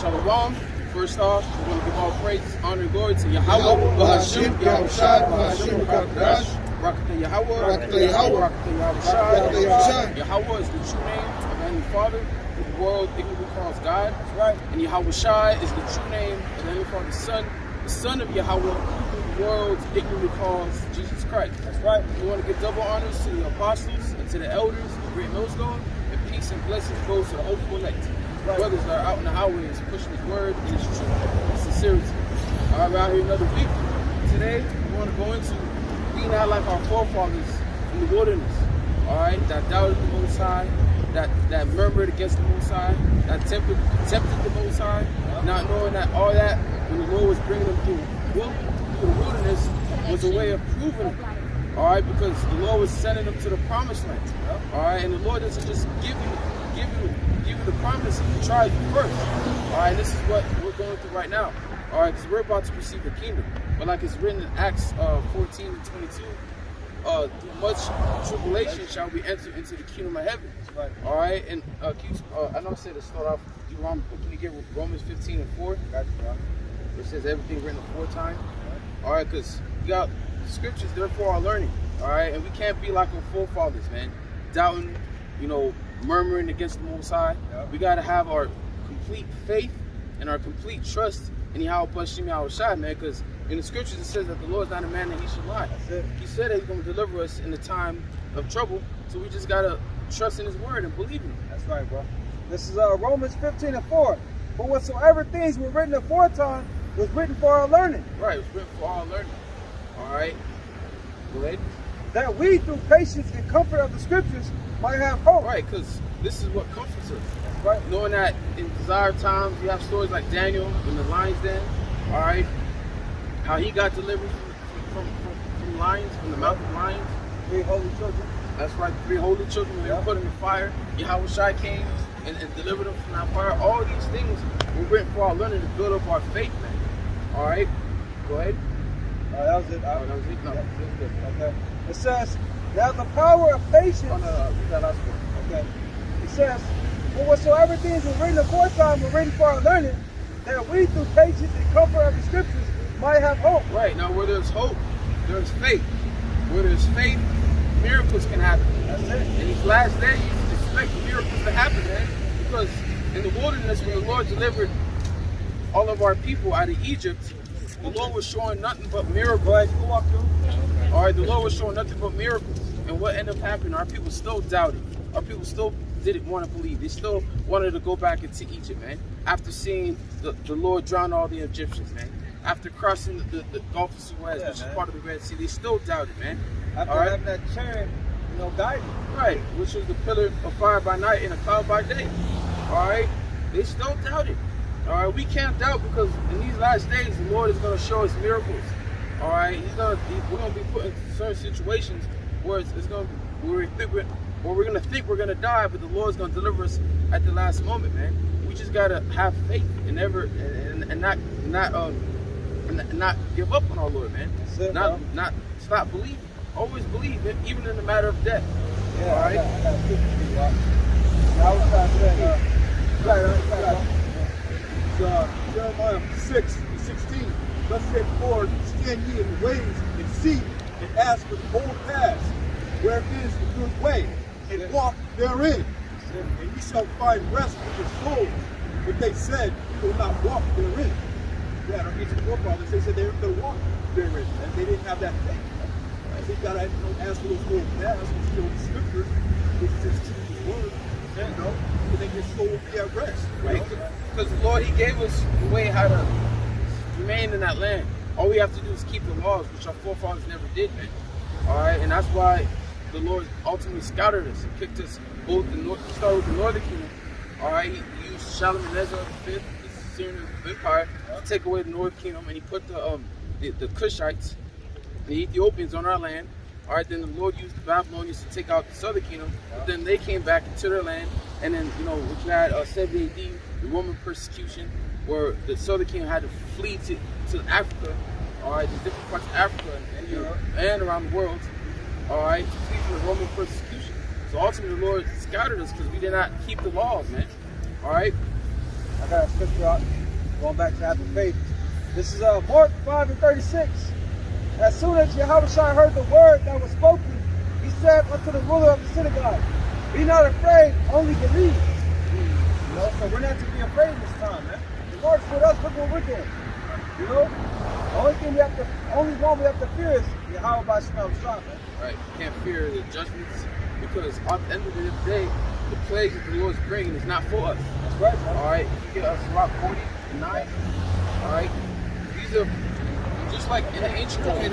Shalom. First off, we want to give all praise, honor, and glory to Yahweh, Bahashim, Yahushai, Bahashim, Rakadash, Rakata Yahweh, Rakata Yahweh, Rakata Yahushai. Yahweh is the true name of the Heavenly Father, who the world ignorantly calls God. That's right. And Yahushai is the true name of the Heavenly Father's the Son of Yahweh, who the world ignorantly calls Jesus Christ. That's right. We want to give double honors to the apostles and to the elders, the great millstone, and peace and blessings goes to the hopeful elect. Right. Brothers that are out in the highways pushing His word and His truth and sincerity. All right, we're out here another week. Today, we want to go into being out like our forefathers in the wilderness. All right, that doubted the Most High, that murmured against the Most High, that tempted the Most High, not knowing that all that when the Lord was bringing them through the wilderness was a way of proving them. All right, because the Lord was sending them to the promised land. All right, and the Lord doesn't just give you the promise, He tries you first. All right, this is what we're going through right now. All right, because we're about to receive the kingdom. But like it's written in Acts 14 and 22, through much tribulation shall we enter into the kingdom of heaven. Right. All right, and I know I said to start off with Deuteronomy, but can you get Romans 15 and 4? Gotcha. It says everything written aforetime. All right, because you got scriptures there for our learning. All right, and we can't be like our forefathers, man, doubting, murmuring against the Most High. Yep. We got to have our complete faith and our complete trust in Yahweh Bashim Yahushai, man, because in the scriptures it says that the Lord is not a man that He should lie. That's it. He said that He's going to deliver us in the time of trouble, so we just got to trust in His word and believe in Him. That's right, bro. This is Romans 15 and 4. For whatsoever things were written aforetime was written for our learning. Right, it was written for our learning. All right, go ahead. That we, through patience and comfort of the scriptures, might have hope. Right, because this is what comforts us. Right. Knowing that in desired times, you have stories like Daniel in the lion's den. All right, how he got delivered from lions, from the mouth of lions. 3 holy children. That's right, 3 holy children. When they were put in the fire, Yahushai came and delivered them from that fire. All these things were written for our learning to build up our faith, man. All right, go ahead. That was it. That was it. No, that's good. Okay. It says, now the power of patience. Oh, no, read that last one. Okay. It says, for whatsoever things were written aforetime were written for our learning, that we through patience and comfort of the scriptures might have hope. Right. Now where there's hope, there's faith. Where there's faith, miracles can happen. That's it. In these last days, you expect miracles to happen, man. Because in the wilderness, when the Lord delivered all of our people out of Egypt, the Lord was showing nothing but miracles. Go ahead, go walk through. All right, the Lord was showing nothing but miracles. And what ended up happening, our people still doubted. Our people still didn't want to believe. They still wanted to go back into Egypt, man. After seeing the Lord drown all the Egyptians, man. After crossing the Gulf of Suez, which is part of the Red Sea, they still doubted, man. After having that chariot, guiding. Right, which was the pillar of fire by night and a cloud by day. All right, they still doubted. All right, we can't doubt because in these last days, the Lord is going to show us miracles. All right, we're going to be put in certain situations where we're going to think we're going to die, but the Lord's going to deliver us at the last moment, man. We just got to have faith and not give up on our Lord, man. That's it, not stop believing. Always believe, even in the matter of death. Yeah, all right. Jeremiah 6:16. Thus saith the Lord, stand ye in the ways and see and ask for the old paths, where is the good way, and walk therein. And ye shall find rest for your souls. But they said, we will not walk therein. Yeah, our ancient forefathers, they said they were going to walk therein, and they didn't have that faith. So you got to ask for those old paths, which is the scriptures, which is His word, and then your soul will be at rest. Right? Because the Lord, He gave us the way how to remain in that land. All we have to do is keep the laws, which our forefathers never did, man. All right, and that's why the Lord ultimately scattered us and kicked us both started with the northern kingdom. All right, He used Shalmaneser V, the Syrian Empire, to take away the northern kingdom, and He put the Cushites, the Ethiopians on our land. All right, then the Lord used the Babylonians to take out the southern kingdom, but then they came back into their land, and then, which had 70 AD, the Roman persecution, where the southern kingdom had to flee to Africa, all right, the different parts of Africa and around the world, all right, to flee from the Roman persecution. So ultimately the Lord scattered us because we did not keep the laws, man, all right? I got a scripture out, going back to after faith. This is Mark 5:36. As soon as Yahushua heard the word that was spoken, he said unto the ruler of the synagogue, be not afraid, only believe. You know, so we're not to be afraid this time, man. The Lord's with us, look what we're doing. You know? The only one we have to fear is Yahweh by Shema Shah, man. Right. You can't fear the judgments because at the end of the day, the plagues that the Lord's bringing is not for us. That's right, man. Alright, if you get us Rock 40 and 9, alright, these are just like in the ancient times,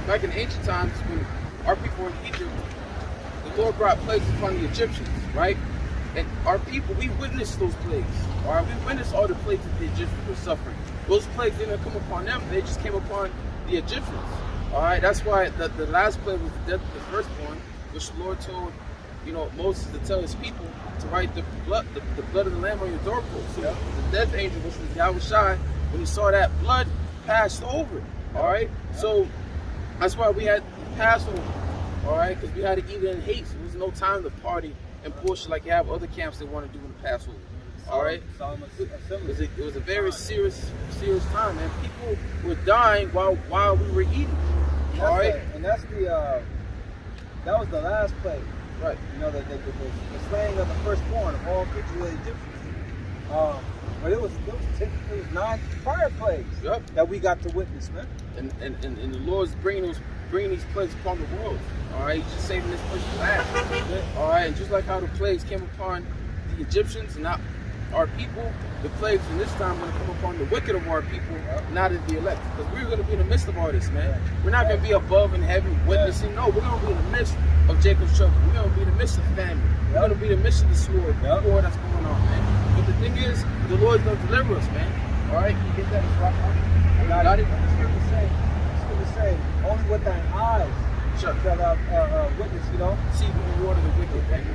like in ancient times when our people were in Egypt, the Lord brought plagues upon the Egyptians, right? And our people, we witnessed those plagues. Alright, we witnessed all the plagues that the Egyptians were suffering. Those plagues didn't come upon them, they just came upon the Egyptians. Alright, that's why the last plague was the death of the firstborn, which the Lord told, you know, Moses to tell his people to write the blood of the lamb on your doorpost. So the death angel, which was Yahushua, when he saw that blood, passed over. Alright? So that's why we had Passover. Alright? Because we had to eat it in haste. There was no time to party and bullshit like you have other camps they want to do in the Passover. Alright? It was a very serious time, man. People were dying while we were eating. Alright? And that's that was the last plague. Right. You know, the slaying of the firstborn of all creatures of the Egyptians. But it was 9 prior plagues that we got to witness, man. And the Lord's bringing these plagues upon the world. All right, He's just saving this place from last. All right, and just like how the plagues came upon the Egyptians and not our people, the plagues in this time are going to come upon the wicked of our people, not of the elect. Because we're going to be in the midst of all this, man. We're not going to be above in heaven witnessing. No, we're going to be in the midst of Jacob's trouble. We're going to be in the midst of famine. We're going to be in the midst of the sword, the war that's going on, man. But the thing is, the Lord's going to deliver us, man. All right, you get that? I got it. It's good to say, only with thine eyes shall witness, you know. See the reward of the wicked, man.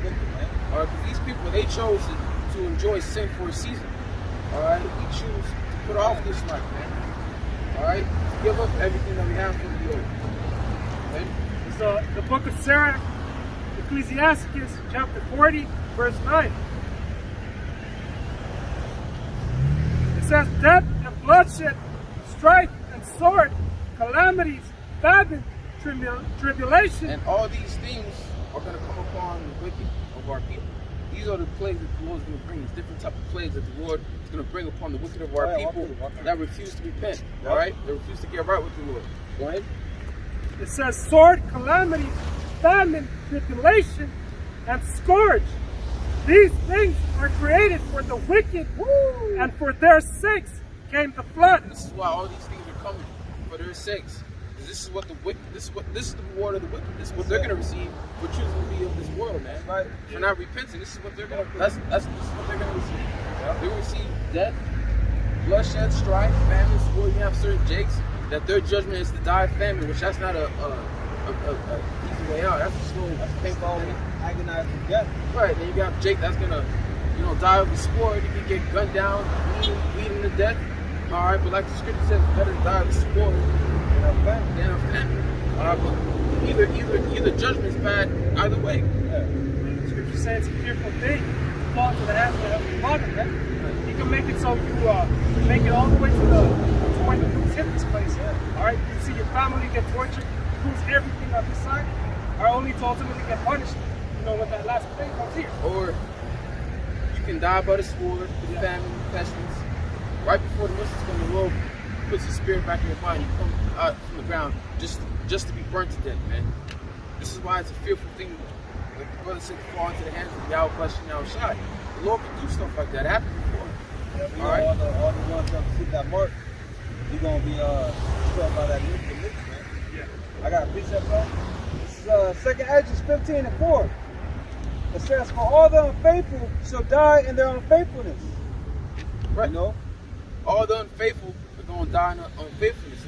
All right, because these people, they chose to enjoy sin for a season. All right, we choose to put off this life, man. All right, to give up everything that we have for the Lord. Okay? So the book of Sirach, Ecclesiasticus, chapter 40, verse 9. It says, death and bloodshed, strife and sword, calamities, famine, tribulation. And all these things are going to come upon the wicked of our people. These are the plagues that the Lord is going to bring. These different type of plagues that the Lord is going to bring upon the wicked of our people that refuse to repent. All right? They refuse to get right with the Lord. Go ahead. It says sword, calamity, famine, tribulation, and scourge. These things are created for the wicked, and for their sakes came the flood. This is why all these things are coming, for their sakes. This is what the wicked. This is the reward of the wicked. This is what they're going to receive for choosing to be of this world, man. Right. For not repenting. This is what they're going to. This is what they're going to receive. They will receive death, bloodshed, strife, famine, sword. You have certain jakes that their judgment is to die of famine, which that's not a easy way out. That's a slow, painful, agonizing death. Right. Then you got Jake that's gonna, die of the sword. You can get gunned down, bleeding to death. All right, but like the scripture says, it's better to die of the sword than of famine. But either judgment is bad either way. The scripture says it's a fearful thing to fall into the hands of the Heavenly Father, man. He can make it so you make it all the way to when the crews hit this place. All right, you see your family get tortured, lose everything on this side, are only to ultimately get punished. When that last thing comes here. Or you can die by the sword, the famine, pestilence. Right before the missiles come, the Lord puts His spirit back in your body. You come out from the ground just to be burnt to death, man. This is why it's a fearful thing. Like the brother said, to fall into the hands of Yahweh Shai. The Lord can do stuff like that. It happened before. Yeah, all right. All the ones that see that mark, you're gonna be struck by that nuclear mix, man. Yeah. I got a precept, bro. This is 2nd Esdras 15:4. It says, for all the unfaithful shall die in their unfaithfulness. Right. You know? All the unfaithful are going to die in unfaithfulness.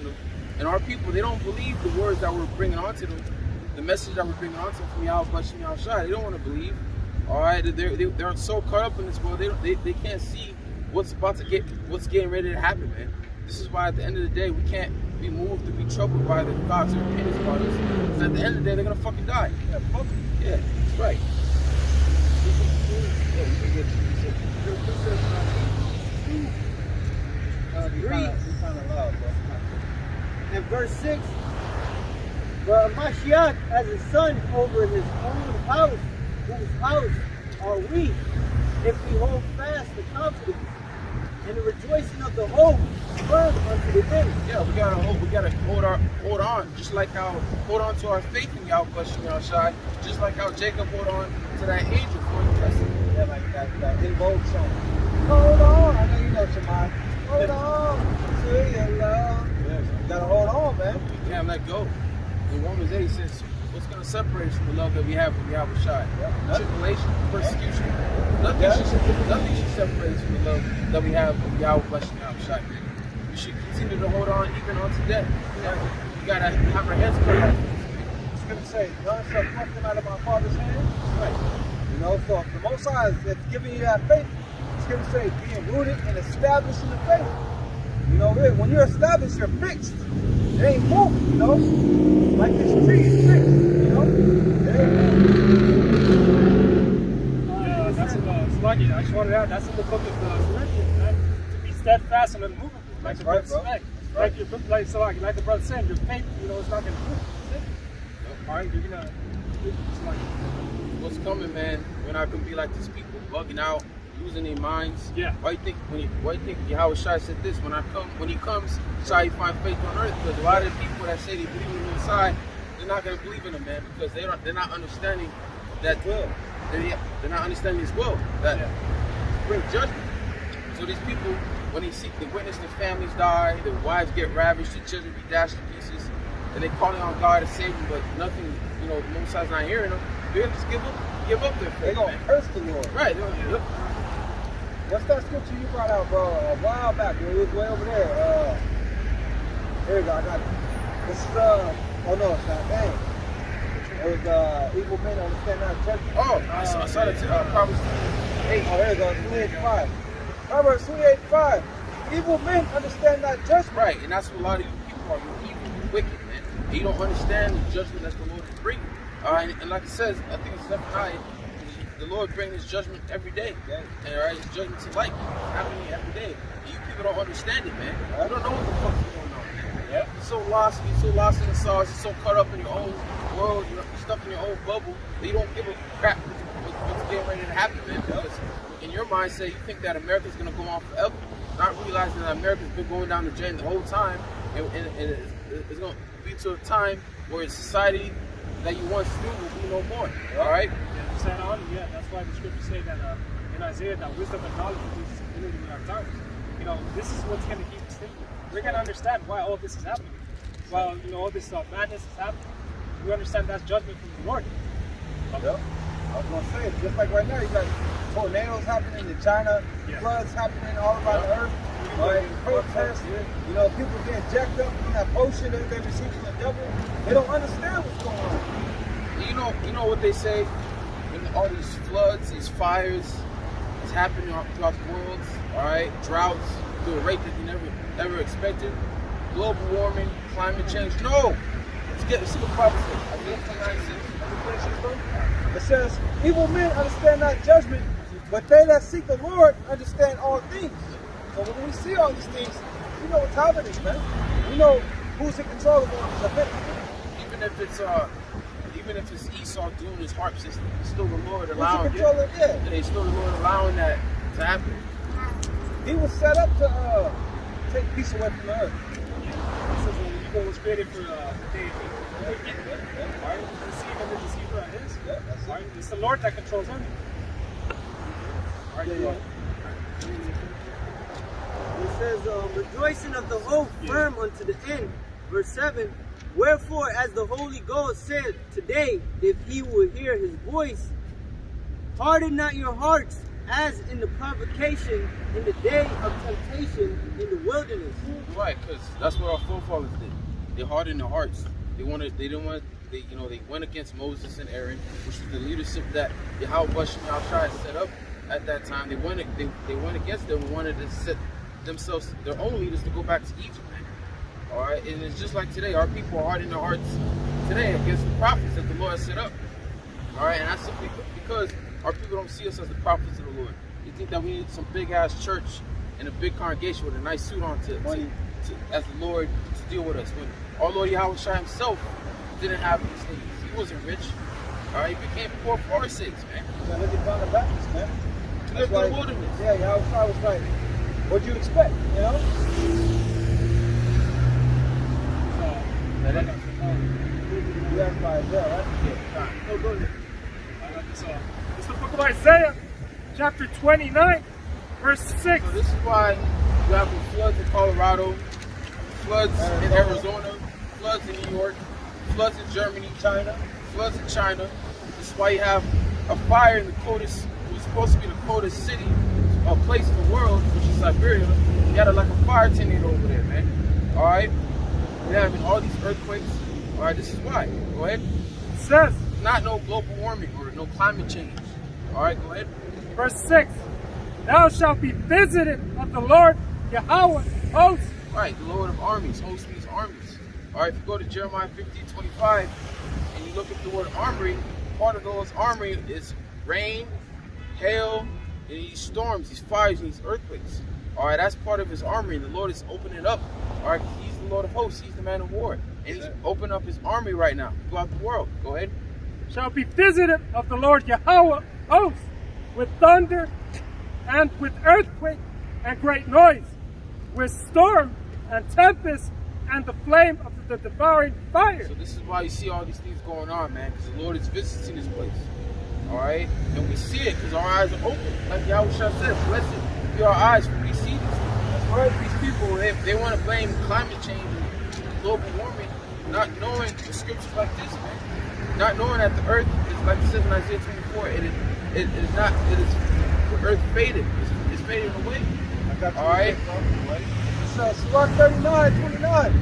And our people, they don't believe the words that we're bringing onto them, the message that we're bringing onto them from Yahweh Shai. They don't want to believe. All right? They're so caught up in this world, they can't see what's getting ready to happen, man. This is why at the end of the day, we can't be moved to be troubled by the thoughts or opinions about us. Because at the end of the day, they're going to fucking die. Yeah, fuck them. Yeah, that's right. Yeah, you can get verse 6, but Mashiach as a son over his own house, whose house are we, if we hold fast the confidence and the rejoicing of the hope firm unto the end. Yeah, we gotta hope. We gotta hold on, just like how hold on to our faith in Yahweh Shem Shai, just like how Jacob hold on to that angel for the blessing. Yeah, like that in vogue song. Hold on, I know you know Shemai. Hold on to your love. Yeah, you gotta hold on, man. You can't let go. In Romans 8 says, what's gonna separate us from the love that we have for Yahweh Shai? Yeah. Tribulation, persecution. Nothing should separate us from the love that we have for Yahweh Shai. We should continue to hold on even on today. We gotta have our heads clear. It's gonna say, none shall pluck them out of my Father's hand. Right. You know, so the Most High that's giving you that faith, it's gonna say being rooted and established in the faith. You know, when you're established, you're fixed. It ain't moving, you know? Like this tree is fixed, you know? It ain't moving. That's in Sluggy. I just wanted to add, that's in the book of Corinthians, man. To be steadfast and unmovable. Like the brother said. Like the brother said, your faith, you know, it's not going to move. All right, you're going to do what's coming, man? We're not going to be like these people bugging out, losing their minds. Yeah. Why do you think Yahweh Shai said this? When he comes, shall he find faith on earth? Because a lot of the people that say they believe in him inside, they're not going to believe in him, man, because they're not understanding that will. They're not understanding his will. That bring judgment. So these people, when they witness their families die, their wives get ravished, their children be dashed to pieces, and they calling on God to save them, but nothing, you know, the Most High's not hearing them. They're going to just give up their faith. They're going to curse the Lord. Right. What's that scripture you brought out, bro? A while back, when it was way over there. Here we go, I got it. This is, oh no, it's not. Dang. It was, evil men understand not judgment. Oh, I saw that, Proverbs 28. Oh, here we go, 28:5. Proverbs 28:5. Evil men understand not judgment. Right, and that's what a lot of you people are. You're evil, you're wicked, man. And you don't understand the judgment that the Lord is bringing. And like it says, I think it's SFValley, the Lord brings his judgment every day. Yeah. And his judgment to light, happening every day. And you people don't understand it, man. You don't know what the fuck is going on, man. Yeah. You're so lost in the sauce, you're so caught up in your own world, you're stuck in your own bubble, that you don't give a crap what's getting ready to happen, man. Because in your mindset, you think that America's gonna go on forever, not realizing that America's been going down the drain the whole time, and it's gonna be to a time where society that you once knew will be no more. All right. Yeah, that's why the scriptures say that in Isaiah that wisdom and knowledge is community in our times. You know, this is what's going to keep us thinking. We're going to understand why all this is happening. While, you know, all this madness is happening, we understand that's judgment from the Lord. Yep. I was going to say, just like right now, you got tornadoes happening in China, floods happening all around the earth, protests, you know, people getting jacked up from that potion that they're receiving the devil. They don't understand what's going on. You know what they say? When all these floods, these fires, it's happening throughout the world, all right? Droughts, to a rate that you never expected. Global warming, climate change. No! Let's see what Bible says. Isaiah 29:6. It says, evil men understand not judgment, but they that seek the Lord understand all things. So when we see all these things, we know what's happening, man. We know who's in control of all this event. Even if it's Esau doing his harp system, it's still the Lord allowing it. Yeah. It's still the Lord allowing that to happen. He was set up to take peace away from the earth. It says when evil was created for the day of evil. Right? The deceiver and the deceiver are his. Yeah, that's it. Right? It's the Lord that controls everything. All right, It says, rejoicing of the hope firm unto the end. Verse 7. Wherefore, as the Holy Ghost said today, if ye will hear his voice, harden not your hearts, as in the provocation in the day of temptation in the wilderness. Right, because that's what our forefathers did. They hardened their hearts. They went against Moses and Aaron, which was the leadership that Yahweh Shai set up at that time. They went against them and wanted to set themselves, their own leaders, to go back to Egypt. All right, and it's just like today. Our people are hardening their hearts today against the prophets that the Lord has set up. All right, and that's simply because our people don't see us as the prophets of the Lord. They think that we need some big ass church and a big congregation with a nice suit on as the Lord deal with us. When our Lord Yahushua himself didn't have these things. He wasn't rich. All right, he became poor for our sakes, man. Yeah, look at John the Baptist, man. He lived in the wilderness. Yeah, Yahushua was like, what'd you expect, you know? You asked by Isaiah, right? Yeah. Oh, go ahead. I got this off. It's the book of Isaiah, chapter 29, verse 6. So this is why you have the floods in Colorado, floods in Arizona, floods in New York, floods in Germany, China, floods in China. This is why you have a fire in the coldest, it was supposed to be the coldest city, a place in the world, which is Siberia. You got like a fire tornado over there, man. All right? We're having all these earthquakes. All right, this is why. Go ahead. It says, Not no global warming or no climate change. All right, go ahead. verse 6, thou shalt be visited of the Lord Yahweh hosts. All right, the Lord of armies, host means armies. All right, if you go to Jeremiah 15:25 and you look at the word armory, part of those armory is rain, hail, and these storms, these fires, and these earthquakes. All right, that's part of his armory, and the Lord is opening it up. All right, he's the Lord of hosts, he's the man of war, and he's opening up his army right now throughout the world. Go ahead. Shall be visited of the Lord Yahweh hosts with thunder and with earthquake and great noise, with storm and tempest and the flame of the devouring fire. So this is why you see all these things going on, man, because the Lord is visiting this place. All right, and we see it because our eyes are open. Like Yahushua said, blessed be our eyes for we see these things. That's right. These people, they want to blame climate change and global warming, not knowing the scriptures like this, man. Not knowing that the earth is, like it says in Isaiah 24, it is the earth faded. It's fading away. All right. It's Sirach 39:29.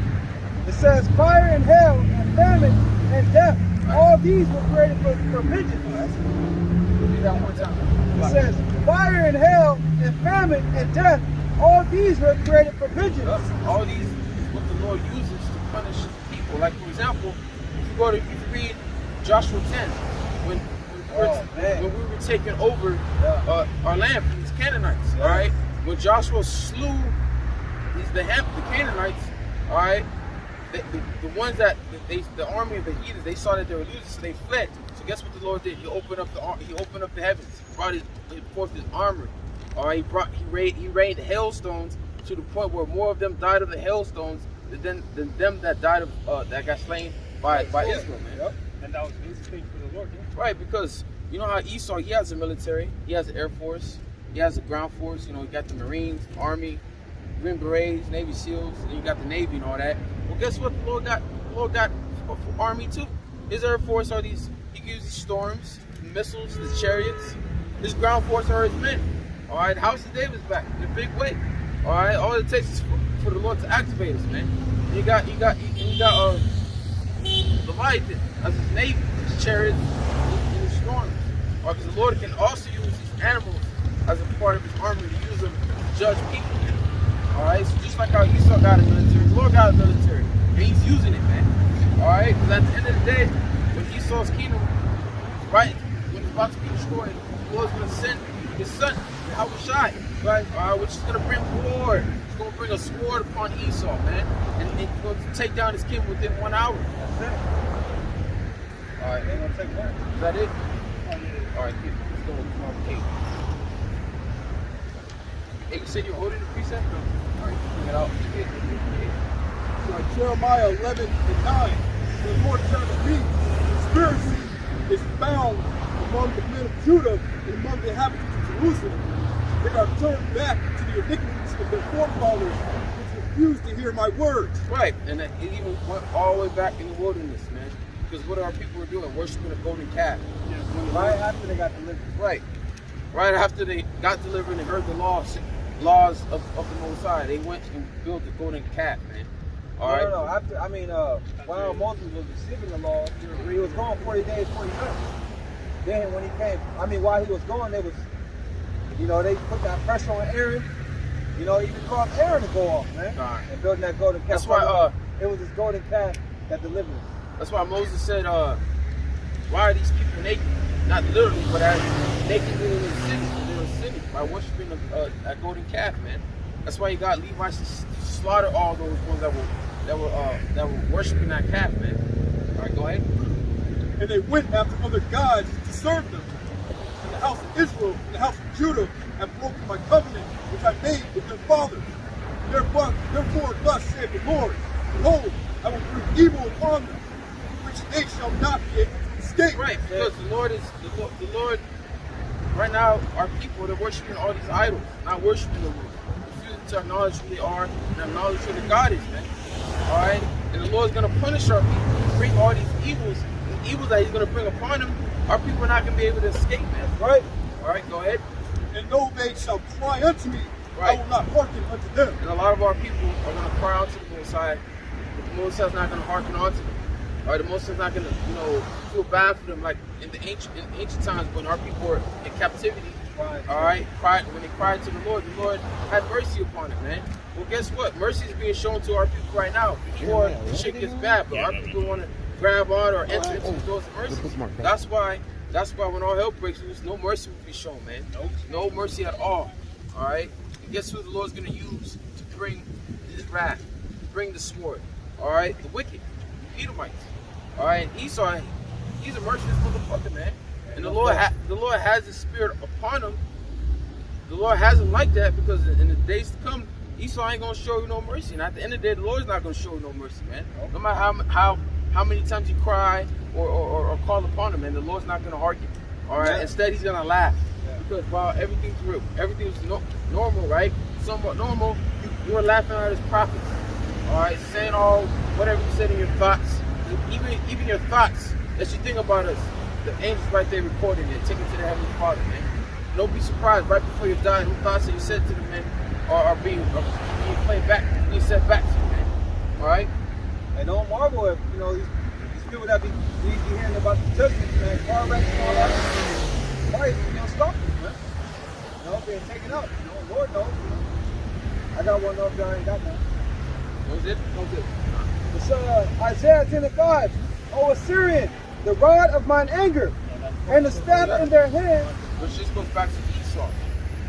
It says, fire and hail and famine and death, all these were created for vengeance. Read that one more time. It says, fire and hail and famine and death, all these were created for vengeance. All these is what the Lord uses to punish people. Like, for example, if you read Joshua 10, when we were taking over our land from these Canaanites, all right? When Joshua slew the Canaanites, all right, the ones that the army of the heathens, they saw that they were losing, so they fled. So guess what the Lord did? He opened up the heavens, brought forth his armor. All right, he rained hailstones to the point where more of them died of the hailstones than them that died of that got slain by Israel, man. Yep. And that was his thing for the Lord, yeah? Right, because you know how Esau, he has a military, he has an air force, he has a ground force. You know, he got the Marines, Army, Green Berets, Navy SEALs, and you got the Navy and all that. Well, guess what? The Lord got for Army too. His air force are these. He can use these storms, missiles, the chariots. His ground force are his men. All right, House of David's back in a big way. All right, all it takes is for the Lord to activate us, man. You got Leviathan as his navy, his chariots, and his storms. All right, because the Lord can also use these animals as a part of his army to use them to judge people. All right, so just like how Esau got a military, the Lord got a military, and he's using it, man. All right, because at the end of the day, when Esau's kingdom, right, when it's about to be destroyed, the Lord's going to send his son, Yahushua, right, which is going to bring war. It's going to bring a sword upon Esau, man, and it's going to take down his kingdom within 1 hour. That's it. All right, they're going to take that. Is that it? All right, let's go with 8. Hey, you said you're holding the precept? All right, bring it out. So Jeremiah 11:9, the Lord said to me, conspiracy is found among the men of Judah and among the inhabitants of Jerusalem. They are turned back to the iniquities of their forefathers, which refused to hear my words. Right, and it even went all the way back in the wilderness, man. Because what our people were doing? Worshiping a golden calf. Yeah. Right after they got delivered. Right. Right after they got delivered and heard the laws of the Most High, they went and built the golden calf, man. All right. No. After, while Moses was receiving the law, he was gone 40 days, 40 nights. Then when he came, while he was gone, they put that pressure on Aaron. Even caused Aaron to go off, man. Right. And building that golden calf. That's why it was this golden calf that delivered us. That's why Moses said, why are these people naked? Not literally, but as naked in the city. They were sinning by worshiping a golden calf, man. That's why you got Levites to slaughter all those ones that were worshiping that calf, man. All right, go ahead. And they went after other gods to serve them. And the house of Israel and the house of Judah have broken my covenant which I made with their fathers. Therefore, thus saith the Lord, behold, I will bring evil upon them, which they shall not be able to escape. Right, because the Lord, right now, our people, they're worshiping all these idols, not worshiping the Lord. Refusing to acknowledge who they are and acknowledge who the God is, man. All right? And the Lord's going to punish our people, bring all these evils, the evils that He's going to bring upon them. Our people are not going to be able to escape, man. Right? All right, go ahead. And though they shall cry unto me, right, I will not hearken unto them. And a lot of our people are going to cry out to the Most High, but the Most High is not going to hearken unto them. All right, the Most High is not going to, feel bad for them like in ancient times when our people were in captivity. Right. All right, when they cried to the Lord had mercy upon it, man. Well, guess what? Mercy is being shown to our people right now before shit gets bad. But our people want to grab on or enter into the doors of mercy. That's why when all hell breaks loose, no mercy will be shown, man. No mercy at all. All right. And guess who the Lord's going to use to bring His wrath, to bring the sword? All right, the wicked, the Edomites. All right, Esau, he's a merciless motherfucker, man. And the Lord has His Spirit upon him. The Lord has him like that because in the days to come, Esau ain't gonna show you no mercy. And at the end of the day, the Lord's not gonna show you no mercy, man. No matter how many times you cry or call upon Him, man, the Lord's not gonna hearken. All right. Instead, He's gonna laugh because while everything's real, everything's normal, right? Somewhat normal. You were laughing at His prophets. All right, saying all whatever you said in your thoughts, even your thoughts that you think about us. The angels right there recording it, taking it to the Heavenly Father, man. Don't be surprised right before you die, who thoughts that you said to them, man, are being played back, being sent back to you, man. All right? And don't marvel if, these people that be hearing about the judgment, man, car wrecks and all that, Christ, stop them, man. Being taken up, Lord knows. I got one up there, I ain't got none. No zip? No zip. It's Isaiah 10:5. O Assyrian, the rod of mine anger, and the staff in their hand. Which just goes back to Esau.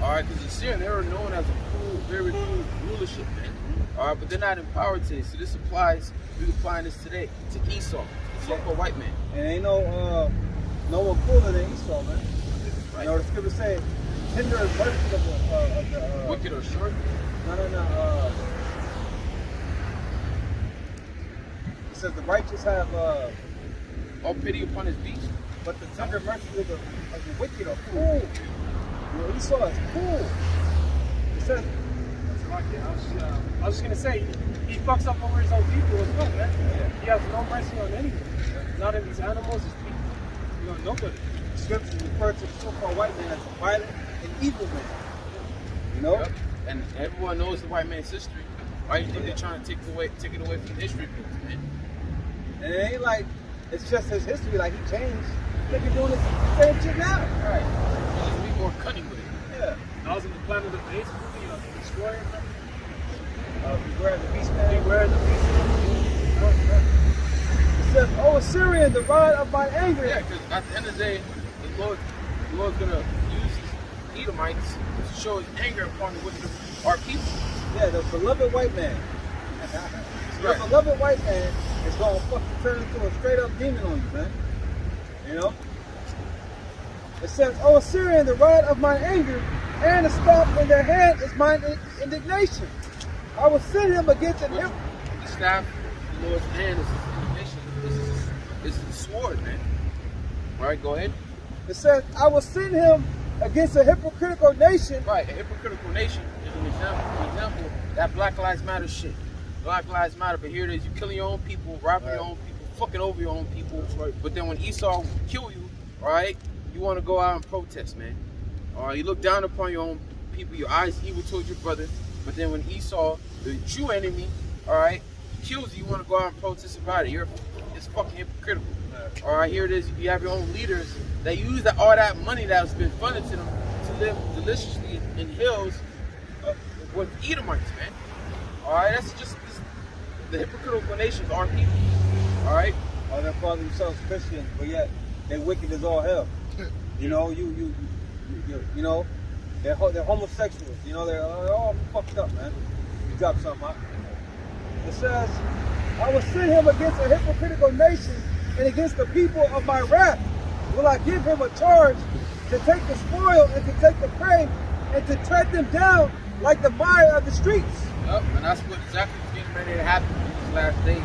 All right, because the Assyrian, they were known as a cool, very cool rulership, man. All right, but they're not empowered today. So this applies, we're applying this today to Esau, the so-called white man. And ain't no one cooler than Esau, man. Right. The scripture say, tender is mercy of the wicked or short? No. It says the righteous have all pity upon his beast. But the tender mercy of the wicked are cool. Esau is cool. It says, I was just going to say, he fucks up over his own people as well, man. Yeah. He has no mercy on anyone. Not in these animals, his people. Nobody. The scriptures refer to the so-called white man as a violent and evil man. Yep. And everyone knows the white man's history. Why do you think they're trying to take it away from history books, man? And it ain't like it's just his history, like he changed. They be doing the same shit now. Right. Just be more cunning with it. Yeah. I was in the Planet of the Apes movie, the Destroyer. Beware the beast man. Beware the beast man. It says, "O Assyrian, the rod of my anger." Yeah, because at the end of the day, the Lord's gonna use these Edomites to show His anger upon the wicked of our people. Yeah, the beloved white man. The beloved white man is gonna fucking turn into a straight up demon on you, man. It says, "O Assyrian, the rod of my anger, and the staff in their hand is mine indignation. I will send him against him." The staff, the Lord's hand is His indignation. This is the sword, man. All right, go ahead. It says, "I will send him against a hypocritical nation." Right, a hypocritical nation is an example of that Black Lives Matter shit. Black Lives Matter, but here it is, you killing your own people, robbing your own people, fucking over your own people. Right. But then when Esau kill you, all right, you want to go out and protest, man. All right, you look down upon your own people, your eyes evil towards your brother. But then when Esau, the true enemy, all right, kills you, you want to go out and protest about it. It's fucking hypocritical. All right, here it is. You have your own leaders that use all that money that's been funded to them to live deliciously in hills with Edomites, man. All right, that's just the hypocritical nations are people. All right. Or they call themselves Christians, but yet they wicked as all hell. You know, They're homosexuals. You know, they're all fucked up, man. You got something, huh? It says, I will send him against a hypocritical nation and against the people of my wrath. Will I give him a charge to take the spoil and to take the prey and to tread them down like the mire of the streets. Yep, and that's what exactly is getting ready to happen in these last days.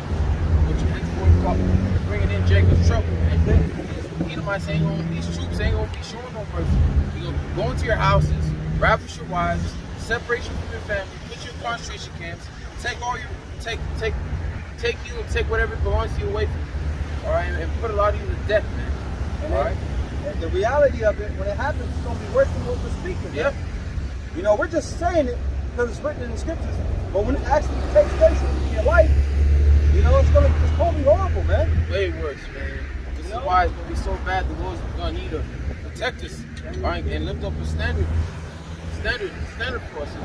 Which henceforth bringing in Jacob's trouble. And these Edomites ain't gonna, these troops ain't gonna be showing no mercy. You're gonna go into your houses, ravish your wives, separate you from your family, put you in concentration camps, take all your take you and take whatever belongs to you away from you. Alright, and put a lot of you to death, man. And alright. And the reality of it, when it happens, it's gonna be worse than what we're speaking. Yep. You know, we're just saying it because it's written in the scriptures. But when it actually takes place in your life, you know, it's totally horrible, man. Way worse, man. This is why it's gonna be so bad. The Lord's gonna need to protect us, right, and lift up a standard for us in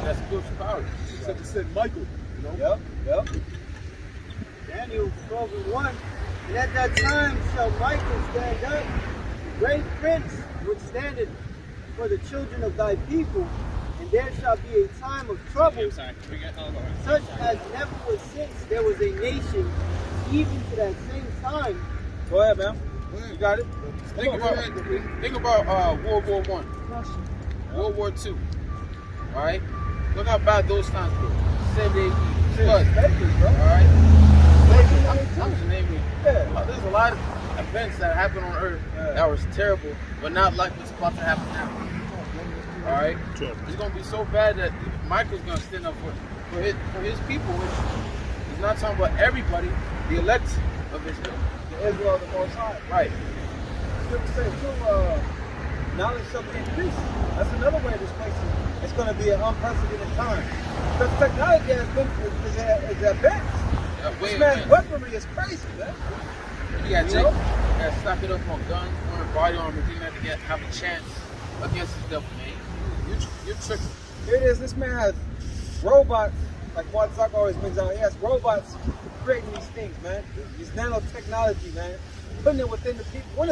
that spiritual power. Except it said Michael, you know. Yep. Daniel 12:1. And at that time shall Michael stand up, the great prince, which standeth for the children of thy people, and there shall be a time of trouble, such as never was since there was a nation, even to that same time. Go ahead, man. You got it. Think about World War I, World War II. All right, look how bad those times were. 70 AD. All right. I'm just naming. There's a lot of events that happened on Earth that was terrible, but not like what's about to happen now. All right. It's gonna be so bad that Michael's gonna stand up for his people, which is not talking about everybody, the elect of Israel. The Israel of the Most High. Right. Scripture says too, knowledge shall be increased. That's another way of this place. It's going to be an unprecedented time. Because technology is advanced. This man's weaponry is crazy, man. You gotta stock it up on guns, on body armor, you have to have a chance against this devil, man. You're tricky. Here it is, this man has robots, like what Zuck always brings out. He has robots creating these things, man. These nanotechnology, man. Putting it within the people.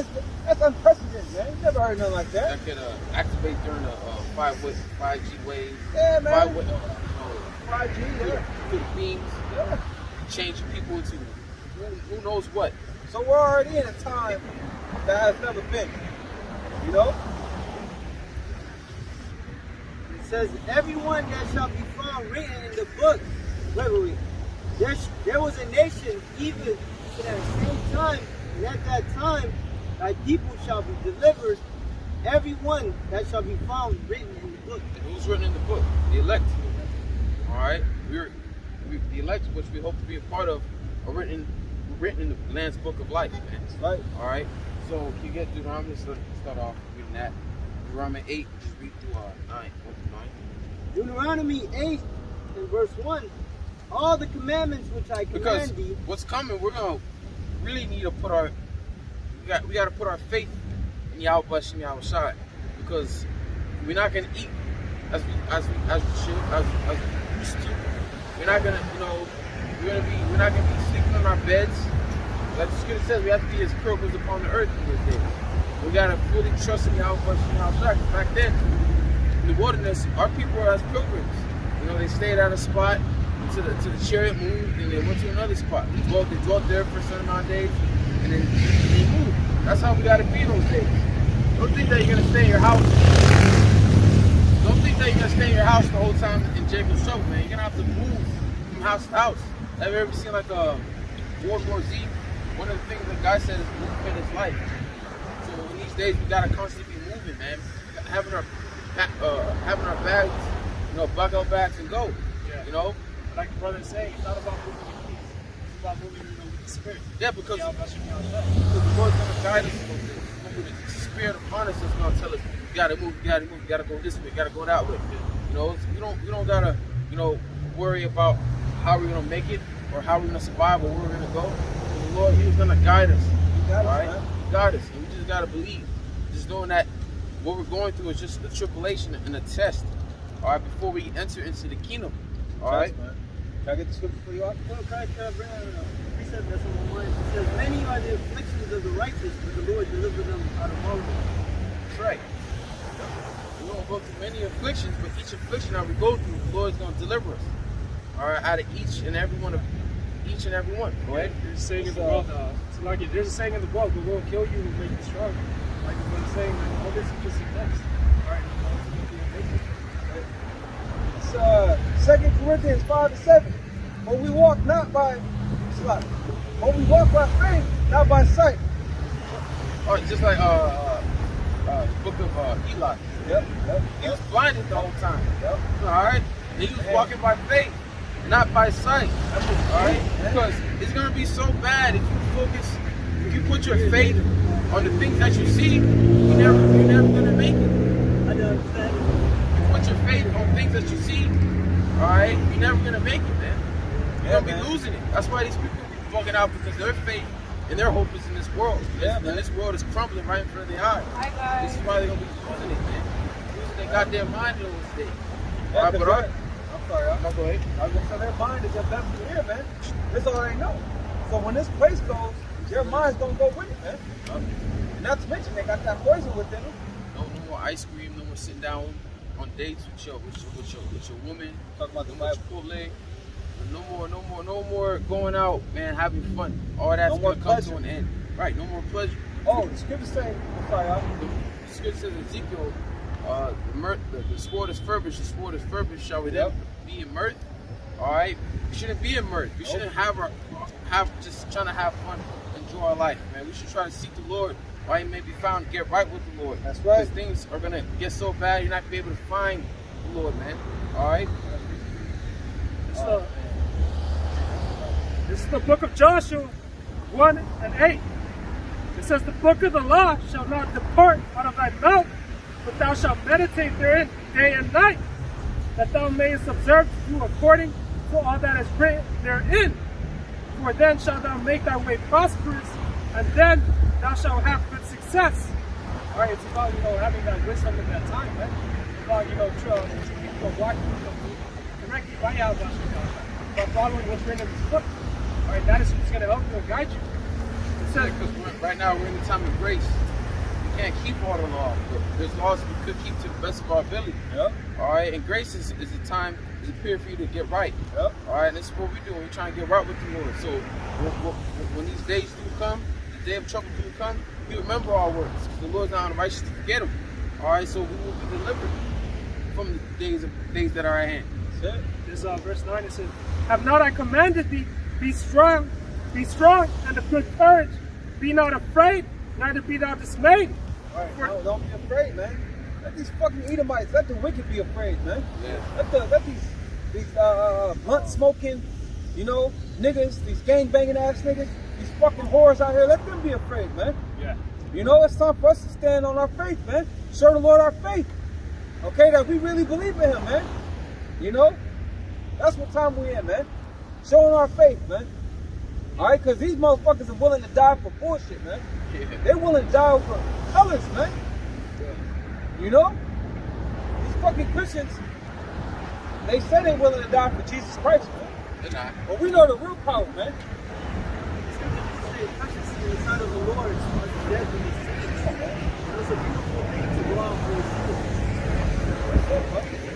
That's unprecedented, man. You never heard nothing like that. That could activate during a 5G wave. Yeah, man. 5G, yeah. To the beams. Yeah. Changing people into who knows what. So we're already in a time that has never been. You know? It says, everyone that shall be found written in the book. Wait. There was a nation even to that same time, and at that time thy people shall be delivered, everyone that shall be found written in the book. And who's written in the book? The elect. Alright? The elect, which we hope to be a part of, are written in the Lamb's Book of Life, man. Right. All right. So if you get Deuteronomy, let's start off reading that. Deuteronomy 8, just read through 9. Deuteronomy 8 and verse 1. All the commandments which I command thee. Because what's coming, we're gonna really need to put our we got to put our faith in Yahweh and Yahweh Shai, because we're not gonna eat as we used to. We're not gonna, we're not gonna be sleeping on our beds. Like the scripture says, we have to be as pilgrims upon the earth in this day. We gotta fully trust in Yahweh and Yahweh Shai. Back then, in the wilderness, our people were as pilgrims. They stayed at a spot until the chariot moved, and they went to another spot. They dwelt there for a certain amount of days, and then they moved. That's how we gotta be in those days. Don't think that you're gonna stay in your house. Don't think that you're gonna stay in your house the whole time in Jacob's trouble, man. You're gonna have to move from house to house. Have you ever seen like a World War Z? One of the things the guy said is movement is life. So in these days, we gotta constantly be moving, man. Having our bags, buckle bags and go. Yeah. Like the brother saying, it's not about moving in peace. It's about moving with the spirit. Yeah, because the Lord's gonna guide us. The spirit upon us is gonna tell us, you gotta move, you gotta go this way, you gotta go that way. We don't gotta, worry about how we're gonna make it or how we're gonna survive or where we're gonna go. The Lord, He's gonna guide us. He guide us, and we just gotta believe. Just knowing that what we're going through is just a tribulation and a test. All right, before we enter into the kingdom. All right. Man. Can I get the scripture for you? No, Christ, precept that's on my mind. It says, many are the afflictions of the righteous, but the Lord delivered them out of all of them. That's right. we're going to go through many afflictions, but each affliction that we go through, the Lord is going to deliver us. All right, out of each and every one. Go ahead. There's a saying in the world, there's a saying in the world, but we'll kill you and make you strong. Like I'm saying, that all this is just a test. All right, It's 2 Corinthians 5:7. But we walk not by but we walk by faith, not by sight. Oh, just like the book of Eli. Yep. He was blinded the whole time. Yep. All right, and he was walking by faith, not by sight. All right, because it's gonna be so bad if you put your faith on the things that you see, you're never gonna make it. I don't understand. You put your faith on things that you see, all right, you're never gonna make it, man. You're gonna be losing it. That's why these people be bugging out, because their faith and their hope is in this world. And this world is crumbling right in front of their eyes. Hi guys. This is why they're gonna be losing it, man. Losing their goddamn mind in those days. Yeah, All right, but I'm sorry. I'll go ahead. I was gonna say their mind is their best here, man. That's all they know. So when this place goes, their mind's gonna go with it, man. And not to mention they got that poison within them. No more ice cream. No more sitting down on dates with your woman. Talking about the No more Chipotle. No more going out, man, having fun. All that's No more gonna come pleasure. to an end. Right, no more pleasure. Oh, the scripture saying, I'm sorry, The scripture says in Ezekiel, the sword is furbished, shall we then be in mirth? All right, we shouldn't be in mirth. We shouldn't have just trying to have fun, enjoy our life, man. We should try to seek the Lord while He may be found, get right with the Lord. That's right. Because things are gonna get so bad, you're not gonna be able to find the Lord, man. All right. This is the book of Joshua 1:8. It says, the book of the law shall not depart out of thy mouth, but thou shalt meditate therein day and night, that thou mayest observe to do according to all that is written therein. For then shalt thou make thy way prosperous, and then thou shalt have good success. All right, it's about, having that wisdom in that time, right? It's about, walking correctly by Yahweh, by following what's written in this book. All right, that is what's going to help you and guide you. Because right now we're in the time of grace. We can't keep all the law, but there's laws we could keep to the best of our ability. Yep. All right, and grace is a time, is a period for you to get right. Yep. All right, and this is what we do. We're trying to get right with the Lord. So when these days do come, the day of trouble do come, we remember our words. The Lord's not unrighteous to forget them. All right, so we will be delivered from the days that are at hand. That's it. This verse 9, it says, have not I commanded thee, be strong and of good courage. Be not afraid, neither be thou dismayed. All right, no, don't be afraid, man. Let these fucking Edomites, let the wicked be afraid, man. Yeah. Let these blunt smoking, niggas, these gang banging ass niggas, these fucking whores out here, let them be afraid, man. Yeah. It's time for us to stand on our faith, man. Show the Lord our faith. Okay, that we really believe in Him, man. That's what time we in, man. Showing our faith, man. All right, because these motherfuckers are willing to die for bullshit, man. Yeah. They're willing to die for colors, man. Yeah. These fucking Christians, they say they're willing to die for Jesus Christ, man. They're not. But we know the real power, man. Precious in the sight of the Lord is dead when He sins. It's a beautiful thing to go out for His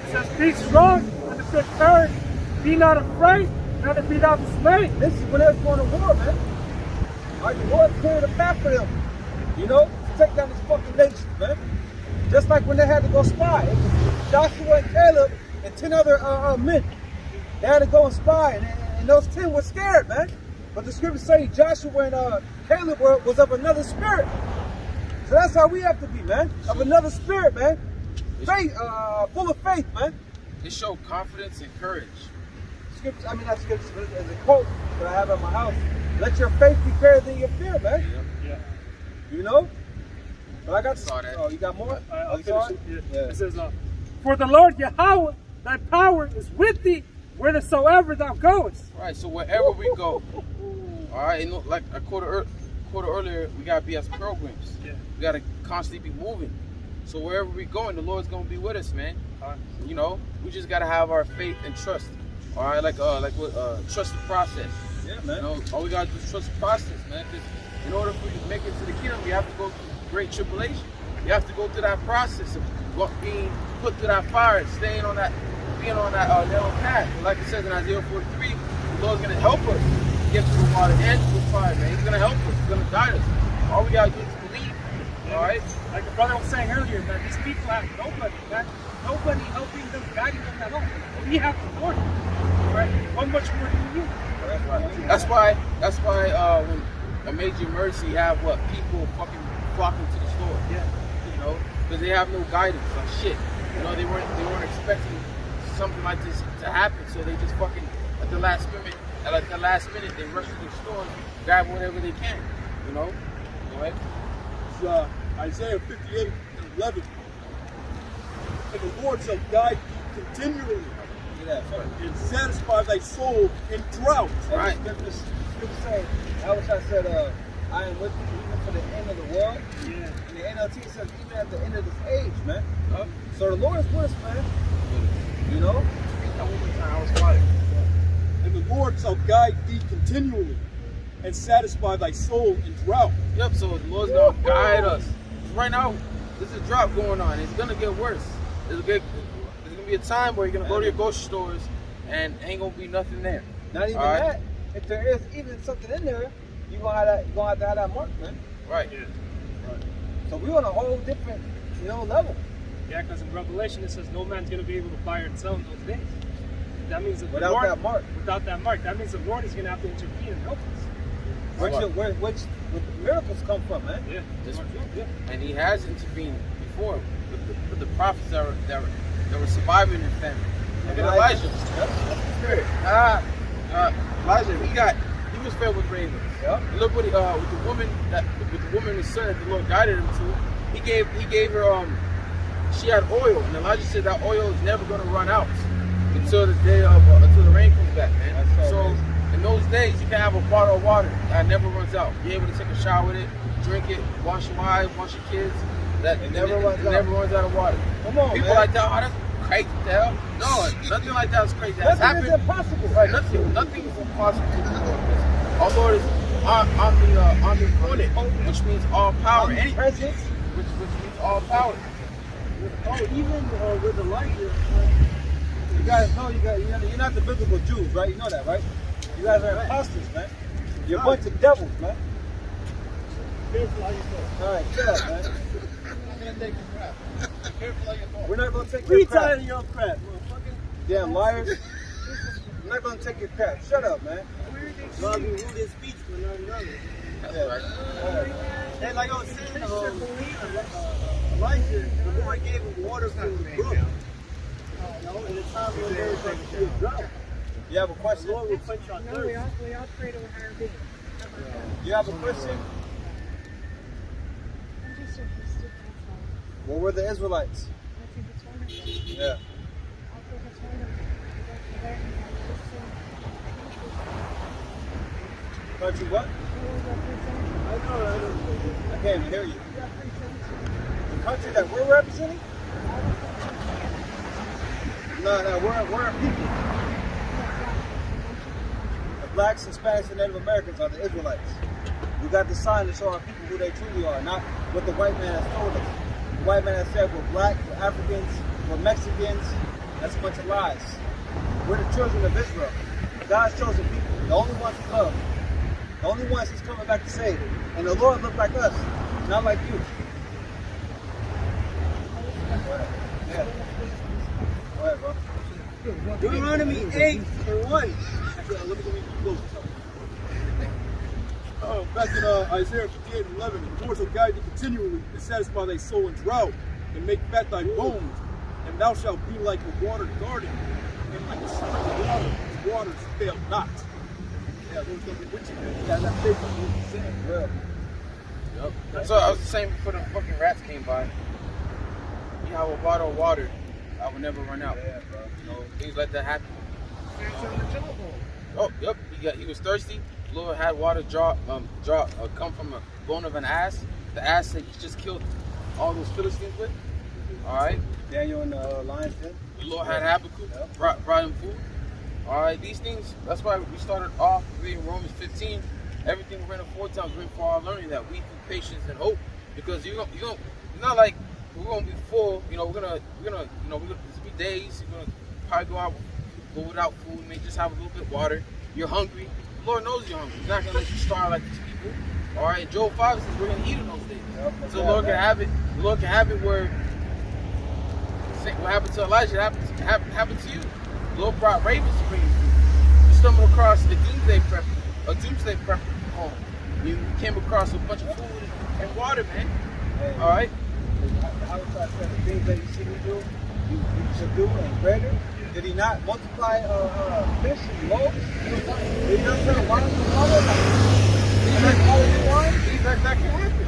It says, be strong and of good courage. Be not afraid, neither be thou dismayed. This is when they're going to war, man. All right, the Lord cleared a path for them, to take down this fucking nation, man. Just like when they had to go spy. It was Joshua and Caleb and 10 other men. They had to go and spy, and those 10 were scared, man. But the scriptures say Joshua and Caleb was of another spirit. So that's how we have to be, man. Of another spirit, man. Faith, full of faith, man. It showed confidence and courage. Scripture, not scripture, but it's a quote that I have at my house. Let your faith be greater than your fear, man. Yeah. But I got saw that. Oh, you got more? I'll You saw finish it? it. Yeah. It says, for the Lord Yahweh, thy power is with thee, whithersoever thou goest. Right, so wherever we go, all right, like I quoted earlier, we got to be as pilgrims. Yeah. We got to constantly be moving. So wherever we going, the Lord's going to be with us, man. We just got to have our faith and trust. All right, trust the process. Yeah, man. All we got to do is trust the process, man. Because in order for you to make it to the kingdom, you have to go through great tribulation. You have to go through that process of being put through that fire, being on that narrow path. But like it says in Isaiah 43, the Lord's gonna help us get through the water and through the fire, man. He's gonna help us. He's gonna guide us. All we gotta do is believe. All right. Like the brother was saying earlier, that these people have nobody, man. Nobody helping them, guiding them at all. We have the Lord. Right? One much more than you. That's why when Amazing Mercy have people fucking flocking to the store. Yeah. You know, because they have no guidance on shit. You know, they weren't expecting something like this to happen, so they just fucking at the last minute they rush to the store and grab whatever they can. You know. Go ahead. It's Isaiah 58:11. And the Lord shall guide thee continually, and satisfy thy soul in drought. Right. Scripture say, I wish I said, I am with you even to the end of the world. Yeah. And the NLT says, even at the end of this age, man. So the Lord is with us, man. You know? I was quiet. And the Lord shall guide thee continually, and satisfy thy soul in drought. Yep, so the Lord's gonna guide us. Right now, there's a drop going on. It's gonna get worse. There's gonna be a time where you're gonna go to your grocery stores and ain't gonna be nothing there. Not even All right? that. If there is even something in there, you're gonna have to have that mark, man. Right. Yeah. So we're on a whole different, level. Yeah, because in Revelation it says no man's going to be able to buy or sell in those days. That means that Without that mark. Without that mark. That means the Lord is going to have to intervene and help us. Which the miracles come from, man. Yeah. Yeah. And he has intervened before with the prophets that were surviving in famine. Look at Elijah. Yep. Elijah, he was filled with ravens. Yep. Look what with the woman his son that the Lord guided him to. He gave her she had oil, and Elijah said that oil is never going to run out until the rain comes back, man. So in those days, you can have a bottle of water that never runs out. You're able to take a shower with it, drink it, wash your wives, wash your kids. It never runs out of water. Come on, people man. like that, oh, that's crazy, the hell. No, nothing like that is crazy. That's Nothing is happened. impossible. Right, nothing is impossible to the Lord. Our Lord is omnipotent, which means all power. Presence. Which means all power. Oh, even with Elijah, you guys know you're not the biblical Jews, right? You know that, right? You guys are imposters, man. You're a bunch of devils, man. All right, shut up, man. We're not gonna take your crap. of your crap, motherfucker. Damn liars. We're not gonna take your crap. Shut up, man. Love you who this speech for none other. That's right. And like I was saying, Elijah, the Lord gave him water from the brook. In the time when there was a drought. You have a question? The Lord will quench our No, thirst. we all pray to a higher being. You have a question? I'm just interested, that's all. What were the Israelites? I think it's wonderful. Yeah. I think it's wonderful. That's very nice. Country what? I can't even hear you. The country that we're representing? No, we're a people. The blacks, Hispanics, and Native Americans are the Israelites. We got the sign to show our people who they truly are, not what the white man has told us. The white man has said we're black, we're Africans, we're Mexicans. That's a bunch of lies. We're the children of Israel. God's chosen people, the only ones he loves. The only ones he's coming back to save. And the Lord looked like us, not like you. Yeah. Go ahead, bro. Deuteronomy 8:1. Back in Isaiah 58:11, the Lord shall guide thee continually, and satisfy thy soul in drought, and make fat thy bones, and thou shalt be like a watered garden, and like a spring of water, whose waters fail not. Yeah, Lord's gonna be with you, man. You got that faith in what he's saying, bro. Yep. So I was the same before the fucking rats came by. You have a bottle of water, I would never run out. Yeah, bro. You know, things like that happen. Oh, yep. He was thirsty. The Lord had water come from a bone of an ass. The ass that he just killed all those Philistines with. All right. Daniel in the lion's den. The Lord had Habakkuk, brought him food. All right. These things. That's why we started off reading Romans 15. Everything we're in the 4 times, bring for our learning that we through patience and hope, because you're not like we're gonna be full. You know, we're gonna this be days. You're gonna probably go without food. Maybe just have a little bit of water. You're hungry. The Lord knows you're hungry. He's not gonna let you starve like these people. All right. Job 5 says we're gonna eat in those days. Yep, so the Lord can have it. The Lord can have it where what happened to Elijah happened to you. The Lord brought ravens to bring you food. You stumbled across a doomsday prepper home. You came across a bunch of food and water, man. Hey, all right. I was trying to say the things that you see me do, you should do and greater. Did he not multiply fish and loaves? Did he not turn wine into water? That can happen.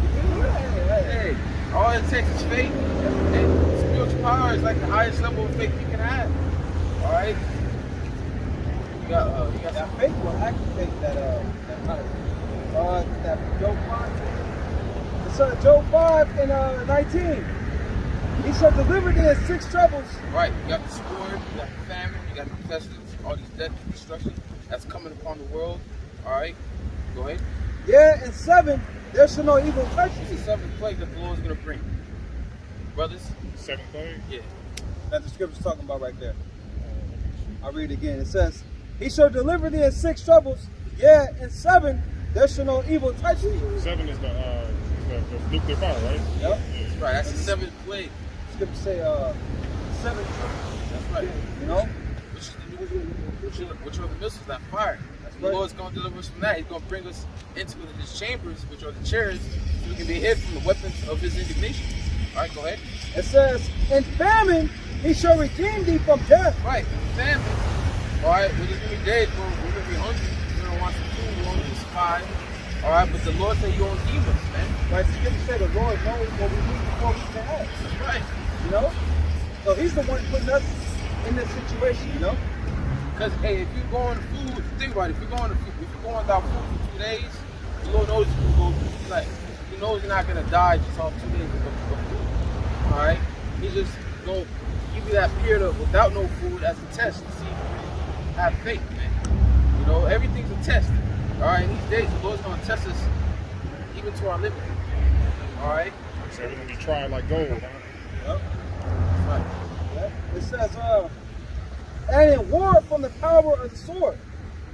Hey, all it takes is faith, and spiritual power is like the highest level of faith you can have. All right. You got that faith will activate that Job 5. It's Job 5 and 19. He shall deliver thee in 6 troubles. Right. You got the sword, you got the famine, you got the pestilence, all these death and destruction that's coming upon the world. All right. Go ahead. Yeah, and 7, there shall no evil touch It's you. the 7th plague that the Lord is going to bring. Brothers? 7th plague? Yeah. That's the scripture's talking about right there. I'll read it again. It says, he shall deliver thee in 6 troubles. Yeah, and 7, there shall no evil touch you. 7 is the nuclear power, right? Yep. That's right. That's the 7th plague. Scripture say 7 troubles. That's right. You know? Which are the missiles that fire. That's The right. Lord's going to deliver us from that. He's going to bring us into his chambers, which are the chairs, so we can be hid from the weapons of his indignation. All right, go ahead. It says, in famine, he shall redeem thee from death. Right, famine. All right, well, there's going to be days where we're going to be hungry. We're going to want some food. We're going to survive. All right, but the Lord said you're going to give us, man. Right, the scripture say the Lord knows what we need before we can ask. That's right. You know? So he's the one putting us in this situation, you know? Because, hey, if you're going to food, think about it. If you're going without food for 2 days, the Lord knows you go. Like, he knows you're not going to die just off 2 days of food. All right? He's just going to give you that period of without no food as a test to see if you have faith, man. You know, everything's a test. All right? In these days, the Lord's going to test us even to our limit. All right? So we're going to be tried like gold. Yep. That's right. Yep. It says, and in war from the power of the sword.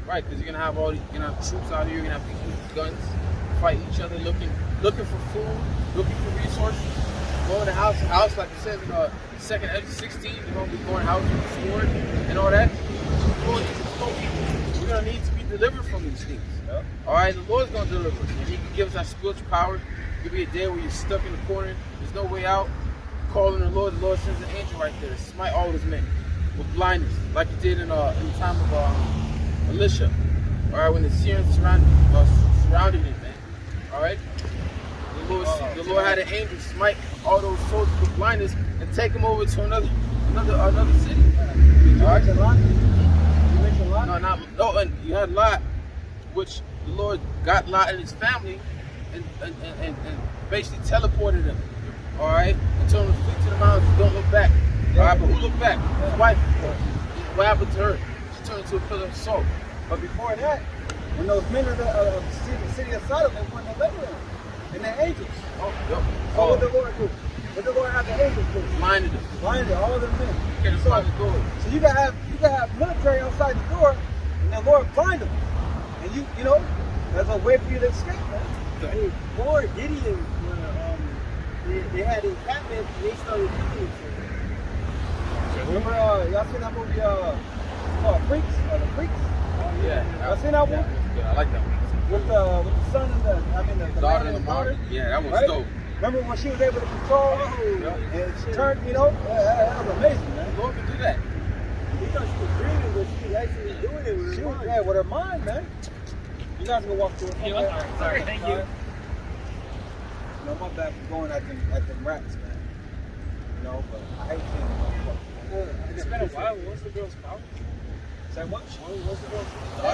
Right, because you're gonna have troops out here. You're gonna have people with guns fighting each other, looking for food, looking for resources. Going to house to house, like it says in 2nd Ezra 16. You're gonna be going house with the sword and all that. We're gonna need to be delivered from these things. Yep. All right, the Lord's gonna deliver us, and He can give us that spiritual power. Give you a day where you're stuck in the corner. There's no way out. Calling the Lord sends an angel right there to smite all His men with blindness, like He did in the time of Elisha. All right, when the Syrians surrounded him, man. All right, the Lord had an angel smite all those soldiers with blindness and take them over to another city. All right, You mentioned Lot? no, and you had Lot, which the Lord got Lot and his family, and basically teleported them. All right, and told him to flee to the mountains, don't look back. All right, but who looked back? His wife. What happened to her? She turned into a pillar of salt. But before that, when those men of the city of Sodom, they wouldn't deliver them. And the angels. So what did the Lord do? What did the Lord have the angels do? Blinded them. Blinded all them men. Can't find the door. So you can have military outside the door, and the Lord blind them. And you know, that's a way for you to escape, man. Hey, before Gideon, they had encampments, and they started killing each other. Remember, y'all seen that movie, it's called Freaks? The Freaks? Yeah. Y'all seen that one? Yeah, I like that one. With the son and the Daughter man and the daughter? mom. Yeah, that was Right? dope. Remember when she was able to control and she turned, you know? That was amazing, man. The Lord can do that. He thought she was dreaming, but she was actually doing it with She her was mind. there with her mind, man. You guys can walk through it. Sorry, thank you. No, my bad for going at them rats, man. You know, but I hate seeing them. It's been a while. What's the girl's power? Say what? What's the girl's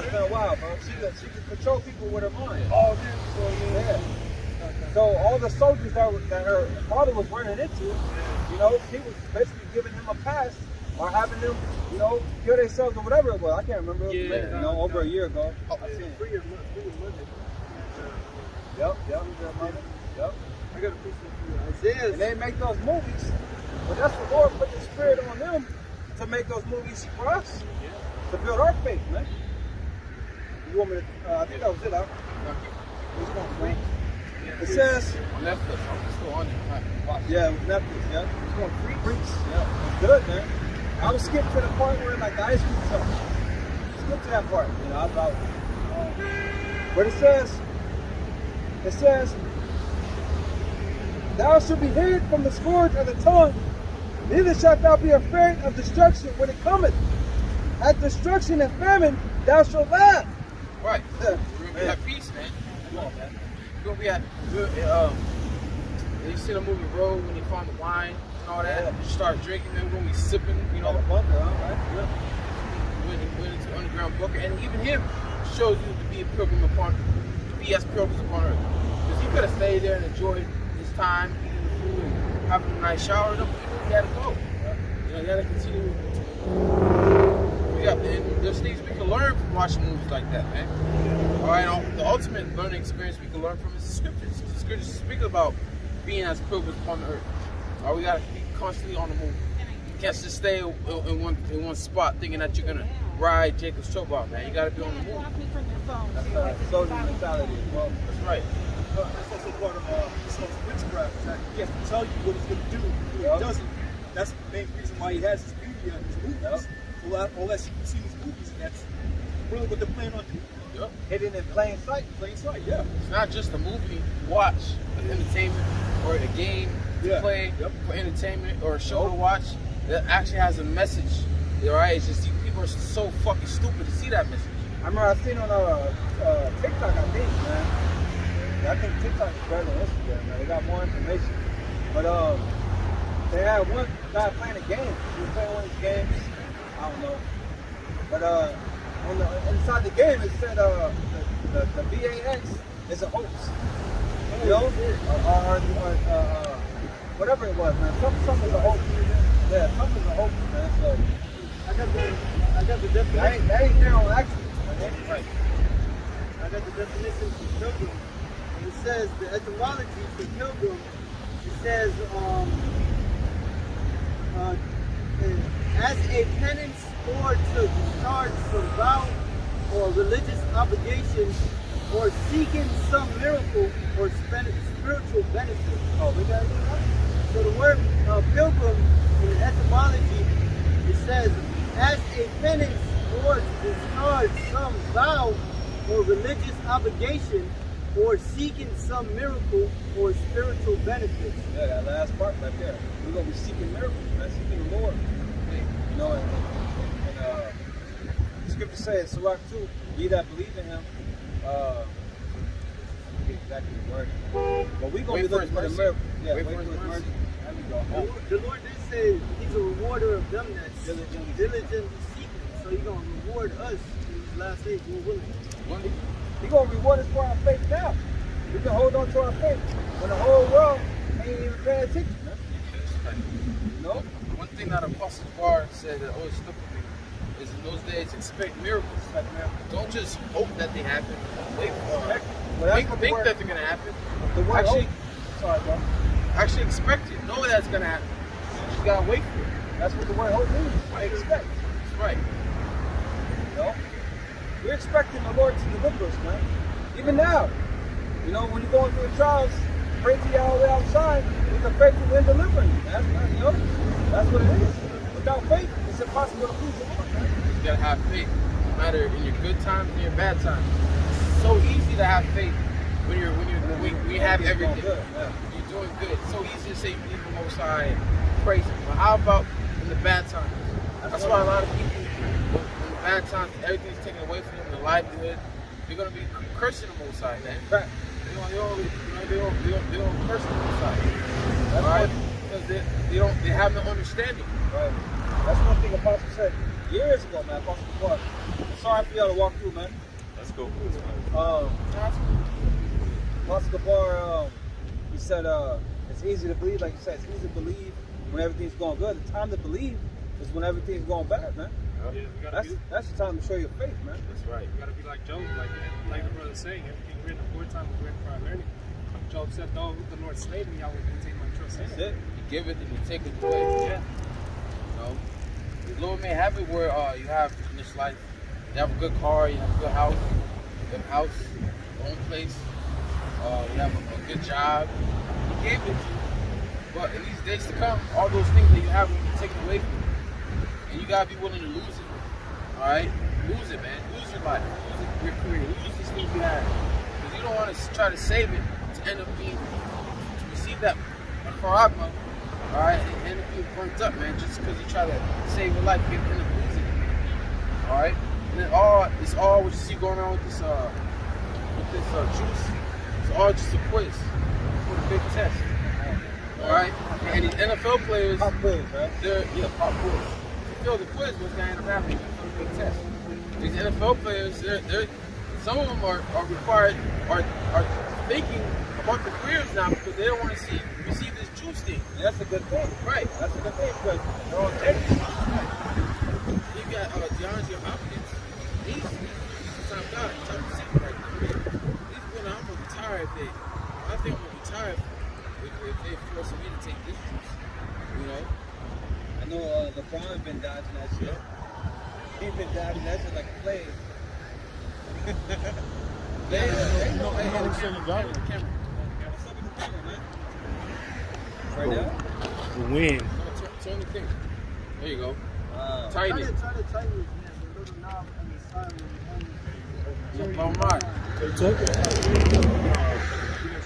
It's been a while, bro. She can control people with her mind. Oh, dude. Yeah. So all the soldiers that her father was running into, you know, he was basically giving him a pass or having them, you know, kill themselves or whatever it was. I can't remember. It was you know, over a year ago. I seen it. Free your mother. Yep. I got a piece of Isaiah. And they make those movies, but that's the Lord put the spirit on them to make those movies for us, to build our faith, man. You want me to, I think that was it, huh? It's going free. It says, Netflix. I'm still on it. yeah, with Netflix, yeah. It's going free. Freaks, yeah. It's good, man. I would skip to the part where like the ice cream stuff. Skip to that part, you know, about. But it says, thou shalt be hid from the scourge of the tongue, neither shalt thou be afraid of destruction when it cometh. At destruction and famine, thou shalt laugh. Right. You're gonna be at peace, man. Come on, man. You're gonna be at you see the movie Road when you find the wine and all that, you start drinking, then we're gonna be sipping, you know, the bunker, huh? Right? Yeah. went into the underground bunker, and even him shows you to be a pilgrim upon, to be as pilgrims upon earth. Because he could have stayed there and enjoyed his time, eating the food and having a nice shower. No, he gotta go. You know, you gotta continue. And there's things we can learn from watching movies like that, man. All right, the ultimate learning experience we can learn from is the scriptures. The scriptures speak about being as pilgrims upon the earth. All right, we gotta be constantly on the move. You can't just stay in one spot thinking that you're gonna ride Jacob's trouble out, man. You gotta be on the move. That's soldier mentality as well. That's right. That's also part of this whole witchcraft. Is that he has to tell you what he's going to do. If he doesn't, that's the main reason why he has his media and his movies. Unless you can see his movies, and that's really what they're planning on doing. Yep. Hidden in plain sight. Plain sight, yeah. It's not just a movie to watch, an entertainment, or a game to play for entertainment, or a show to watch that actually has a message. All right, it's just people are so fucking stupid to see that message. I remember I seen on TikTok, I think, man. I think TikTok is better than Instagram, man. They got more information. But they had one guy playing a game. He was playing one of these games. I don't know. But on inside the game, it said the VAX is a hoax. You know? Or whatever it was, man. Something's a hoax. Yeah, something's a hoax, man. So I got the definition. That ain't there on action. Right. I got the definition for pilgrim. It says the etymology for pilgrim. It says as a penance or to discharge some vow or religious obligation or seeking some miracle or spiritual benefit. Oh, we got it. So the word pilgrim in the etymology, it says as a penance or to discharge some vow or religious obligation or seeking some miracle or spiritual benefits. Yeah, that last part right there. We're going to be seeking miracles, man, seeking the Lord. You know, and the scripture says, Sirach 2, ye that believe in him, I forget exactly the word. But we're going to be looking for the miracle. Yeah, wait for his mercy. There we go. The Lord did say he's a rewarder of them that diligently seek him. So he's going to reward us in these last days. We're willing. He's going to reward us for our faith now. We can hold on to our faith when the whole world ain't even paying attention. No? One thing that Apostle Bar said that always stuck with me is in those days, expect miracles. Don't just hope that they happen. Wait for them. Think that they're going to happen. Actually expect it. Know that's going to happen. You just got to wait for it. That's what the word hope means. I expect. That's right. You know? We're expecting the Lord to deliver us, man. Even now. You know, when you're going through the trials, pray to Yahweh outside with the faith in delivering you. You know? That's what it is. Without faith, it's impossible to please the Lord, man. You gotta have faith, no matter in your good times and your bad times. It's so easy to have faith when we have everything. Good, yeah. You're doing good. It's so easy to say you believe in the Most High and praise Him. But how about in the bad times? That's why a lot of people, in the bad times, everything's taken away from them, their livelihood. They're gonna be cursing the Most High, man. Right. They don't curse the Most High. That's right. Because they have no understanding. Right. That's one thing Apostle said years ago, man. Apostle Bar. I'm sorry for y'all to walk through, man. Let's go. Apostle Bar, he said it's easy to believe, like you said, it's easy to believe when everything's going good. The time to believe is when everything's going bad, man. Yeah, that's the time to show your faith, man. That's right. You gotta be like Job, like the brother saying, everything written aforetime was written for our learning. Job said, though the Lord slayed me, I will maintain my trust in That's him. it. You give it and you take it away. Yeah. You know, the Lord may have it where you have in this life, you have a good car, you have a good house, your own place, you have a good job. He gave it to you. But in these days to come, all those things that you have will be taken away from you. And you gotta be willing to lose it. Alright? Lose it, man. Lose your life. Lose your career. Lose these things you have. Because you don't want to try to save it to end up being, to receive that charagma, alright, and end up being burnt up, man, just because you try to save your life, you end up losing it. Alright? And then it's all what you see going on with this juice. It's all just a quiz for the big test. Alright? And these NFL players, Pop quiz, right? they're, pop quiz. You feel the quiz was going to end up happening for the big test. These NFL players, they're some of them are required, are thinking about their careers now because they don't want to receive this juice thing. And that's a good thing. Right. That's a good thing because they're on tape. You got DeAndre Hopkins. He's top guy, top receiver right now. He's going, I'm going to retire if they, I think I'm going to retire if they force me to take this juice. You know? I know LeBron's been dodging that shit. He's been dodging that shit like a plague. They know what you're got it. camera. What's up with the camera, man? Right now? The wind. Turn the thing. There you go. Wow. Tighten it. Try to tighten it, man. The little knob on the side of the Oh my. They took it.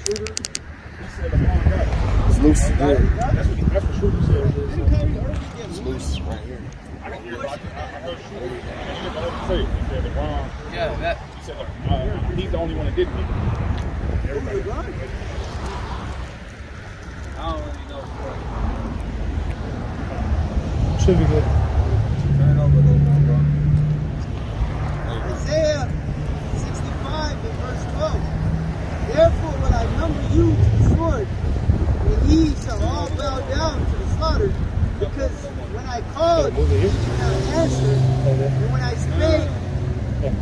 Shooter, he said the ball got it. It's loose. That's what Shooter said. It's loose right here. I heard Shooter. He said LeBron. Yeah, that. He said he's the only one that didn't make it. Everybody. I don't really know. Should be good. Turn over a little bit, bro. Isaiah 65 and verse 12. Therefore will I number you to the sword, and ye shall all bow down to the slaughter. Because when I called, he did not answer, and when I spake,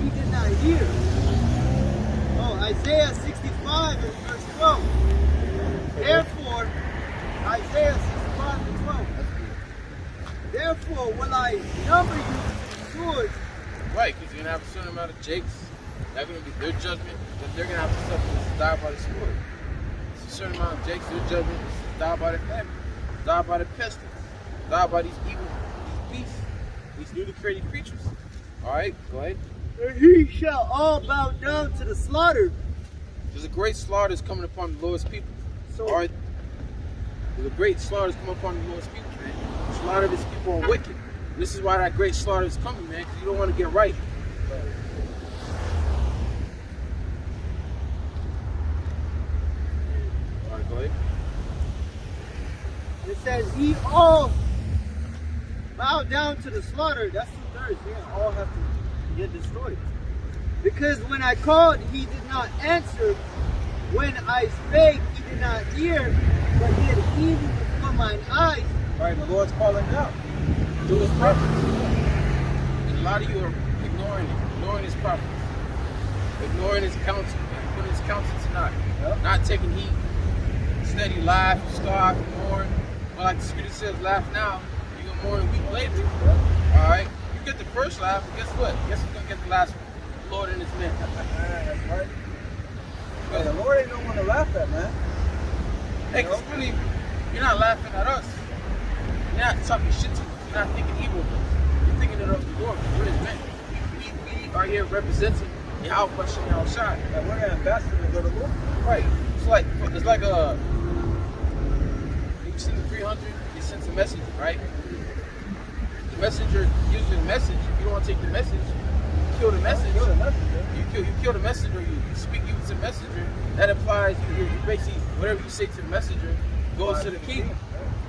he did not hear. Oh, Isaiah 65 and verse 12. Therefore, Isaiah 65 and 12. Therefore will I number you to the sword. Right, because you're going to have a certain amount of jakes. That's going to be their judgment that they're going to have to suffer to die by the sword. It's a certain amount of jakes, their judgment is to die by the famine, die by the pestilence, die by these evil, these beasts, these newly created creatures. Alright, go ahead. And he shall all bow down to the slaughter. There's a great slaughter that's coming upon the Lord's people. So, Alright? There's a great slaughter that's coming upon the Lord's people, man. Slaughter these people are wicked. And this is why that great slaughter is coming, man, because you don't want to get right. Alright, go ahead. it says, ye all bow down to the slaughter. That's 2/3. They all have to get destroyed. Because when I called, he did not answer. When I spake, he did not hear, but did evil before mine eyes. Right, the Lord's calling out. Do his prophets. And a lot of you are ignoring his prophets. Ignoring his counsel, man. Putting his counsel to naught. Yep. Not taking heed. Instead, you laugh, you scoff, you mourn. But like the scripture says, laugh now, you're going to mourn a week later. Alright? You get the first laugh, but guess what? Guess who's going to get the last one? The Lord and his men. That's right. Hey, the Lord ain't no one to laugh at, man. Hey, because really, you're not laughing at us. You're not talking shit to us. You're not thinking evil of us. You're thinking it of the Lord. We're his men. We are here representing Yahweh Shai. And we're ambassadors of the Lord. Right. It's like a. You send the 300, you send a messenger, right? The messenger gives you the message. If you don't want to take the message, you kill the message. You kill the messenger, you speak you to the messenger. That implies you basically, whatever you say to the messenger goes to the king.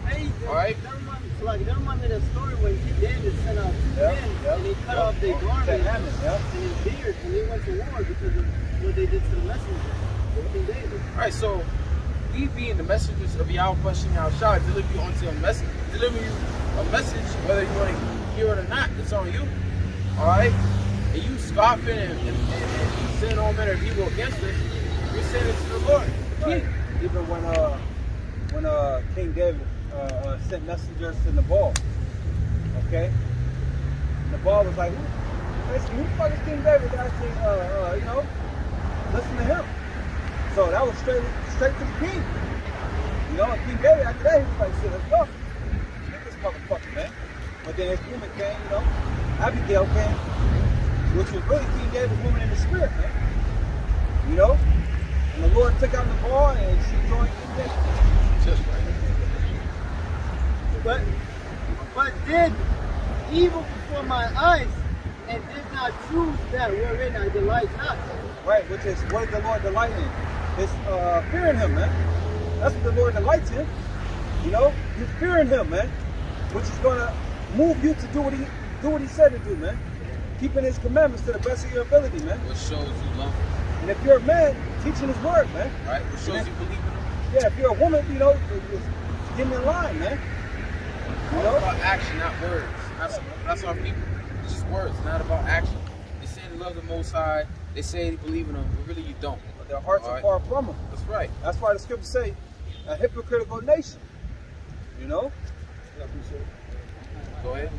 Hey, All right. that reminds me of that story when David sent out two men and they cut off their garment and his beard and they went to war because of what they did to the messenger. King David. All right, so we being the messengers of Yahweh Shai deliver you onto a message, deliver you a message, whether you want to hear it or not. It's on you. All right, and you scoffing and you saying all manner of evil against us. We're saying it to the Lord, King. Even when King David sent messengers to Nabal, okay? Nabal was like, who the fuck is King David to actually, listen to him? So that was straight to the king. You know, and King David after that, he was like, shit, let's go. Get this motherfucker, man. But then his woman came, you know, Abigail came, which was really King David's woman in the spirit, man. You know? And the Lord took out Nabal and she joined King David. Just right. But did evil before my eyes, and did not choose that wherein I delight not. Right, which is what did the Lord delight in? It's fearing him, man. That's what the Lord delights in. You know, you're fearing him, man. Which is gonna move you to do what he said to do, man. Keeping his commandments to the best of your ability, man. What shows you love him. And if you're a man, teaching his word, man. Right? What shows you believe in him. Yeah, if you're a woman, you know, getting in line, man. You know? It's about action, not words. That's our people. It's just words, not about action. They say they love the Most High. They say they believe in him, but really you don't. But their hearts are far from him. That's right. That's why the scriptures say, a hypocritical nation. You know? Yeah, I appreciate it. Go ahead.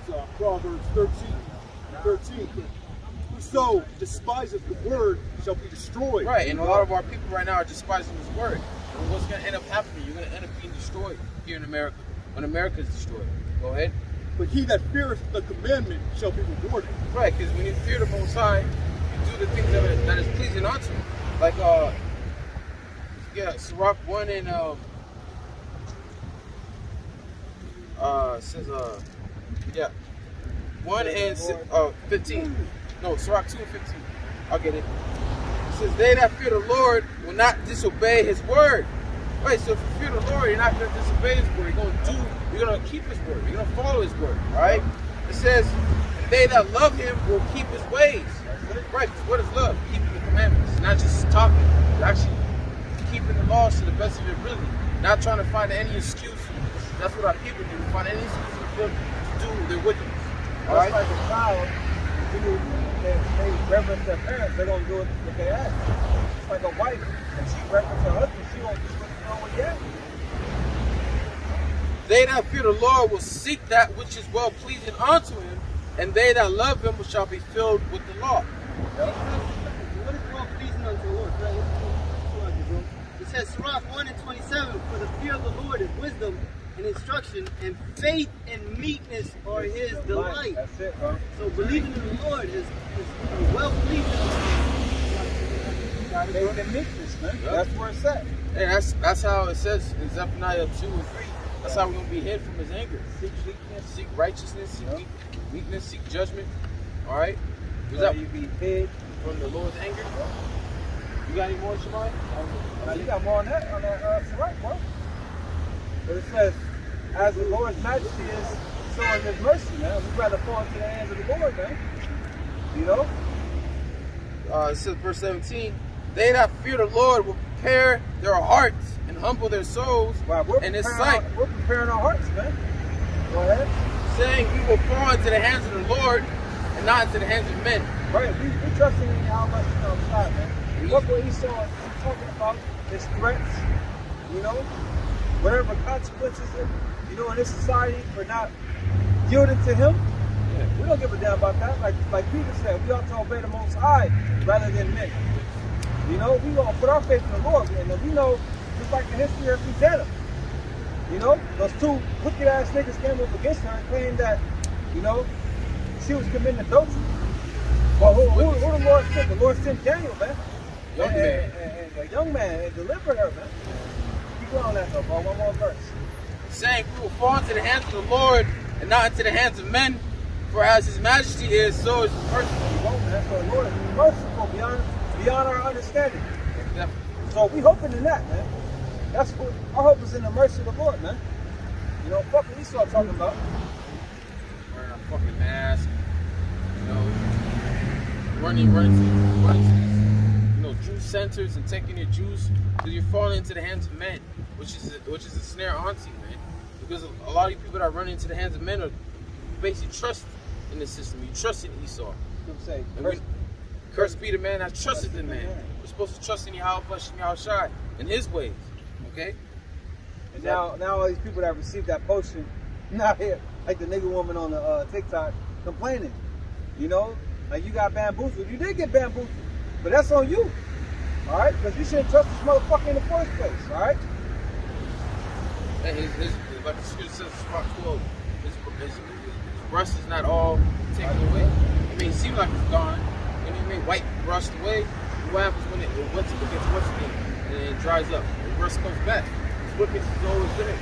So Proverbs 13:13. Whoso despiseth the word shall be destroyed. Right, and a lot of our people right now are despising his word. And what's going to end up happening? You're going to end up being destroyed here in America when America is destroyed. Go ahead. But he that feareth the commandment shall be rewarded. Right, because when you fear the Most High, you do the things that is pleasing unto him. Like, Sirach 1 and, says, 1 and 15. No, Sirach 2 and 15. I'll get it. It says, they that fear the Lord will not disobey his word. Right, so if you fear the Lord, you're not going to disobey his word. You're going to keep his word. You're going to follow his word. All right? It says, and they that love him will keep his ways. Right, because what is love? Keeping the commandments. Not just talking. It's actually keeping the laws to the best of your ability. Not trying to find any excuse. That's what our people do. Find any excuse for them to do their wickedness. All right? Like a child, they reverence their parents, they're going to do it what they ask. It's like a wife, and she reverence her husband, she won't do what he asks. They that fear the Lord will seek that which is well pleasing unto him, and they that love him shall be filled with the law. What is well pleasing unto the Lord? It says, Sirach 1 and 27, for the fear of the Lord is wisdom and instruction, and faith and meekness are his delight. That's it, bro. So believing in the Lord is well pleasing. Faith and meekness, man. Yep. That's where it's at. Hey, that's how it says in Zephaniah 2 and 3. That's how we're going to be hid from his anger. Seek meekness, seek righteousness, seek weakness, seek judgment. All right? So you be hid from the Lord's anger. You got any more, Shemai? You got more on that Sirach, bro. But it says, as the Lord's majesty is, so in his mercy, man. We'd rather fall into the hands of the Lord, man. You know? It says, verse 17, they that fear the Lord will prepare their hearts and humble their souls in his sight. We're preparing our hearts, man. Go ahead. Saying we will fall into the hands of the Lord and not into the hands of men. Right, we trusting in how much outside, man. Look what Esau is talking about, his threats, you know, whatever consequences, you know, in this society for not yielding to him. Yeah. We don't give a damn about that. Like Peter said, we ought to obey the Most High rather than men. You know, we gonna put our faith in the Lord, and we know, just like the history of Susanna, you know, those two wicked ass niggas came up against her and claimed that, you know, she was committing adultery. But who the Lord sent? The Lord sent Daniel, man. And a young man, and delivered her, man. Keep going on that though, bro. One more verse. Saying we will fall into the hands of the Lord and not into the hands of men, for as his majesty is, so is his merciful. So the Lord is merciful beyond our understanding. Definitely. So we hoping in that, man. That's what our hope is, in the mercy of the Lord, man. You know, fuck what Esau talking about. Wearing a fucking mask, you know, running to Jew centers and taking your Jews, because you're falling into the hands of men, which is a snare onto you, man. Because a lot of you people that run into the hands of men are basically trust in the system. You trust in Esau. Say, Curse be the man that trusted in man. We're supposed to trust in Yahweh and Yahweh Shai. in his ways. Okay? And now all these people that received that potion, now here, like the nigga woman on the TikTok complaining. You know, like you got bamboozled. You did get bamboozled, but that's on you. All right, because you shouldn't trust this motherfucker in the first place. All right. And like the scripture says, spot 12, his rust is not all taken away. I mean, it seems like it's gone. You know what I mean? White rust away. What happens when it gets what's it and it dries up? The rust comes back. Its wickedness is always there.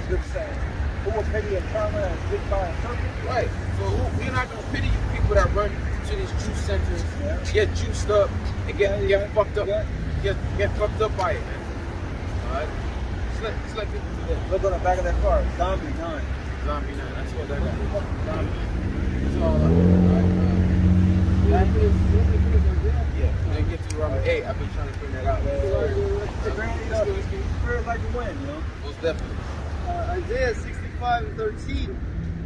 Good saying. Who will pity a charmer and bit by a serpent? Right. So we're not gonna pity you people that run to these juice centers, get juiced up, and get fucked up, get fucked up by it, man. All right. It's like people do that. Look on the back of that car. Zombie 9. Zombie 9. That's what that got. Zombie. It's all up. Right. Yeah. They get to Robert. Hey, I've been trying to bring that out. Spirit like the wind, you know. Most definitely. Isaiah 65:13.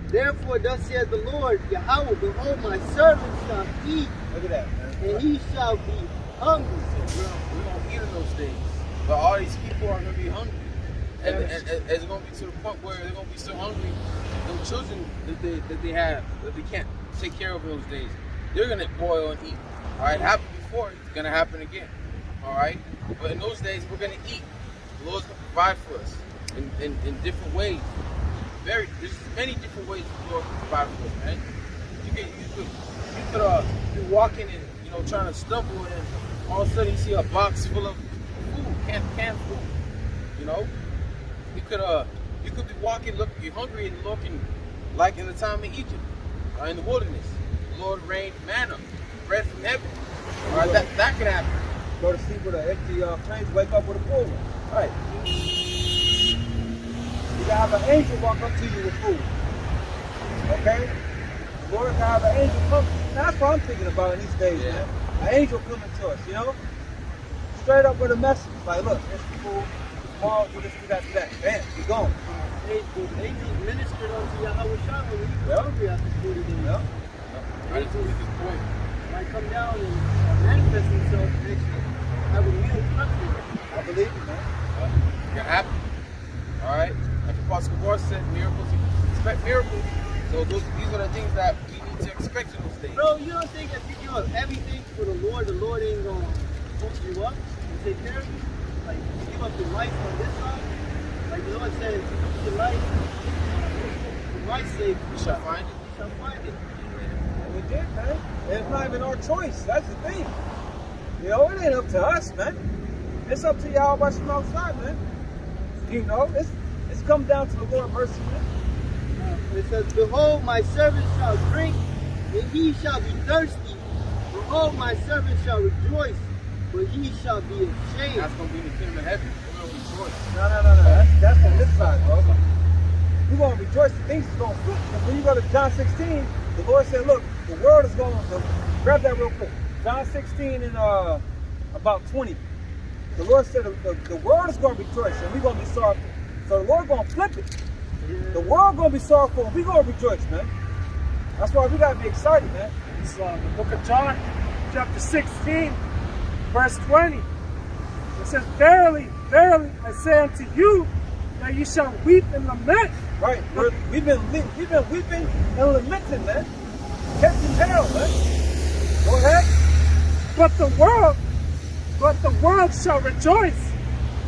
Therefore, thus saith the Lord, Yahweh, behold, my servant shall eat, Look at that, man. and he shall be hungry. We don't eat in those days, but all these people are gonna be hungry, and it's gonna be to the point where they're gonna be so hungry. Them children that they have that they can't take care of in those days, they're gonna boil and eat. All right, happened before, it's gonna happen again. All right, but in those days we're gonna eat. The Lord's gonna provide for us in different ways. There's many different ways the Lord can provide for us, man. You could be walking and trying to stumble, and all of a sudden you see a box full of food, canned food. You know, you could be walking, you're hungry and looking like in the time of Egypt, in the wilderness. The Lord rained manna, bread from heaven. All right, that could happen. Go to sleep with an empty plane, wake up with a full one. Right. You gotta have an angel walk up to you with food. Okay? The Lord gotta have an angel come. That's what I'm thinking about in these days, man. An angel coming to us, you know? Straight up with a message. Like, look, here's the food. Tomorrow, do this, do that, do that. Bam, you're gone. The angels ministered unto Yahweh Shah when he was hungry after 40 days. Yeah. Angels might come down and manifest themselves and actually have a meal prepped for them. I believe it, man. It can happen. All right. Like Apostle Gore said, miracles, expect miracles. So these are the things that we need to expect in those days. Bro, you don't think if you give up everything for the Lord ain't gonna hook you up and take care of you? Like, you give up your life on this side, like the Lord said, if you lose your life for my sake, You shall find it. you shall find it. And we did, man. And it's not even our choice. That's the thing. You know, it ain't up to us, man. It's up to y'all by some outside, man. You know, it's come down to the Lord mercy, man. It says, behold, my servant shall drink, and he shall be thirsty. Behold, my servant shall rejoice, but he shall be ashamed. That's going to be in the kingdom of heaven. We're going to rejoice. No. That's on this side, bro. We're going to rejoice. Things is going to flip. Because when you go to John 16, the Lord said, look, the world is going to, grab that real quick. John 16 and about 20. The Lord said the world is going to rejoice, and we're going to be sorrowful. So the Lord going to flip it. The world going to be sorrowful, and we're going to rejoice, man. That's why we got to be excited, man. It's the book of John, chapter 16, verse 20. It says, verily, verily, I say unto you, that you shall weep and lament. Right. We've been weeping and lamenting, man. Catching hell, man. Go ahead. But the world shall rejoice,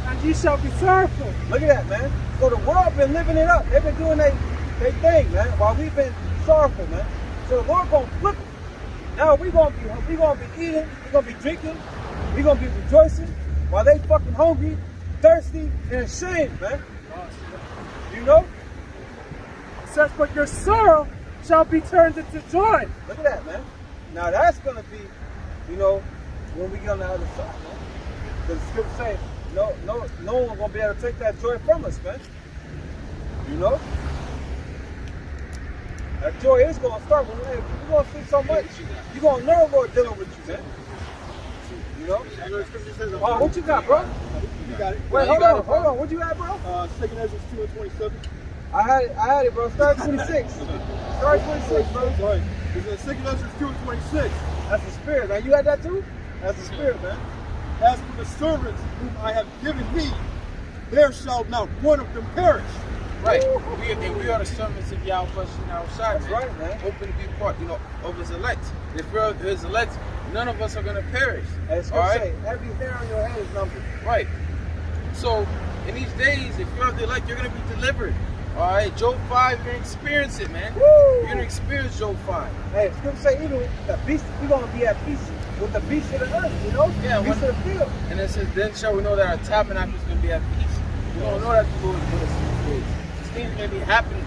and ye shall be sorrowful. Look at that, man. So the world been living it up. They've been doing their thing, man, while we've been sorrowful, man. So the Lord gonna flip it. Now we gonna be eating, we're gonna be drinking, we're gonna be rejoicing while they fucking hungry, thirsty, and ashamed, man. You know? It says, but your sorrow shall be turned into joy. Look at that, man. Now that's gonna be, you know, when we get on the other side, man. Because the scripture says, no one gonna be able to take that joy from us, man. You know? That joy is gonna start when you're gonna see so much. You're gonna know the Lord dealing with you, man. You know? Oh, what you got, bro? You got it. Wait, hold on. What you got, bro? 2 Ezra 2 and 27. I had it, bro. Start 26. Start 26, bro. Right. It's in 2 Ezra 2 and 26. That's the spirit, man. You had that too? That's the spirit, man. As for the servants whom I have given thee, there shall not one of them perish. Right. We are the servants of Yahweh outside. That's right, man. Hoping to be part, of his elect. If we're his elect, none of us are going to perish. As all right? say, every hair on your head is numbered. Right. So, in these days, if you're the elect, you're going to be delivered. All right. Job 5, you're going to experience it, man. Woo! You're going to experience Job 5. Hey, Scripture say even with the beast, we're going to be at peace with the beast of the earth, you know? Yeah, beast of the field. And it says, then shall we know that our tabernacle is going to be at peace. We don't know that the Lord is with us in these days. These things are going to be happening.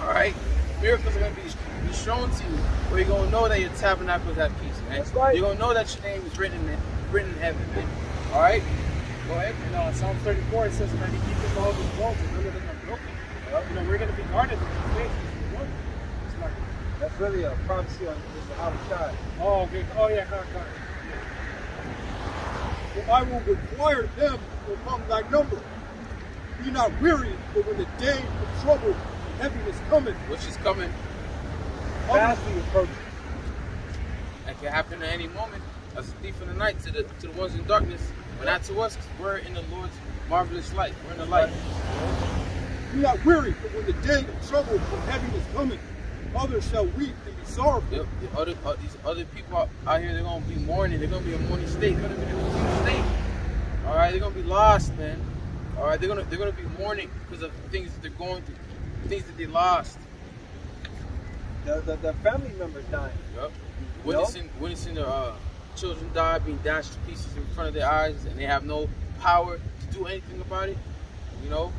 All right. Miracles are going to be shown to you, where you're going to know that your tabernacle is at peace, man. That's right. You're going to know that your name is written in heaven, man. All right. Go ahead. In Psalm 34, it says that he keeps all his walls and none of them are broken. We're going to be guarded in these days. It's like, That's really a prophecy on the outside. oh, okay. Oh, yeah, got it. For I will require them upon thy number. Be not weary, for when the day of trouble and heaviness cometh, Which is coming. Fastly approaching. That can happen at any moment. As a thief in the night to the ones in darkness. But not to us, because we're in the Lord's marvelous light. We're in the light. be not weary, for when the day of trouble and heaviness cometh, others shall weep and be sorrowful. Yep. These other people out here, they're going to be mourning. They're going to be a mourning state. They're going to be in a mourning state. All right, they're going to be lost, man. All right, they're going to be mourning because of the things that they're going through, the things that they lost. The family members dying. Yep. Witnessing their children die, being dashed to pieces in front of their eyes, and they have no power to do anything about it. You know,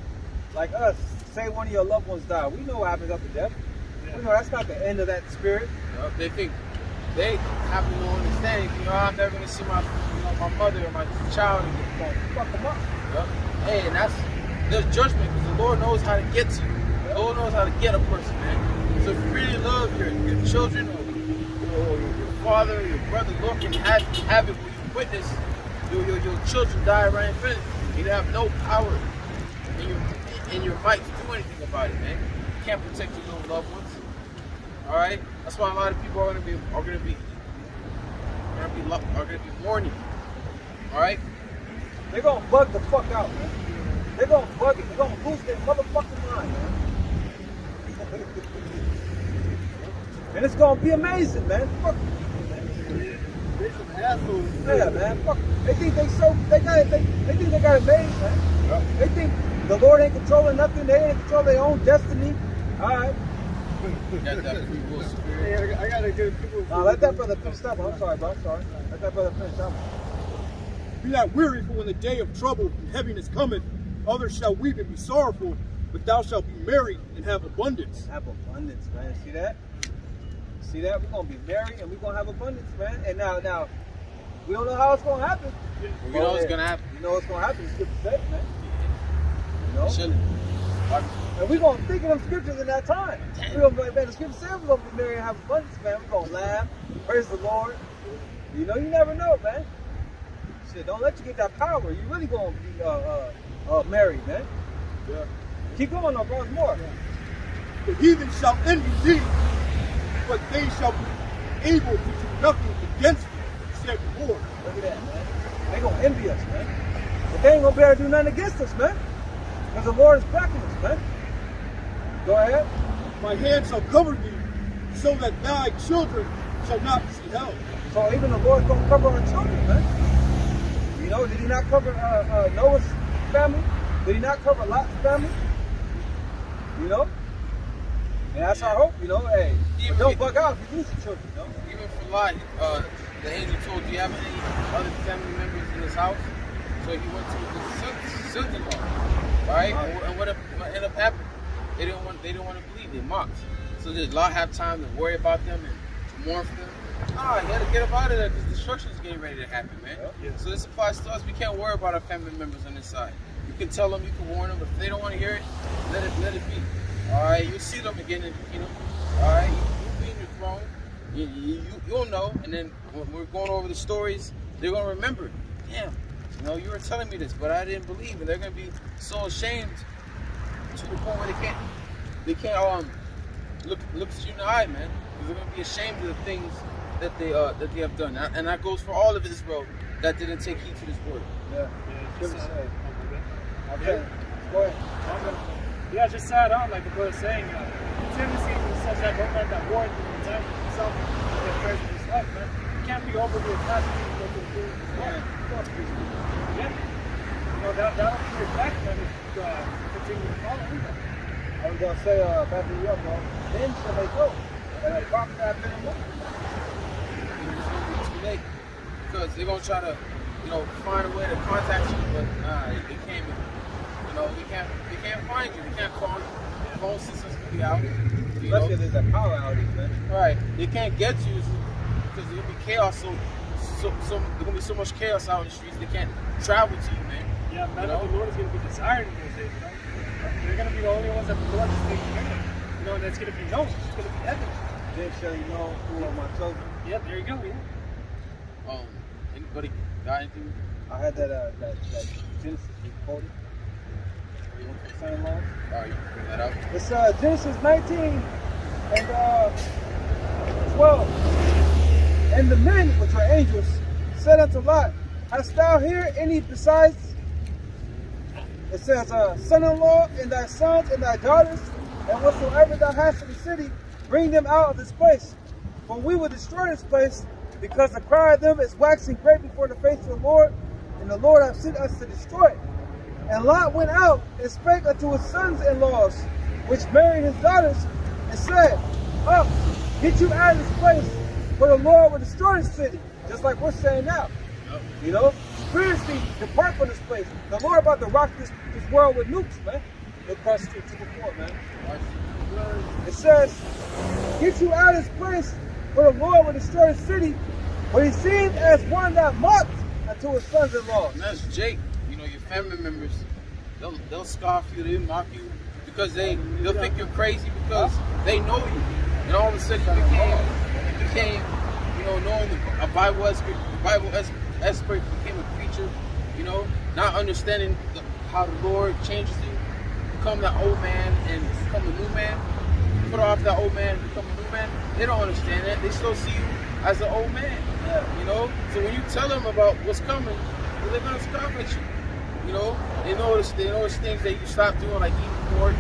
Like us, say one of your loved ones die. We know what happens after death. We know that's not the end of that spirit. they think they have no understanding. I'm never gonna see my mother or my child again. Gonna fuck them up. Yep. Hey, and there's judgment because the Lord knows how to get to you. The Lord knows how to get a person, man. So if you really love your children or your father, or your brother, Lord can have it where you witness your children die right in front of you. You have no power in your might to do anything about it, man. You can't protect your little loved ones. All right. That's why a lot of people are gonna be mourning. All right. They're gonna bug the fuck out, man. They're gonna bug it. They're gonna lose their motherfucking mind, man. And it's gonna be amazing, man. Fuck. They some assholes. Yeah, man. Fuck. They think they think they got it made, man. Yep. They think the Lord ain't controlling nothing. They ain't control their own destiny. All right. Got that free will spirit. Hey, I gotta get people. Now let that brother finish that one. I'm sorry, bro. I'm sorry. Let that brother finish that one. Be not weary, for when the day of trouble and heaviness cometh, others shall weep and be sorrowful, but thou shalt be merry and have abundance. Have abundance, man. See that? See that? We're gonna be merry and we're gonna have abundance, man. And now, we don't know how it's gonna happen. You know what's gonna happen. You know what's gonna happen. It's good to say, man. You know? Chilling. And we're gonna think of them scriptures in that time. We're gonna be, man, the scripture says we're gonna be merry and have abundance, man. We're gonna laugh, praise the Lord. You know, you never know, man. Shit, don't let you get that power. You really gonna be merry, man. Yeah. Keep going, though, bro. There's more. The heathen shall envy thee, but they shall be able to do nothing against thee, said the Lord. Look at that, man. They gonna envy us, man. But they ain't gonna be able to do nothing against us, man. Because the Lord is backing us, man. Go ahead. My hand shall cover thee, so that thy children shall not see hell. So even the Lord's gonna cover our children, man. You know, did he not cover Noah's family? Did he not cover Lot's family? You know? And that's our hope, you know. Hey, but don't bug out if you lose your children, you know? Even for Lot, the angel told you, have any other family members in his house? So he went to his sons-in-law, right? And what ended up happening? They didn't want to believe. They mocked. So did Lot have time to worry about them and to mourn for them? Nah, you had to get up out of there because destruction is getting ready to happen, man. Yeah. So this applies to us. We can't worry about our family members on this side. You can tell them, you can warn them. If they don't want to hear it, let it be. All right, you'll see them again in the kingdom. All right, you'll be in your throne. You'll know. And then when we're going over the stories, they're going to remember. Damn, you were telling me this, but I didn't believe. And they're going to be so ashamed to the point where they can't look you in the eye, man. Because they're going to be ashamed of the things that they have done, and that goes for all of Israel that didn't take heed to this word. Yeah. Just, Good to say. yeah. Go ahead. Yeah, just to add on, like the brother was saying, Timothy says that no man that warns himself in the affairs of his life, man. You can't be overly attached to what you're doing in his life. Yeah. You know, that'll be your back, man, if you continue to follow him. I was gonna say, backing you up, bro. Then shall they go? And a prophet that been in It's gonna be too late because they're gonna try to, find a way to contact you, but nah, they can't. They can't find you. They can't call you. The phone systems will be out. Especially if there's a power outage, man. Right. They can't get you because there's gonna be chaos. So there's gonna be so much chaos out in the streets. They can't travel to you, man. Yeah, man, the Lord is gonna be desired in those days, They're gonna be the only ones that the Lord is taking care of. And that's gonna be known. It's gonna be evident. Then shall you know who are my children. Yeah, there you go. Yeah. Anybody got anything? I had that Genesis we quoted. Son-in-law. Alright, you can bring that out. It's Genesis 19 and 12. And the men, which are angels, said unto Lot, hast thou here any besides? It says, son-in-law, and thy sons, and thy daughters, and whatsoever thou hast in the city, bring them out of this place. For we will destroy this place, because the cry of them is waxing great before the face of the Lord, and the Lord hath sent us to destroy it. And Lot went out and spake unto his sons-in-laws, which married his daughters, and said, up, get you out of this place, for the Lord will destroy this city. Just like we're saying now. Yep. Spiritually, depart from this place. The Lord about to rock this world with nukes, man. Look across to the court, man. It says, get you out of this place, for the Lord will destroy the city. But he seemed as one that mocked unto his sons-in-law. And that's Jake. Your family members, they'll scoff you, they'll mock you because they'll think you're crazy because they know you. And all of a sudden you became, knowing a Bible expert, became a preacher, not understanding how the Lord changes you, become that old man and become a new man, put off that old man, become a new man. They don't understand that. They still see you as an old man, So when you tell them about what's coming, they're gonna scoff at you. They notice things that you stop doing, like eating pork.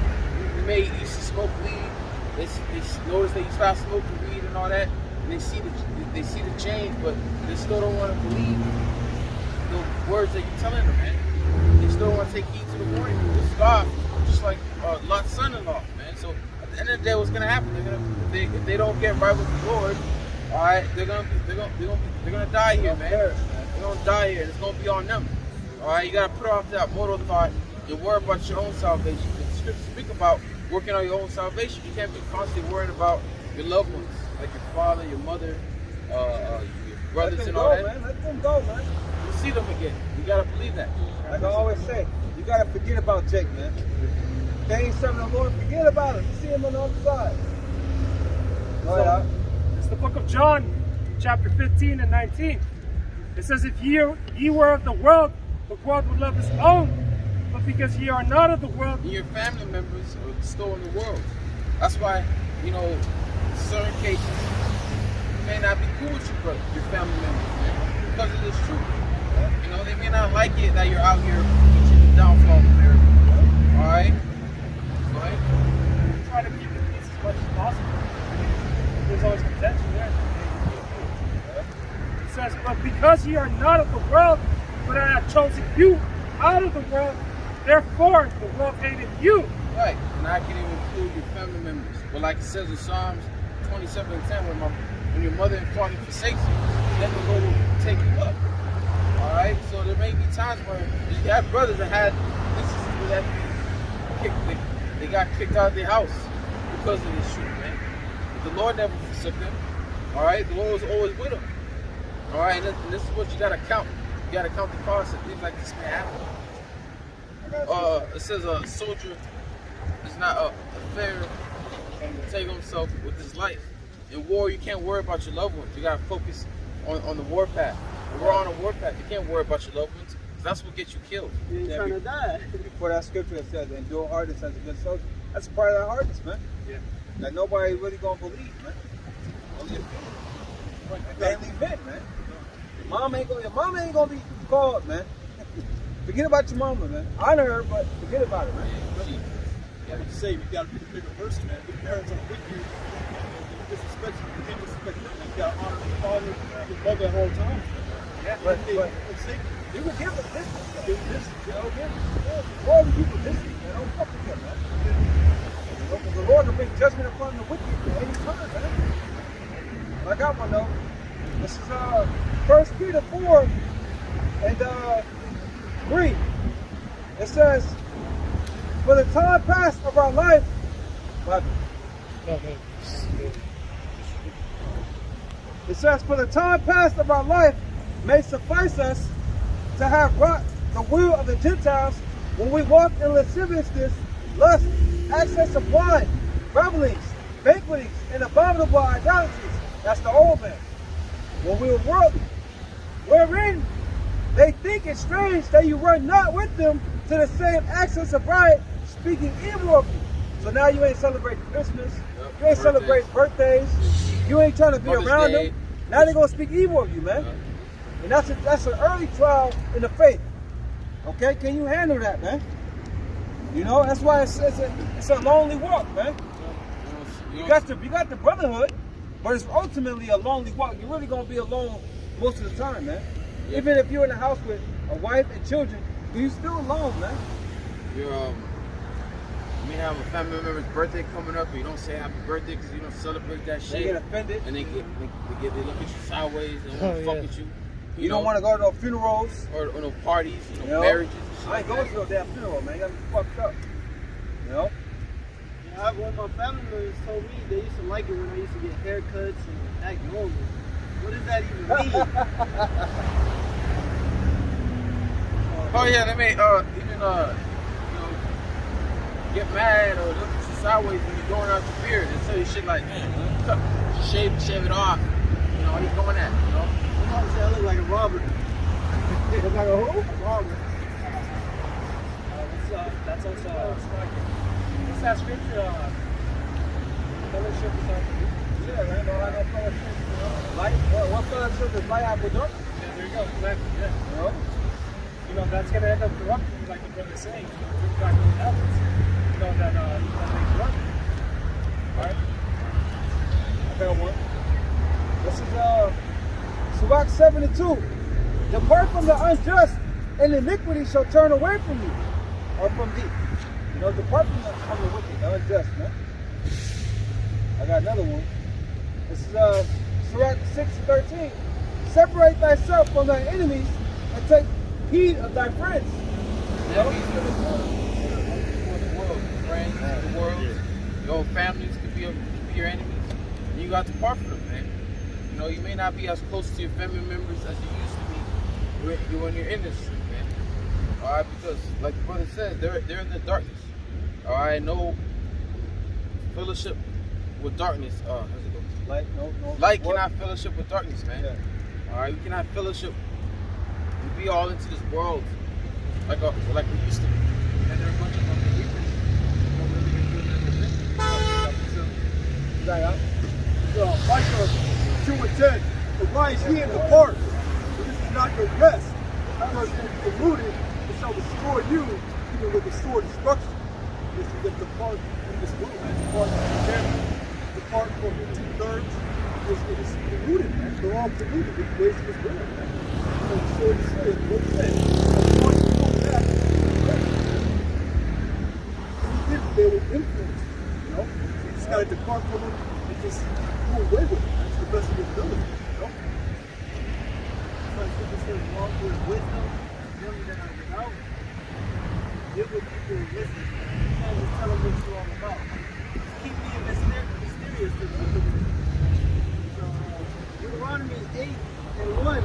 You used to smoke weed. They notice that you stop smoking weed and all that, and they see the change, but they still don't want to believe the words that you're telling them, man. They still want to take heed to the warning. They scoff, just like Lot's son-in-law, man. So at the end of the day, what's gonna happen? If they don't get right with the Lord, all right, they're gonna die here, man. They're gonna die here. It's gonna be on them. All right, you gotta put off that mortal thought and worry about your own salvation. The scriptures speak about working on your own salvation. You can't be constantly worrying about your loved ones, like your father, your mother, your brothers, and all that. Man. Let them go, man. You'll see them again. You gotta believe that. Like I always say, you gotta forget about Jake, man. If they ain't serving the Lord, forget about him. You see him on the other side. It's the book of John, chapter 15 and 19. It says, if ye were of the world would love his own, but because ye are not of the world. And your family members are still in the world. That's why, certain cases, you may not be cool with your family members, man, because of this truth. They may not like it that you're out here preaching the downfall of America. All right? Go ahead. Try to keep the peace as much as possible. There's always contention there. It says, but because ye are not of the world, but I have chosen you out of the world, therefore the world hated you. Right, and I can even include your family members. But like it says in Psalms 27:10, when your mother and father forsakes you, then the Lord will take you up. All right, so there may be times where you have brothers that had instances where they got kicked out of their house because of this truth, man. But the Lord never forsook them. All right, the Lord was always with them. All right, and this is what you got to count. You got to count the cost that things like this may happen. It says a soldier is not a fair to take himself with his life. In war, you can't worry about your loved ones. You got to focus on the war path. When we're on a war path, you can't worry about your loved ones, because that's what gets you killed. You ain't trying to die. Before that scripture that says, endure hardness as a good soldier. That's part of that hardness, man. Yeah. That nobody really gonna believe, man. Only a few. A daily event, man. Your mama ain't gonna be called, man. Forget about your mama, man. Honor her, but forget about it, man. Like you say, you gotta be the bigger person, man. Your parents are with you. You disrespect you can't disrespect them. You gotta honor your father, your mother at all times. Yeah, but you can give them distance, though. Give distance, you know, all the people distance, man. Don't fuck with them, man. You know, 'cause the Lord will bring judgment upon the wicked at any time, man. I got one though. This is 1 Peter 4 and 3. It says, for the time past of our life, it says, for the time past of our life may suffice us to have wrought the will of the Gentiles when we walked in lasciviousness, lust, excess of wine, revelings, banquetings, and abominable idolatries. That's the old man. When we were worldly, wherein they think it strange that you run not with them to the same access of riot, speaking evil of you. So now you ain't celebrating Christmas, you ain't celebrating birthdays, you ain't trying to be around them. Now they're gonna speak evil of you, man. And that's an early trial in the faith. Okay, can you handle that, man? You know, that's why it's a lonely walk, man. You got the brotherhood, but it's ultimately a lonely walk. You're really gonna be alone most of the time, man. Yeah. Even if you're in a house with a wife and children, you're still alone, man. You may have a family member's birthday coming up, and you don't say happy birthday because you don't celebrate that shit. They get offended, and they look at you sideways and want to fuck with you. You don't want to go to no funerals or no parties, marriages. I ain't going to no damn funeral, man. You got to be fucked up. You know? Yeah, one of my family members told me they used to like it when I used to get haircuts and act normal. What does that even mean? Oh yeah, they may even get mad or look at you sideways when you're going out your beard and tell you shit like, shave it off. You know, what he's going at, you know? I look like a robber. Look like a who? A robber. That's also what's that scripture? Fellowship is our yeah, man. Don't have no fellowship. Light. What fellowship is light apple dark? Yeah, there you go. Exactly. Yeah. You know? You know, that's gonna end up corrupting you, like the brother's saying. Bring back those habits. You know that they corrupt. Alright. I got one. This is Sirach 72. Depart from the unjust, and iniquity shall turn away from you, or from thee. You know, depart from the wicked, the unjust, man. I got another one. This is Sirach 6:13. Separate thyself from thy enemies, and take heed of thy friends. You know? Enemies of the world, friends of the world. Your families could be your enemies. And you got to depart from them, man. You know, you may not be as close to your family members as you used to be when you're in this, man. All right, because like the brother says, they're in the darkness. All right, no fellowship with darkness. How's it go? Light cannot fellowship with darkness, man. Yeah. All right, we cannot fellowship. We be all into this world like we used to be. And there are a bunch of unbelievers who don't really be doing anything. Micah 2:10. Arise ye and depart, for this is not your rest. Because when you are rooted, it shall destroy you, even with the sword destruction. This is the depart from this world, man. Depart from the family. Depart from the 2/3. It is polluted, man. They're all polluted with the ways of this world, man. So the sword is saying, what is that? They were influenced, you know? You just gotta depart from them and just do away with it. That's the best of your ability, you know? So I think it says walk with wisdom, them that are without. Live with people with wisdom. You can't just tell them what you're all about. Just keep being mysterious to them. So Deuteronomy 8:1.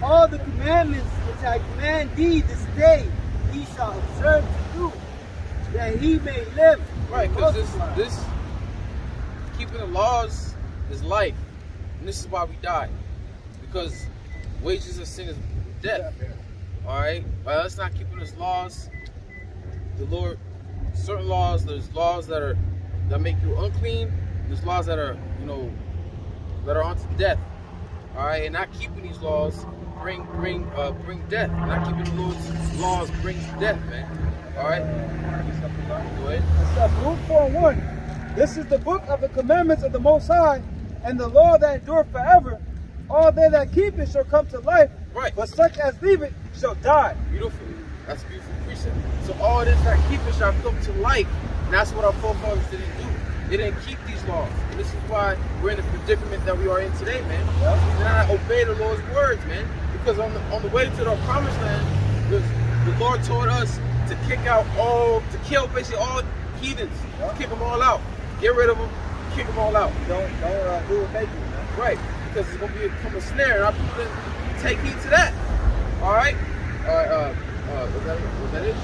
All the commandments which I command thee this day, he shall observe to do, that he may live. Right, because this keeping the laws is life, and this is why we die, because wages of sin is death. All right, by us not keeping those laws, the Lord, certain laws, there's laws that make you unclean. There's laws that are, that are unto death. All right, and not keeping these laws bring death. Not keeping the Lord's laws brings death, man. All right, go ahead. It's Luke 4:1. This is the book of the commandments of the Most High, and the law that endureth forever. All they that keep it shall come to life, Right. but such as leave it shall die. Beautiful. That's a beautiful precept. So all this that keep it shall come to life. And that's what our forefathers didn't do. They didn't keep these laws. And this is why we're in the predicament that we are in today, man. We did not obey the Lord's words, man. Because on the way to the promised land, the Lord told us to to kill basically all heathens. Kick them all out. Get rid of them, kick them all out. Don't do what they do, man. Right. Because it's going to become a snare. And our people didn't take heed to that. All right? All right, was that it? It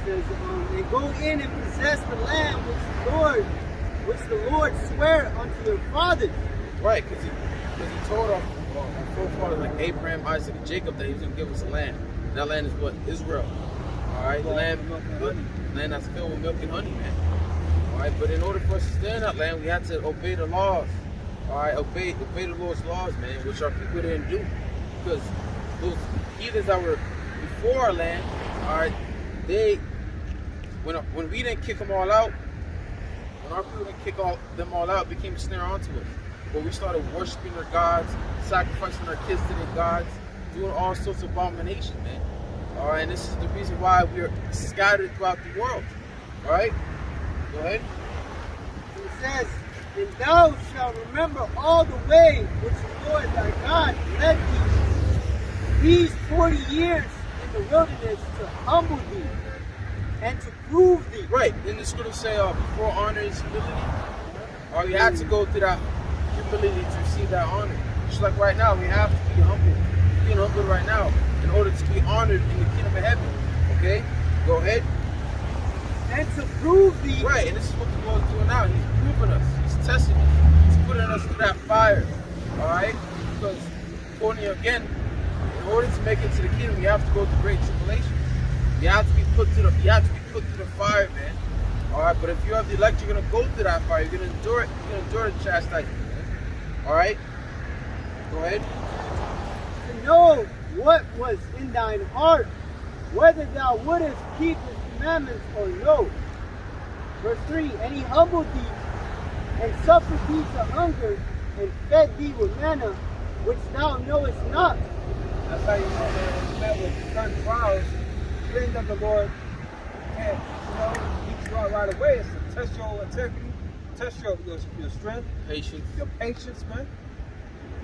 says, and go in and possess the land which the Lord sware unto your fathers. Right, because he told our forefathers like Abraham, Isaac, and Jacob that he was going to give us a land. That land is what? Israel. All right, the land that's filled with milk and honey, man. All right, but in order for us to stay in that land, we had to obey the laws. All right, obey the Lord's laws, man, which our people didn't do, because those heathens that were before our land, all right, when we didn't kick them all out, when our people didn't kick them all out, it became a snare onto us. But we started worshiping their gods, sacrificing our kids to their gods, doing all sorts of abomination, man. All right, and this is the reason why we are scattered throughout the world. All right, go ahead. It says, and thou shalt remember all the way which the Lord thy God led thee these 40 years in the wilderness to humble thee and to prove thee. Right, in the scripture say, before honor is humility. Or you have to go through that humility to receive that honor. Just like right now, we have to be humble. Being humble right now in order to be honored in the kingdom of heaven. Okay, go ahead. And to prove thee. Right, and this is what the Lord's doing now. He's proving us. He's testing us. He's putting us through that fire. All right, because according again, in order to make it to the kingdom, you have to go through great tribulation. You have to be put to the fire, man. All right, but if you have the elect, you're gonna go through that fire. You're gonna endure it. You're gonna endure the chastisement. All right, go ahead. To know what was in thine heart, whether thou wouldest keep his commandments or no. Verse 3, and he humbled thee, and suffered thee to hunger, and fed thee with manna, which thou knowest not. That's how you know, man, when you met with certain trials, things of the Lord can't, beat you out right away. It's to test your integrity, test your strength, your patience, man.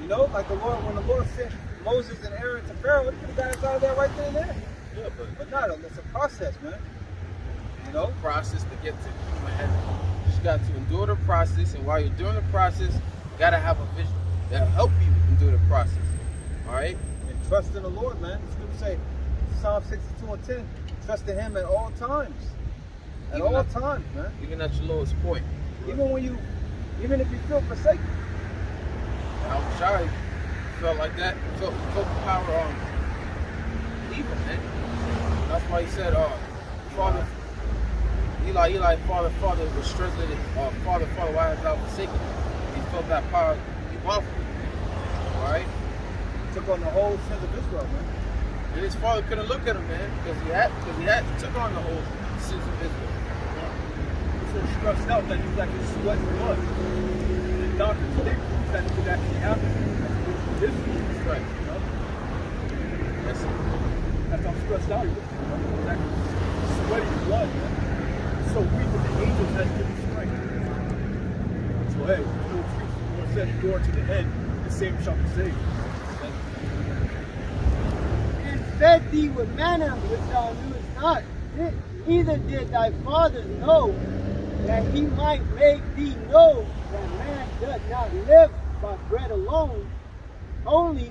You know, like the Lord, when the Lord sent Moses and Aaron to Pharaoh, he could have got us out of there right then and there. Yeah, but not, it's a process, man. You know? Process to get to the kingdom of heaven. You just got to endure the process, and while you're doing the process, you got to have a vision that'll help you endure the process. All right? And trust in the Lord, man. The scripture say, Psalm 62:10, trust in him at all times. At all times, man. Even at your lowest point. Even if you feel forsaken. I'm sorry. Felt like that. Felt the power on evil, man. That's why he said, Father, Eli, Father, was struggling. Father, why hast thou forsaken me? He felt that power be off him. All right? Took on the whole sins of Israel, man. And his father couldn't look at him, man, because he took on the whole sins of Israel. He's so stressed out that he's like his sweat and blood. And the doctors, they prove that it could actually happen. This is right, you know? That's how stressed out he was. He's actually sweating blood, man. He's so weak that the angels had to give him strength. So hey, no excuse. The Lord said, endure to the end, the same shall be saved. Fed thee with manna which thou knewest not, neither did thy fathers know, that he might make thee know that man doth not live by bread alone only,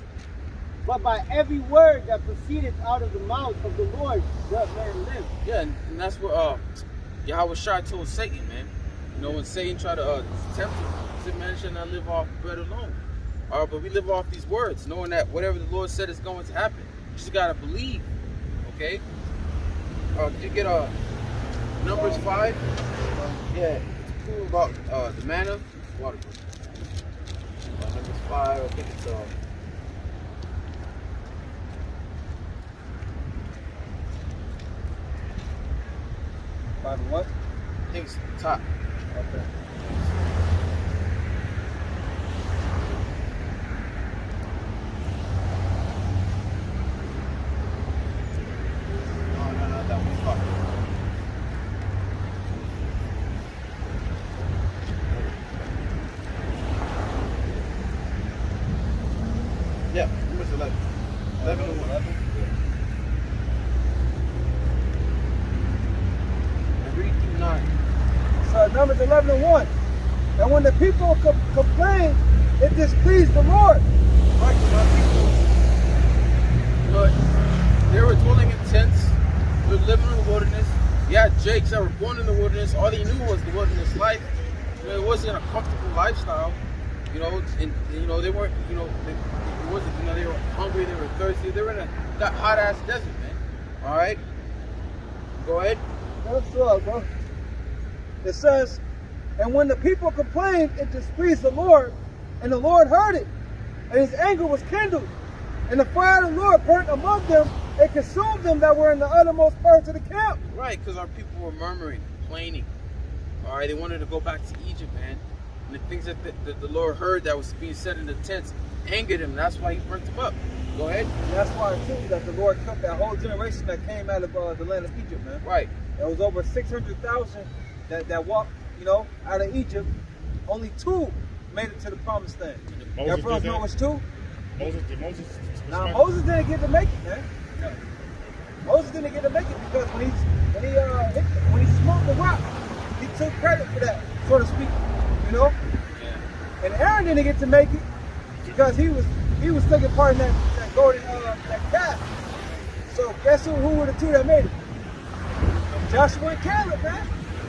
but by every word that proceedeth out of the mouth of the Lord doth man live. Yeah, and that's what Yahweh Shai told Satan, man. You know, when Satan tried to tempt him, he said, man shall not live off bread alone. But we live off these words, knowing that whatever the Lord said is going to happen. just gotta believe. Okay. Did you get Numbers 5? Yeah, it's cool about the manna. Water. Numbers 5. I think it's 5 and what? I think it's the top. Okay. No, that one's top. Yeah, Numbers 11. 11 and 1. 11. And read through 9. So Numbers 11 and 1. And when the people complained, it displeased the Lord. Right, people, but they were dwelling in tents. They were living in the wilderness. You had Jakes that were born in the wilderness. All they knew was the wilderness life. You know, it wasn't a comfortable lifestyle. You know, and you know they weren't. You know, it wasn't. You know, they were hungry. They were thirsty. They were in that hot ass desert, man. All right, go ahead. That's all, bro. It says, and when the people complained, it displeased the Lord, and the Lord heard it, and his anger was kindled. And the fire of the Lord burnt among them, and consumed them that were in the uttermost parts of the camp. Right, because our people were murmuring, complaining. All right, they wanted to go back to Egypt, man. And the things that the Lord heard that was being said in the tents angered him. That's why he burnt them up. Go ahead. And that's why too that the Lord took that whole generation that came out of the land of Egypt, man. Right. There was over 600,000 that walked, you know, out of Egypt. Only 2 made it to the promised land. Moses Everyone did know that? it's 2? Moses. Now Moses didn't get to make it, man. Moses didn't get to make it because when he smoked the rock, he took credit for that, so to speak. You know? Yeah. And Aaron didn't get to make it because he was taking part in that golden that calf. So guess who were the 2 that made it? Joshua and Caleb, man.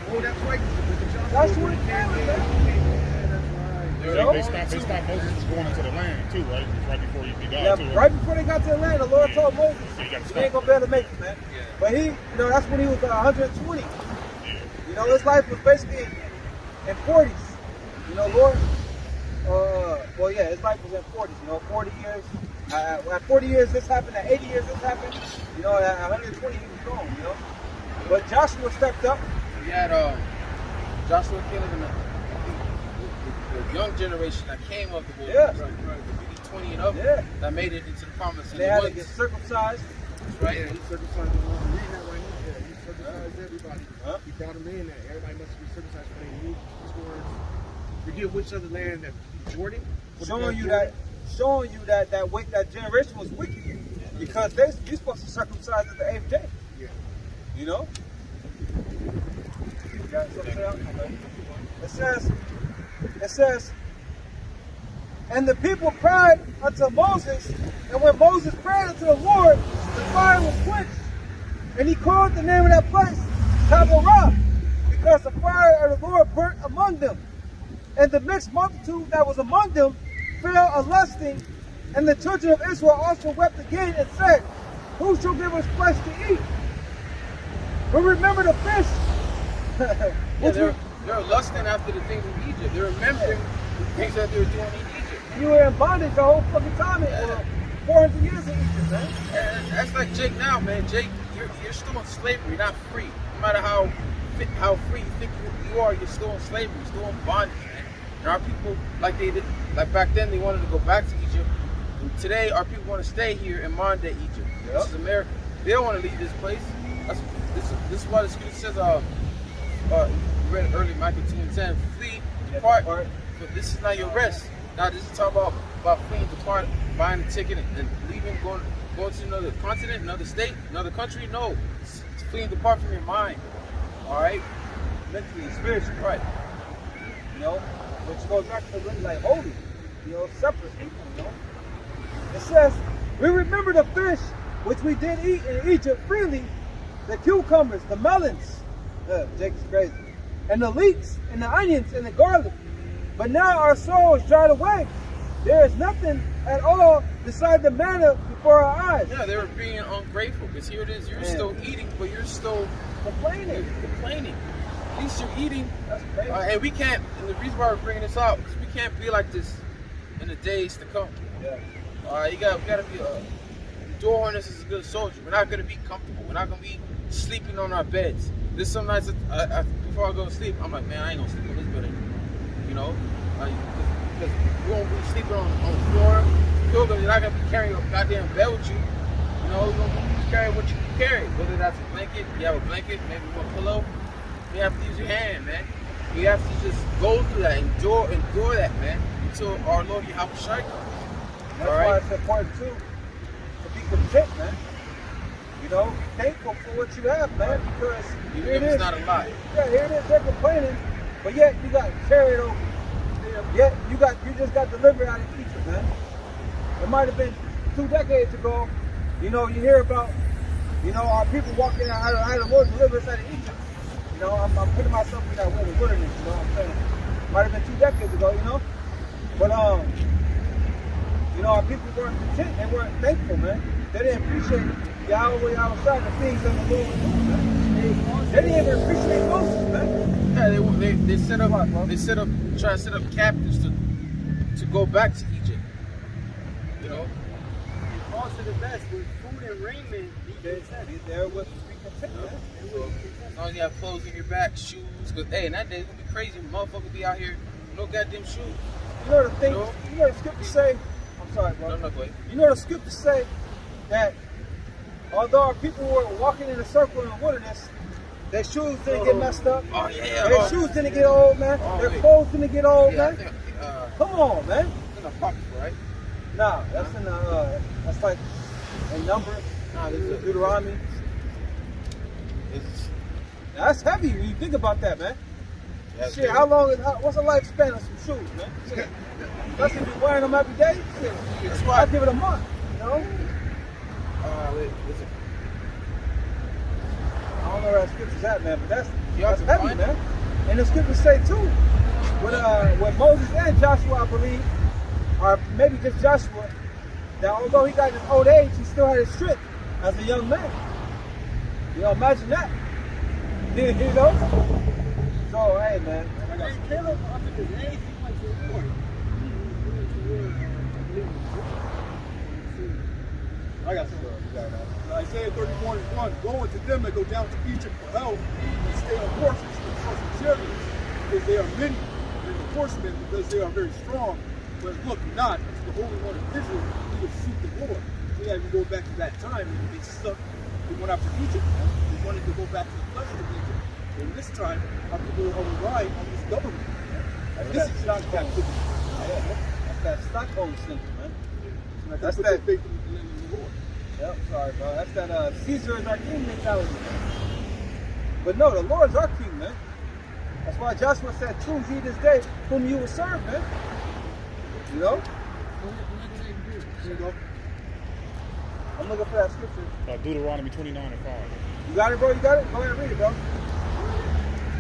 Oh, that's right. Joshua and Caleb, man. They stopped Moses from going into the land too, right? Right before he died Yeah, too. right before they got to the land, the Lord told Moses, So you gotta he stop. ain't gonna be able to make it, man. Yeah. But he, you know, that's when he was 120. Yeah. You know, his life was basically in 40s. You know, Lord, well, yeah, his life was in 40s. You know, 40 years. At 40 years, this happened. At 80 years, this happened. You know, at 120, he was gone. You know, but Joshua stepped up. You had Joshua, Caleb, and the young generation that came of the wilderness. Yeah. Right. The 20 and up Yeah. that made it into the promised And land. they had to Ones- get circumcised. right. Yeah, he circumcised the one. Reading that right here. Yeah, he circumcised everybody. Huh? He brought them in. That everybody must be circumcised for their new towards. Forget which other land that Jordan. Showing you that generation was wicked because you're supposed to circumcise at the 8th day. Yeah. You know? You got something to say? Okay. It says, and the people cried unto Moses, and when Moses prayed unto the Lord, the fire was quenched. And he called the name of that place Taberah, because the fire of the Lord burnt among them. And the mixed multitude that was among them fell a lusting, and the children of Israel also wept again and said, who shall give us flesh to eat? We remember the fish. Yeah, they're lusting after the things of Egypt. They're remembering the things that they were doing in Egypt. You were in bondage the whole fucking time for 400 years in Egypt, man. And that's like Jake now, man. Jake, you're still in slavery, you're not free. No matter how free you think you are, you're still in slavery, you're still in bondage, man. And our people, like back then, they wanted to go back to Egypt. And today, our people want to stay here in modern day Egypt. Yep. This is America. They don't want to leave this place. This is why the scripture says, we read it earlier, Micah 2:10, flee, depart, but this is not your rest. Now, this is talking about fleeing, depart, buying a ticket and leaving, going to another continent, another state, another country. No, it's fleeing, depart from your mind. All right, Mentally and spiritually. right. You know, which goes back to really like holy, you know, separate people, you know. It says, we remember the fish which we did eat in Egypt freely, the cucumbers, the melons, Jake's crazy, and the leeks, and the onions, and the garlic. But now our soul is dried away. There is nothing at all decided the manna before our eyes. Yeah, they were being ungrateful because here it is. You're still eating, but you're still Complaining. At least you're eating. That's crazy. And we can't, and the reason why we're bringing this out is we can't be like this in the days to come. Yeah. We gotta be door harness is a good soldier. We're not gonna be comfortable. We're not gonna be sleeping on our beds. There's some nights before I go to sleep, I'm like, man, I ain't gonna sleep on this bed anymore. You know, because you won't be sleeping on the floor. Pilgrims, you're not gonna be carrying a goddamn bed with you. You know, you're gonna be carrying what you can carry. Whether that's a blanket, you have a blanket, maybe one pillow. You have to use your hand, man. You have to just go through that, endure that, man, until our Lord Yahweh Shai comes. That's why it's important too to be content, man. You know, be thankful for what you have, man, because Even if it's not a lot. Yeah, here it is, they're complaining, but yet you got carried over. Yet you just got delivered out of Egypt, man. It might have been 2 decades ago. You know, you hear about, you know, our people walking out, how the Lord delivered us out of Egypt. You know, I'm putting myself in that wilderness, you know what I'm saying? Might have been 2 decades ago, you know? But, you know, our people weren't content, they weren't thankful, man. They didn't appreciate Yahweh outside the things that the Lord was doing, man. They didn't even appreciate Moses, man. Yeah, they set up, try to set up captives to go back to Egypt. You know? It calls to the best with food and raiment. There was be content, man. As long as you have clothes in your back, shoes, because hey, in that day it's gonna be crazy. Motherfuckers be out here, no goddamn shoes. You know the thing, you know the scriptures say, I'm sorry, bro. No, go ahead. You know the scriptures say that although our people were walking in a circle in the wilderness, their shoes didn't get messed up. Oh yeah. Their shoes didn't get old, man. Their clothes didn't get old, man. Come on, man. It's in the pocket, right? Nah, that's in the that's like in Numbers. Nah, this is Deuteronomy. It's That's heavy when you think about that, man. yeah, Shit, what's the lifespan of some shoes, man? Shit. Unless you be wearing them every day, shit. That's why. I'll give it a month, you know? Wait, listen. I don't know where that scripture's at, man, but that's have to heavy, find man. And the scriptures say too, with Moses and Joshua, I believe, or maybe just Joshua, that although he got his old age, he still had his strength as a young man. You know, imagine that. You know? So, hey, man. Hey, Caleb, after his age, he went to war. I got some Isaiah 31:1, go unto them that go down to Egypt for help and stay on horses and trust in chariots, because they are many, and the horsemen because they are very strong. But look not to the Holy One of Israel, he will seek the Lord. So yeah, we go back to that time and they stuck, they went after Egypt, man. They wanted to go back to the pleasure of Egypt. And this time, our people are relying on this government. And this is not captivity. That's that Stockholm syndrome, man. That's that faith in the Lord. Yep, sorry, bro. That's that Caesar is our king mentality, man. But no, the Lord's our king, man. That's why Joshua said, choose ye this day whom you will serve, man. You know? Here you go. I'm looking for that scripture. Deuteronomy 29:5. You got it, bro? You got it? Go ahead and read it, bro.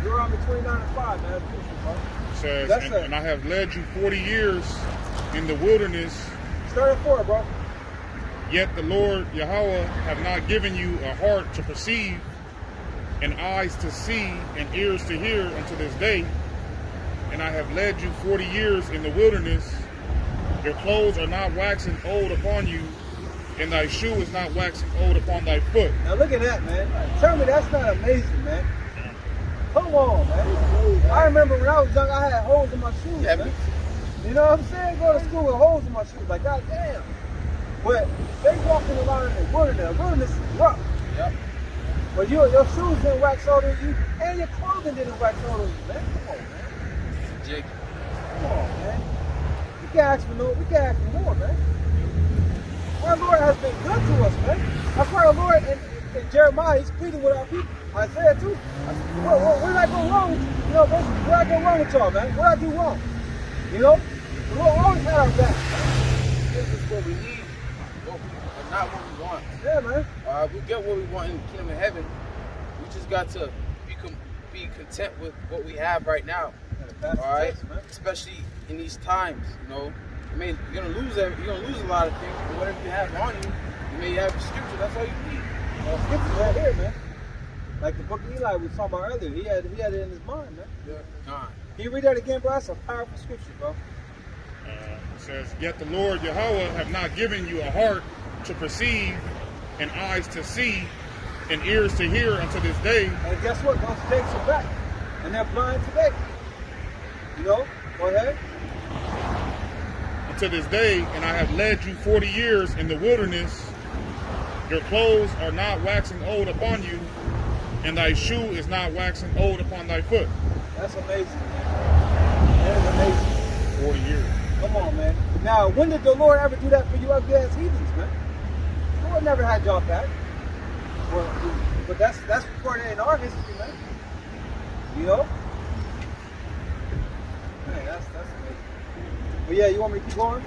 Deuteronomy 29:5, man. That's beautiful, bro. It says, That's and I have led you 40 years in the wilderness, Start at 4, bro. yet the Lord Yahweh have not given you a heart to perceive, and eyes to see, and ears to hear unto this day. And I have led you 40 years in the wilderness. Your clothes are not waxing old upon you, and thy shoe is not waxing old upon thy foot. Now look at that, man. Tell me that's not amazing, man. Come on, man. I remember when I was young, I had holes in my shoes, Yeah, man. You know what I'm saying? Go to school with holes in my shoes. Like, god damn. But they walking around in the wilderness. The wilderness is rough. Yep. But your shoes didn't wax older than you, and your clothing didn't wax older than you, man. Come on, man. Jake. Come on, man. We can't ask for more, man. Our Lord has been good to us, man. That's why our Lord in Jeremiah, he's pleading with our people. Isaiah too. Where did I go wrong with you? You know, where did I go wrong with y'all, man? Where did I do wrong? You know? The Lord always had our back. This is what we need, but not what we want. Yeah, man. We get what we want in the kingdom of heaven. We just got to be content with what we have right now. All right, especially in these times, you know, You're gonna lose a lot of things, but whatever you have on you, you may have the scripture. That's all you need. Scripture's right here, man. Like the book of Eli we was talking about earlier. He had it in his mind, man. Yeah. Can you read that again, bro? That's a powerful scripture, bro. It says, "Yet the Lord Yahweh have not given you a heart to perceive, and eyes to see, and ears to hear unto this day." And guess what? Those days are back, and they're blind today. You know? Go ahead. "Unto this day, and I have led you 40 years in the wilderness. Your clothes are not waxing old upon you, and thy shoe is not waxing old upon thy foot." That's amazing, man. That is amazing. 40 years. Come on, man. Now, when did the Lord ever do that for you ugly ass heathens, man? The Lord never had y'all back. Well, but that's recorded in our history, man. You know? Man, that's amazing. But yeah, you want me to keep going?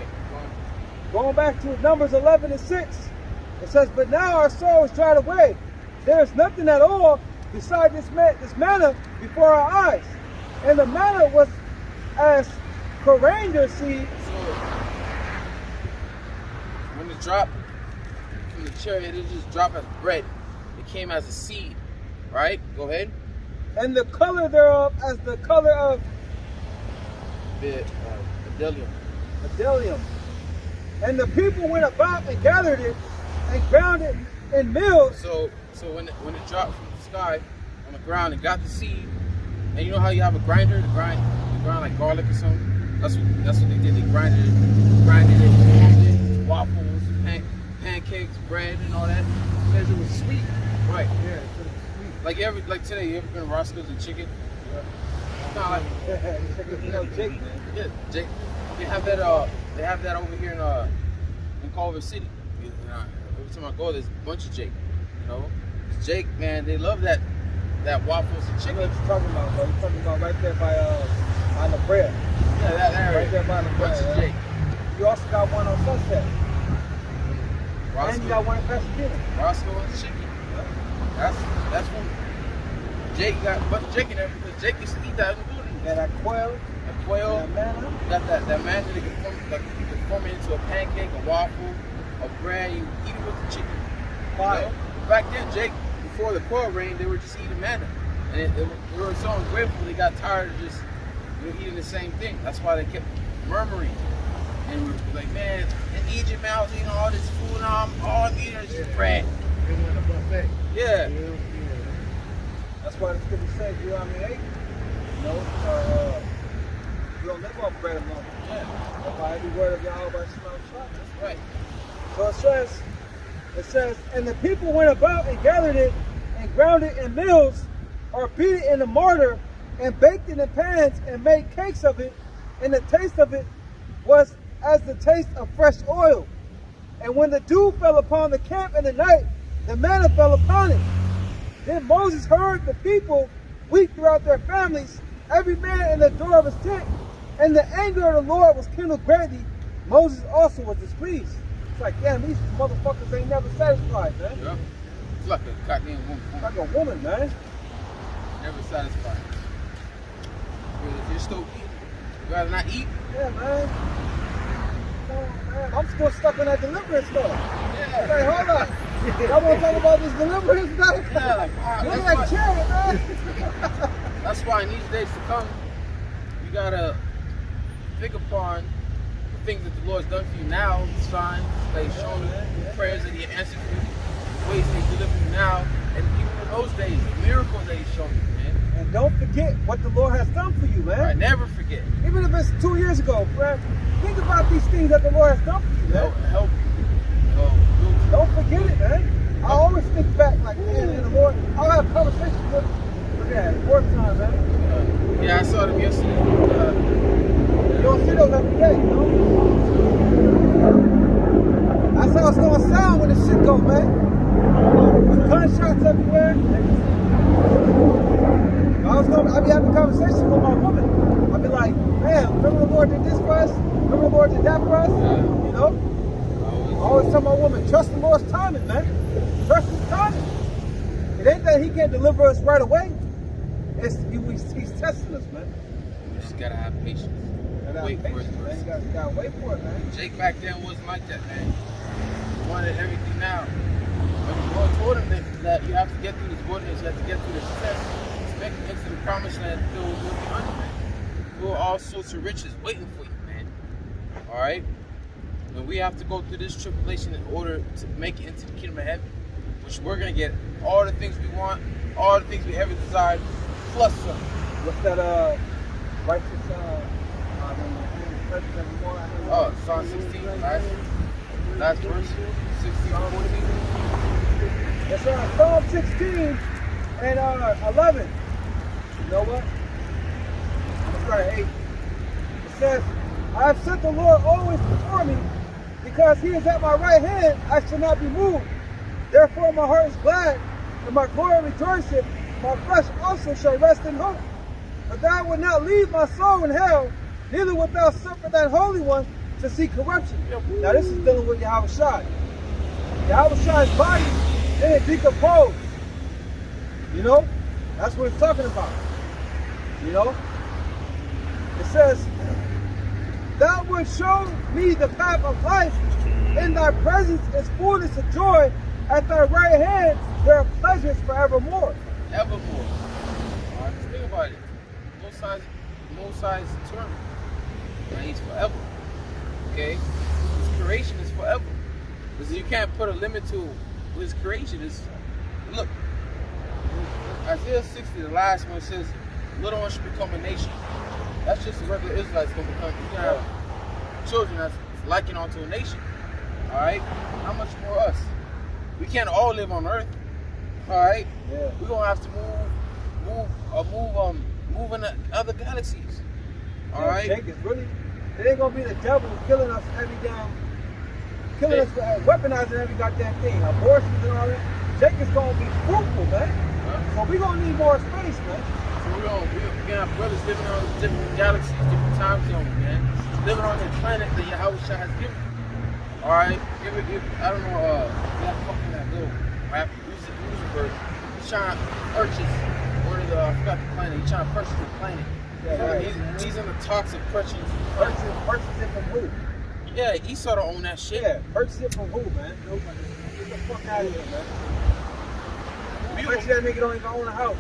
Going back to Numbers 11 and 6. It says, "But now our soul is dried away. There is nothing at all beside this manna before our eyes. And the manna was as coriander seed." So when it dropped from the chariot, it didn't just drop as bread. It came as a seed, right? Go ahead. "And the color thereof as the color of bdellium. And the people went about and gathered it and ground it in mills." So when it dropped from the sky on the ground, it got the seed. And you know how you have a grinder to grind like garlic or something? That's what they did. They grinded it, formed it, waffles, pancakes, bread, and all that because it was sweet. Right. Yeah, it's sweet. Like today, you ever been to Roscoe's and chicken? It's not like You know, Jake, man. yeah, Jake. They have that over here in Culver City. Every time I go, there's a bunch of Jake. You know, Jake, man, they love that waffles and I know chicken. what you're talking about, bro. You're talking about right there by the bread. Yeah, that area. Right there by the bread. Bunch of Jake. You also got one on Sunset. Roscoe, And you got one in Pasadena. Roscoe and chicken. That's when Jake got a bunch of Jake in there because Jake used to eat that in the wilderness. Yeah, that quail. That quail, That manna. got that manna that you can form it into a pancake, a waffle, a bread. You eat it with the chicken. Fire. You know? Back then, Jake, before the quail rain, they were just eating manna, and they were so ungrateful they got tired of just eating the same thing. That's why they kept murmuring. And we were like, man, in Egypt, man, I was eating all this food, and all I'm eating is just bread. Yeah. That's why the scripture says, you know what I mean? You know, you don't live off bread alone. Yeah. But by every word of Yahweh, by Shema Shah. That's right. So it says, "And the people went about and gathered it and ground it in mills, or beat it in a mortar, and baked it in pans and made cakes of it, and the taste of it was as the taste of fresh oil. And when the dew fell upon the camp in the night, the manna fell upon it. Then Moses heard the people weep throughout their families, every man in the door of his tent, and the anger of the Lord was kindled greatly. Moses also was displeased." It's like, damn, these motherfuckers ain't never satisfied, man. Yeah. It's like a goddamn woman. Like a woman, man. Never satisfied. You're still eating. You rather not eat? Yeah, man. Come on, man. I'm still stuck in that deliverance stuff. Yeah. Hey, hold on. Y'all want to talk about this deliverance stuff? Yeah, like, wow, Look that's like Jared, man. That's why in these days to come, you gotta think upon the things that the Lord's done for you now, the signs that He's shown you, the prayers that He answered for you, the ways that He's delivering you now, and even in those days, the miracles that He's shown you, man. And don't forget what the Lord has done for you, man. Right, never forget. Even if it's 2 years ago, bro. Think about these things that the Lord has done for you, man. Help you. Don't forget it, man. I always think back, like, man, and the Lord, I'll have conversations with work time, man. Yeah, I saw them yesterday. You don't see those every day, you know? That's how it's gonna sound when this shit go, man. With gunshots everywhere. I'll be having conversations with my woman. I'll be like, man, remember the Lord did this for us? Remember the Lord did that for us? You know? I always tell my woman, trust the Lord's timing, man. Trust His timing. It ain't that He can't deliver us right away. He's testing us, man. We just gotta have patience. Wait for it. Man. You gotta wait for it, man. Jake back then wasn't like that, man. He wanted everything now. But the Lord told him that you have to get through this wilderness, you have to get through this test to make it into the promised land filled with milk and honey, man. There are all sorts of riches waiting for you, man. Alright? And we have to go through this tribulation in order to make it into the kingdom of heaven, which we're going to get all the things we want, all the things we ever desired, plus some. What's that, righteous, Oh, Psalm 16, last verse, 16, 14. It's Psalm 16 and 11. You know what? Let's start at 8. It says, I have set the Lord always before me, because he is at my right hand, I shall not be moved. Therefore my heart is glad, and my glory rejoiceth. My flesh also shall rest in hope. But thou wilt not leave my soul in hell, neither wilt thou suffer that Holy One to see corruption. Now this is dealing with Yahweh Shai. Yahweh Shai's body didn't decompose. You know? That's what it's talking about. You know? It says, thou wilt show me the path of life. In thy presence is fullness of joy. At thy right hand there are pleasures forevermore. Evermore. Alright, just think about it. Most size determined. And he's forever. Okay? His creation is forever. Because you can't put a limit to his creation. Is look. Isaiah 60, the last one, says, little one should become a nation. That's just the regular Israelites going to become. You can have children that's likened onto a nation. Alright? How much more us? We can't all live on earth. Alright? Yeah. We're going to have to move in other galaxies. Alright? Jake is really, it ain't going to be the devil killing us every damn, killing us, weaponizing every goddamn thing. Abortions and all that. Jake is going to be fruitful, man. So we're going to need more space, man. So we're going to have brothers living on different galaxies, different time zones, man. Living on this planet that Yahweh Shai has given. Alright? I don't know, that little rapper, Lucifer, he's trying to purchase, I forgot the planet, he's trying to purchase the planet. Yeah, right. He's in the talks of purchasing it from who? Yeah, Esau don't own that shit. Yeah, purchase it from who, man? Nobody. Get the fuck out of here, man. I bet you that nigga don't even own a house.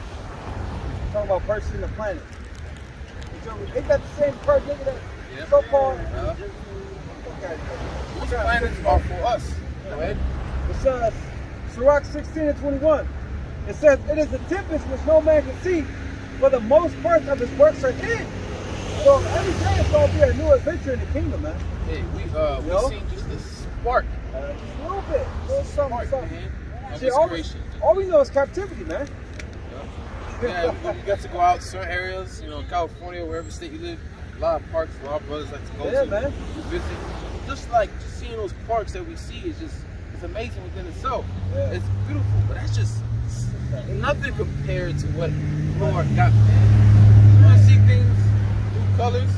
Talking about purchasing the planet. Ain't that the same person nigga that so-called? Which planets are for us? Go ahead. It says, Sirach 16 and 21. It says, it is a tempest which no man can see, for the most part of his works are in. So every day it's going to be a new adventure in the kingdom, man. Hey, we seen just a spark. Just a little bit. A little something. Man, See, all we know is captivity, man. Yeah, we got to go out to certain areas, California, wherever state you live. A lot of parks where our brothers like to go to. Man. We visit. Just seeing those parks that we see is it's amazing within itself. Yeah. It's beautiful, but that's just nothing compared to what Lord got, man. You want to see things, new colors,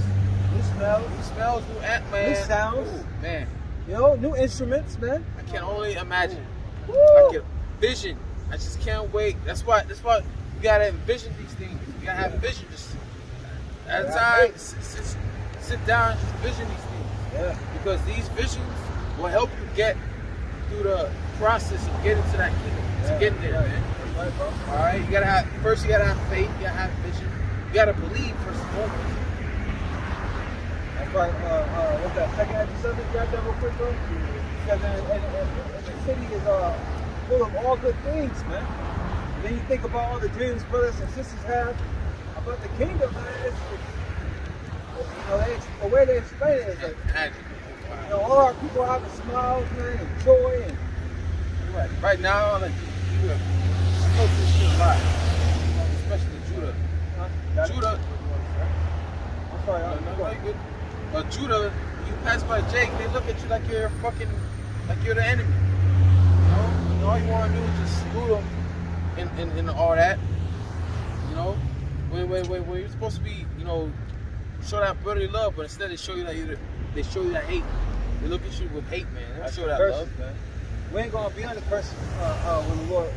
new smells, new man. New sounds. Ooh, man. New instruments, man. I can only imagine. Woo. I can vision. I just can't wait. That's why you gotta envision these things. You gotta have vision. Just at a time, sit down and just vision these things. Yeah. Because these visions will help you get through the process of getting to that kingdom, to getting there, man. Right, bro. All right, you gotta have faith, you gotta have vision, you gotta believe first and foremost. That's right. What's that? Second Ezra 7, grab that real quick, bro. Because the city is full of all good things, man. And then you think about all the dreams brothers and sisters have about the kingdom, man. The way they explain it is like, all our people having smiles, man, and joy, and right now, like you know this shit live, especially Judah. Judah. I'm sorry, no, you good. But Judah, you pass by Jake, they look at you like you're you're the enemy. And all you want to do is just salute them and all that. When you're supposed to be, show that brotherly love, but instead they show you that hate. They look at you with hate, man. They don't show that love, man. We ain't gonna be under curse when the Lord,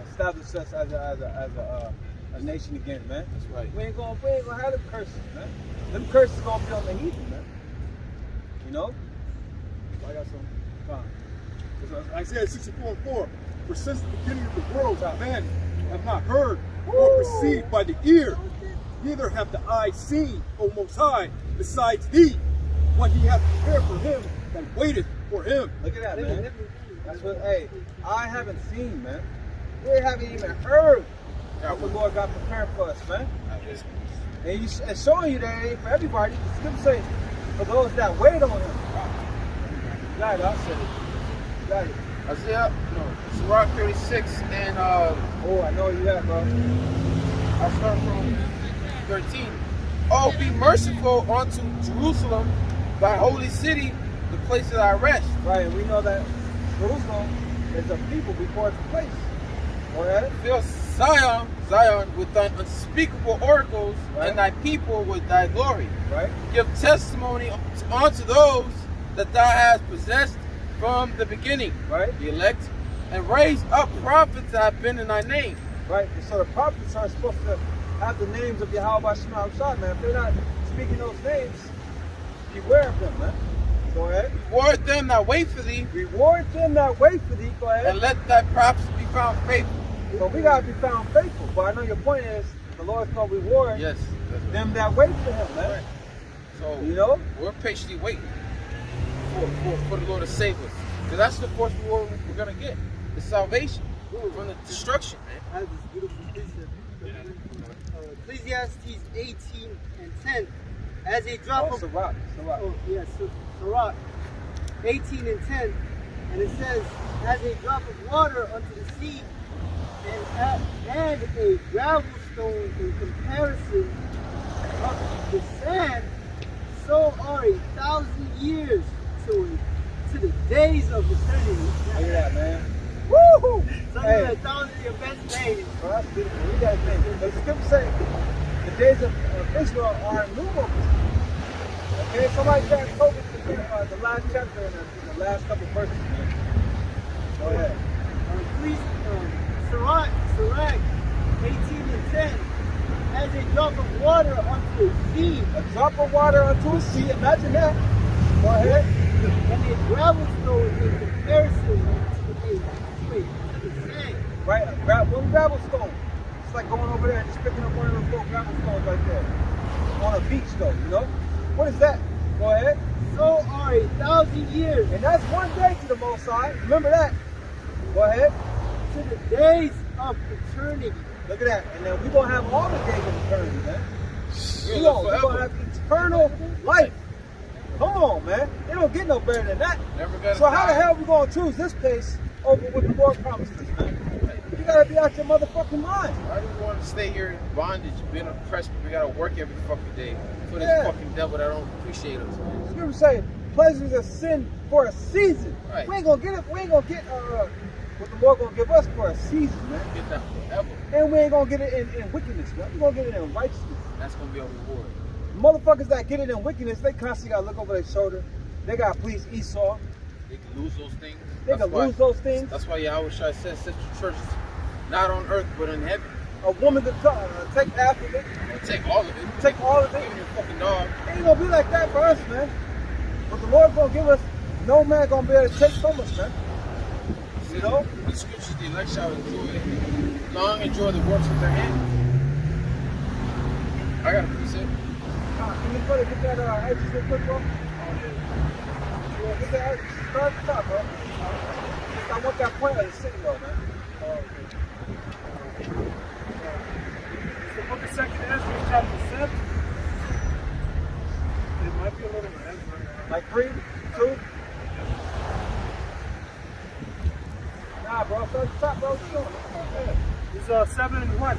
established us as a a nation again, man. That's right. We ain't gonna have them curses, man. Them curses gonna be on the heathen, man. You know? I got some time. Isaiah 64:4. For since the beginning of the world, man have not heard or perceived by the ear, neither have the eye seen, O Most High, besides thee, what he hath prepared for him that waiteth for him. Look at that, man. That's what, hey, I haven't seen, man. We haven't even heard what the Lord got prepared for us, man. And it's showing you that it ain't for everybody. The scripture say, for those that wait on him. You got it, I said it. You got it. Isaiah, Sirach 36 and oh, I know you have, bro. I'll start from 13. Oh, be merciful unto Jerusalem, thy holy city, the place of thy rest. Right, and we know that Jerusalem is a people before it's a place. Go ahead. Fill Zion with thine unspeakable oracles, right, and thy people with thy glory. Right. Give testimony unto those that thou hast possessed from the beginning, right, the elect, and raise up prophets that have been in thy name. Right, and so the prophets are supposed to have the names of Yahweh Shema Shad, man. If they're not speaking those names, beware of them, man. Go ahead. Reward them that wait for thee. Reward them that wait for thee. Go ahead. And let thy prophets be found faithful. So we gotta be found faithful. But I know your point is the Lord's gonna reward them that wait for him, man. Right. So you know, we're patiently waiting for the Lord to save us. Because that's the first reward we're gonna get. The salvation from the destruction, man. I have this beautiful precept. Ecclesiastes 18 and 10. As a drop of Sirach. Oh, yes, Sirach 18 and 10. And it says, as a drop of water unto the sea, and a gravel stone in comparison of the sand, so are 1,000 years to the days of eternity. Look at that, man. Woo! Some Hey. of the 1,000 of your best days. Well, that's beautiful. We gotta think. The scripture say the days of Israel are innumerable. Okay, somebody tried to quote the last chapter in the last couple verses. Go ahead. Please, Sirach 18 and 10. As a drop of water unto a sea. A drop of water unto a sea. Imagine that. Go ahead. And a gravel stone in comparison to the sand. Right, one gravel stone. It's like going over there and just picking up one of those little gravel stones right there. On a beach though, you know? What is that? Go ahead. So are 1,000 years. And that's one day to the Most High. Remember that. Go ahead. To the days of eternity. Look at that. And then we're going to have all the days of eternity, man. We're going to have eternal life. Come on, man. It don't get no better than that. So how the hell are we going to choose this place over what the Lord promised us, man? You got to be out your motherfucking mind. Why do we want to stay here in bondage, being oppressed, but we got to work every fucking day for this fucking devil that don't appreciate us, man? Scripture say, pleasures of sin for a season. Right. We ain't going to get it. We ain't going to get what the Lord going to give us for a season, man. Get that forever. And we ain't going to get it in wickedness, man. We're going to get it in righteousness. That's going to be our reward. Motherfuckers that get it in wickedness, they constantly got to look over their shoulder. They got to please Esau. They can lose those things. They can lose those things. That's why Yahweh Shai says, set your churches not on earth, but in heaven. A woman to take half of it. Take all of it. Take all of it. Even your fucking dog. It ain't going to be like that for us, man. But the Lord's going to give us, no man going to be able to take from us, man. You know? The scriptures, the elect shall enjoy the works of their hands. I got a precept. Can you brother get that edges real quick, bro? Yeah, get that edges. Start at the top, bro. I want that point of the city, though, man. It's the book of 2nd Ezra, chapter 7. It might be a little bit. Like 3, 2. Nah, bro. Start at the top, bro. What's going on? It's 7 and 1.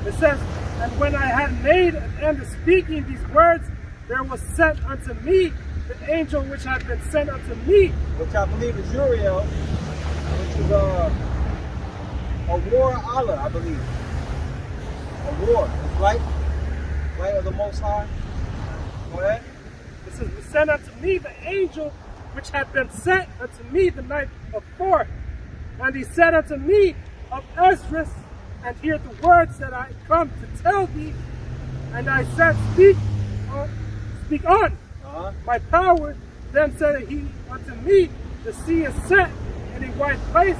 It says, and when I had made an end of speaking these words, there was sent unto me the angel which had been sent unto me. Which I believe is Uriel, which is a war of Allah, I believe. A war. It's light of the Most High. Go ahead. It says, was sent unto me the angel which had been sent unto me the night before. And he said unto me, of Esdras, and hear the words that I come to tell thee. And I said, speak on. My power then said he unto me, the sea is set in a wide place,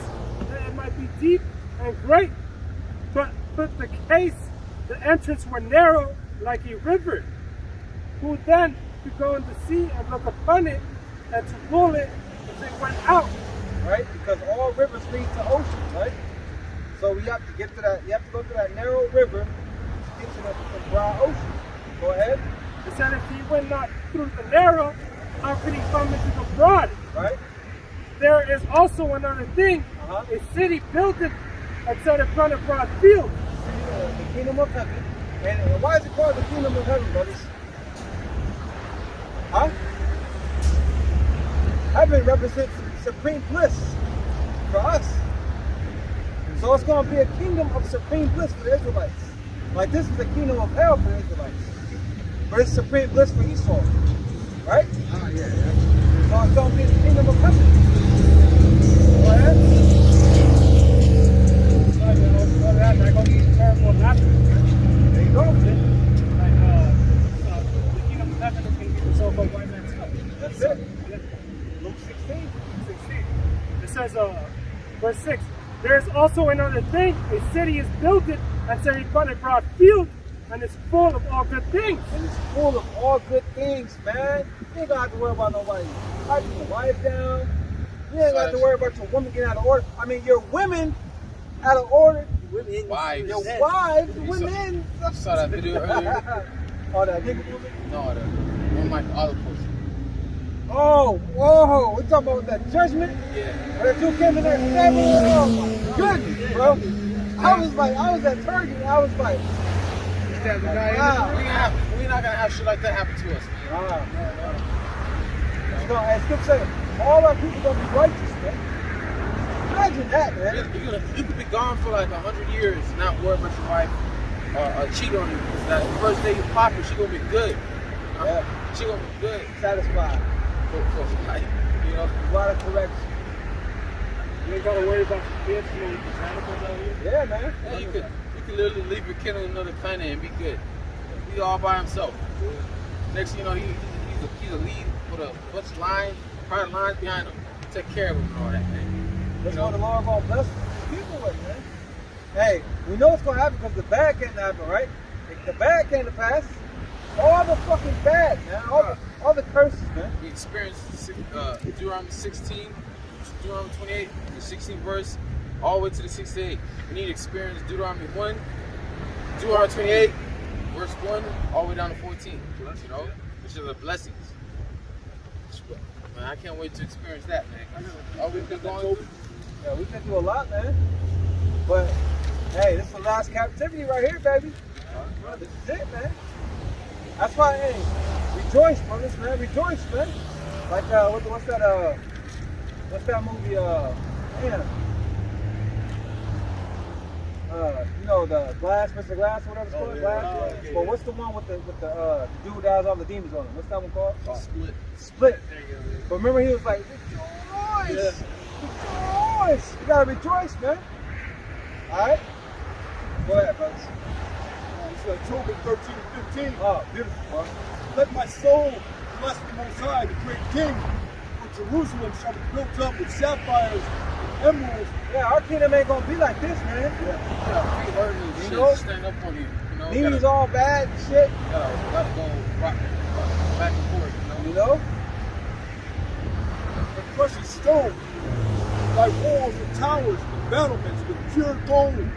that it might be deep and great. But the case, the entrance were narrow like a river. Who then to go in the sea and look upon it, and to rule it as it went out. Right? Because all rivers lead to oceans, right? So we have to get to that, you have to go through that narrow river to get to the broad ocean. Go ahead. It said if he went not through the narrow, how could he come into the broad? Right? There is also another thing. A city built it and set it upon a broad field. The kingdom of heaven. And why is it called the kingdom of heaven, brothers? Huh? Heaven represents supreme bliss for us. So it's going to be a kingdom of supreme bliss for the Israelites. Like this is the kingdom of hell for the Israelites. But it's supreme bliss for Esau. Right? Ah, yeah. So it's going to be the kingdom of heaven. Go ahead. They're going to be terrible after. There you go. The kingdom of heaven is going to be resolved by white man's cup. That's it. Luke 16. It says, verse 6, there is also another thing, a city is built it and set upon a broad field, and it's full of all good things. And it's full of all good things, man. You ain't gonna have to worry about nobody piping your wife down. You ain't gonna have to worry about your woman getting out of order. I mean, your women out of order. Women. Wives. Your wives, You women. You saw that video earlier? Oh, that nigga movie? No, one of my other posts. Oh, whoa. We talking about that judgment? Yeah. Where the two came in there and stabbed me? Oh, my goodness, bro. I was at Target and I was like, wow. We're not gonna have shit like that happen to us. As Skip said, all our people gonna be righteous, man. Imagine that, man. You could be gone for like 100 years, not worry about your wife cheat on you. That first day you pop her, she gonna be good. Yeah. She gonna be good. Satisfied. For like, you know. A lot of correction. You ain't got to worry about your kids, you know, the animals out here. Yeah, man. Yeah, you could literally leave your kid on another planet and be good. He's all by himself. Next thing you know, he's a lead with a bunch of lines, private lines behind him. Take care of him and all that, man. That's what the Lord gonna bless people with, man. Hey, we know it's gonna happen because the bad can't happen, right? If the bad came to pass, all the fucking bad, man. All the curses, man. We experienced Deuteronomy 16, Deuteronomy 28, the 16th verse, all the way to the 68. We need to experience Deuteronomy 1, Deuteronomy 28, verse 1, all the way down to 14. You know, which are the blessings. Man, I can't wait to experience that, man. All we've been going over. Yeah, we can do a lot, man. But hey, this is the last captivity right here, baby. This is it, man. That's why, hey, rejoice, brothers, man. Rejoice, man. Like, what's that movie? Man. You know, the Glass, Mr. Glass, whatever it's called, Glass. Well, what's the one with the dude that has all the demons on him? What's that one called? Split. But remember, he was like, rejoice, rejoice. You gotta rejoice, man. All right. Go ahead, brothers. It's October 13 and 15. Oh, beautiful, bro. Let my soul bless the Most High, the great King. For Jerusalem shall be built up with sapphires and emeralds. Yeah, our kingdom ain't gonna be like this, man. Yeah, feet hurting and You shit, know? stand up on you. You know, Knees all bad and shit. gotta go rock back and forth, You know? And precious stone, thy walls and towers and battlements with pure gold.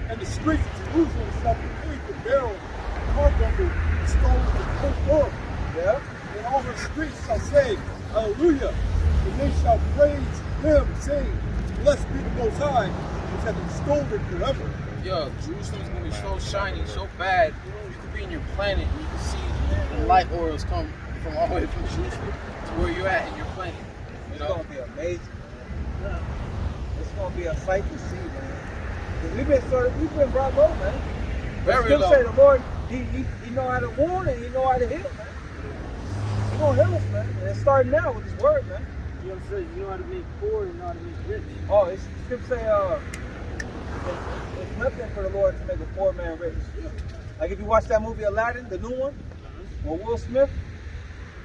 And the streets of Jerusalem shall be paved with beryl, carbuncle, and stones of purple. Yeah. And all her streets shall say, Hallelujah. And they shall praise him, saying, Blessed be the Most High, which hath extolled it forever. Yo, Jerusalem's gonna be so shiny, so bad. You could be in your planet and you can see the light auras come from all the way from Jerusalem to where you're at in your planet. You It's know? gonna be amazing, man. It's gonna be a sight to see, man. 'Cause we've been brought low, man. Very Still low. say the Lord, he know how to warn and he know how to heal, man. He gonna heal us, man. And it's starting now with his word, man. You know what I'm saying? You know how to make poor and you know how to make rich. Oh, it's Skip say, it's nothing for the Lord to make a poor man rich. Like if you watch that movie Aladdin, the new one, with Will Smith,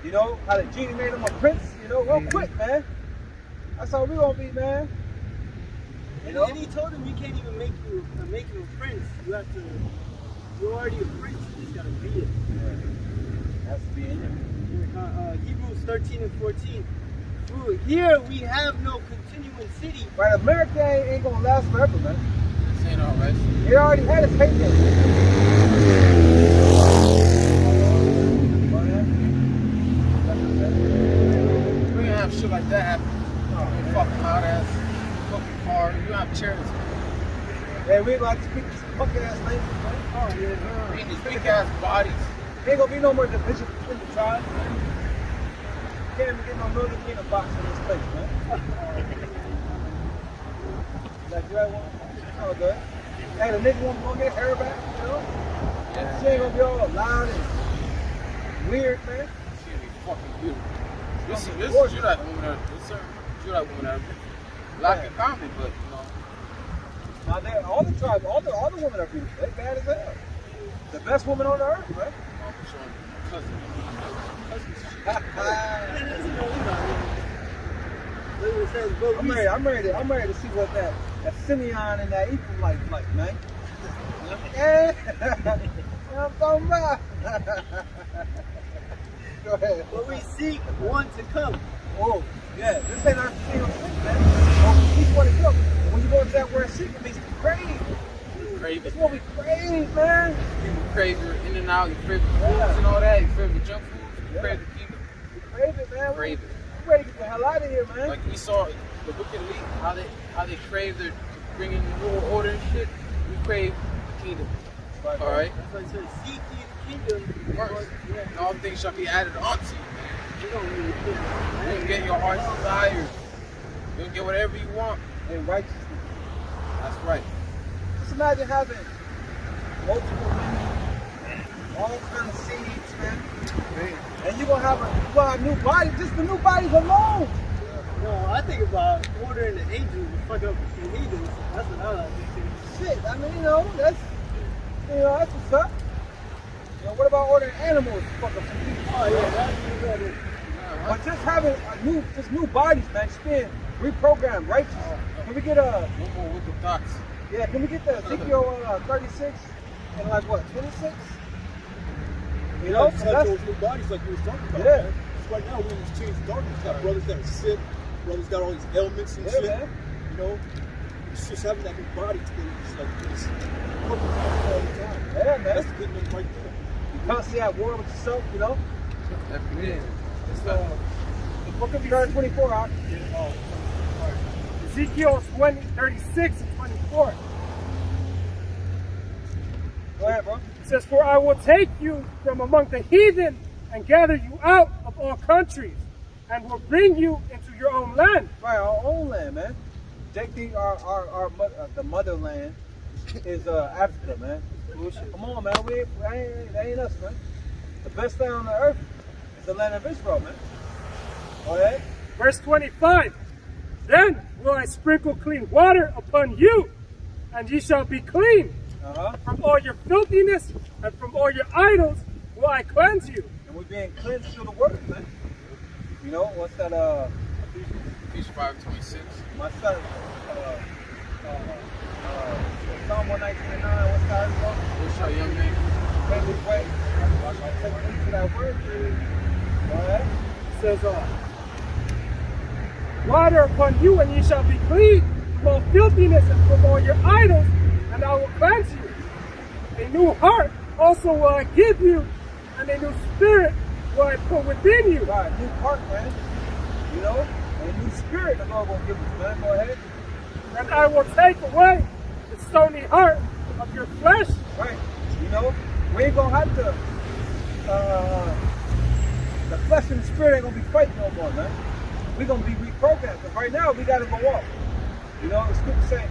you know, how the genie made him a prince, you know, real quick, man. That's how we gonna be, man. You know? And he told him you can't even make you a prince. You have to, you're already a prince, you just gotta be it. Has to be in you. Hebrews 13 and 14. Through here we have no continuing city. Right, America ain't gonna last forever, man. This ain't all right. It already had its heyday. We ain't have shit like that happen. You fucking loud ass, fucking car. You don't have chairs. Hey, we like to speak this fucking ass language, man. Oh, yeah. We in these big ass bodies. There ain't gonna be no more division between the tribes, man. You can't even get no Northern Kingdom box in this place, man. Like, you right one? Oh, good. Hey, the nigga won't go get hair back, you know? Yeah. She ain't gonna be all loud and weird, man. She gonna be fucking beautiful. This is you like woman that, you like woman that like in common, but you know. Now, all the tribes, all the women are beautiful. They bad as hell. The best woman on the earth, man. I'm ready to see what that Simeon and that Ephraim like, man. Yeah. I'm talking about. Go ahead. But we seek one to come. Oh, yeah. This ain't our single thing, man. Oh, we seek one to come. When you go to that word seek, it means to crave. Crave That's it. what we crave, man. You crave your in and out, you crave your foods and all that, you crave your junk foods, you crave the kingdom. We crave it, man. Crave it. We're ready to get the hell out of here, man. Like we saw the wicked elite, how they crave their bringing new order and shit. We crave the kingdom. Right, All right. That's why it says seek ye the kingdom First, and all things shall be added onto you. You don't really You can get your heart's desires. You can get whatever you want. And righteousness. That's right. Just imagine having multiple women, all kind of seeds, man. And you're gonna have a new body, just the new bodies alone. No, I think about ordering the angels to fuck up the heathens. That's what I like to do. Shit, I mean, that's what's up. You know, what about ordering animals to fuck up some people? Oh yeah, that's better. But just having new bodies, man, just being reprogrammed, righteous. Can we get No more wicked thoughts. yeah, can we get the Ezekiel 36 and like what, 26? You know, Just so like that's, those new bodies like you was talking about. Yeah. Man. Right now we're in this changed darkness. Got brothers that are sick, brothers got all these ailments and shit. man. You know, it's just having that new body to just like this perfect all the time. Yeah, man. That's the good news right there. You constantly at war with yourself, you know? Every day. It's the book of John 24 out. Ezekiel 36 and 24. Go ahead, bro. It says, "For I will take you from among the heathen and gather you out of all countries, and will bring you into your own land." Right, our own land, man. JT, the motherland is Africa, man. Come on, man. That ain't us, man. The best land on the earth is the land of Israel, man. Go ahead. Verse 25. "Then will I sprinkle clean water upon you, and ye shall be clean. From all your filthiness and from all your idols will I cleanse you." And we're being cleansed through the word, man. You know, what's that, Ephesians 5:26. my son, Psalm 119 and 9, what's that? What's our young man? Take me away. I'll take me to that word, dude. Go ahead. It says, "Water upon you, and ye shall be clean from all filthiness and from all your idols, and I will cleanse you. A new heart also will I give you, and a new spirit will I put within you." Right, new heart, man. You know, and a new spirit the Lord will give us, man. Go ahead. "And I will take away the stony heart of your flesh." Right. You know, we ain't gonna have to, the flesh and the spirit ain't gonna be fighting no more, man. We're gonna be reprogrammed. Because right now, we gotta go off. You know, the scripture saying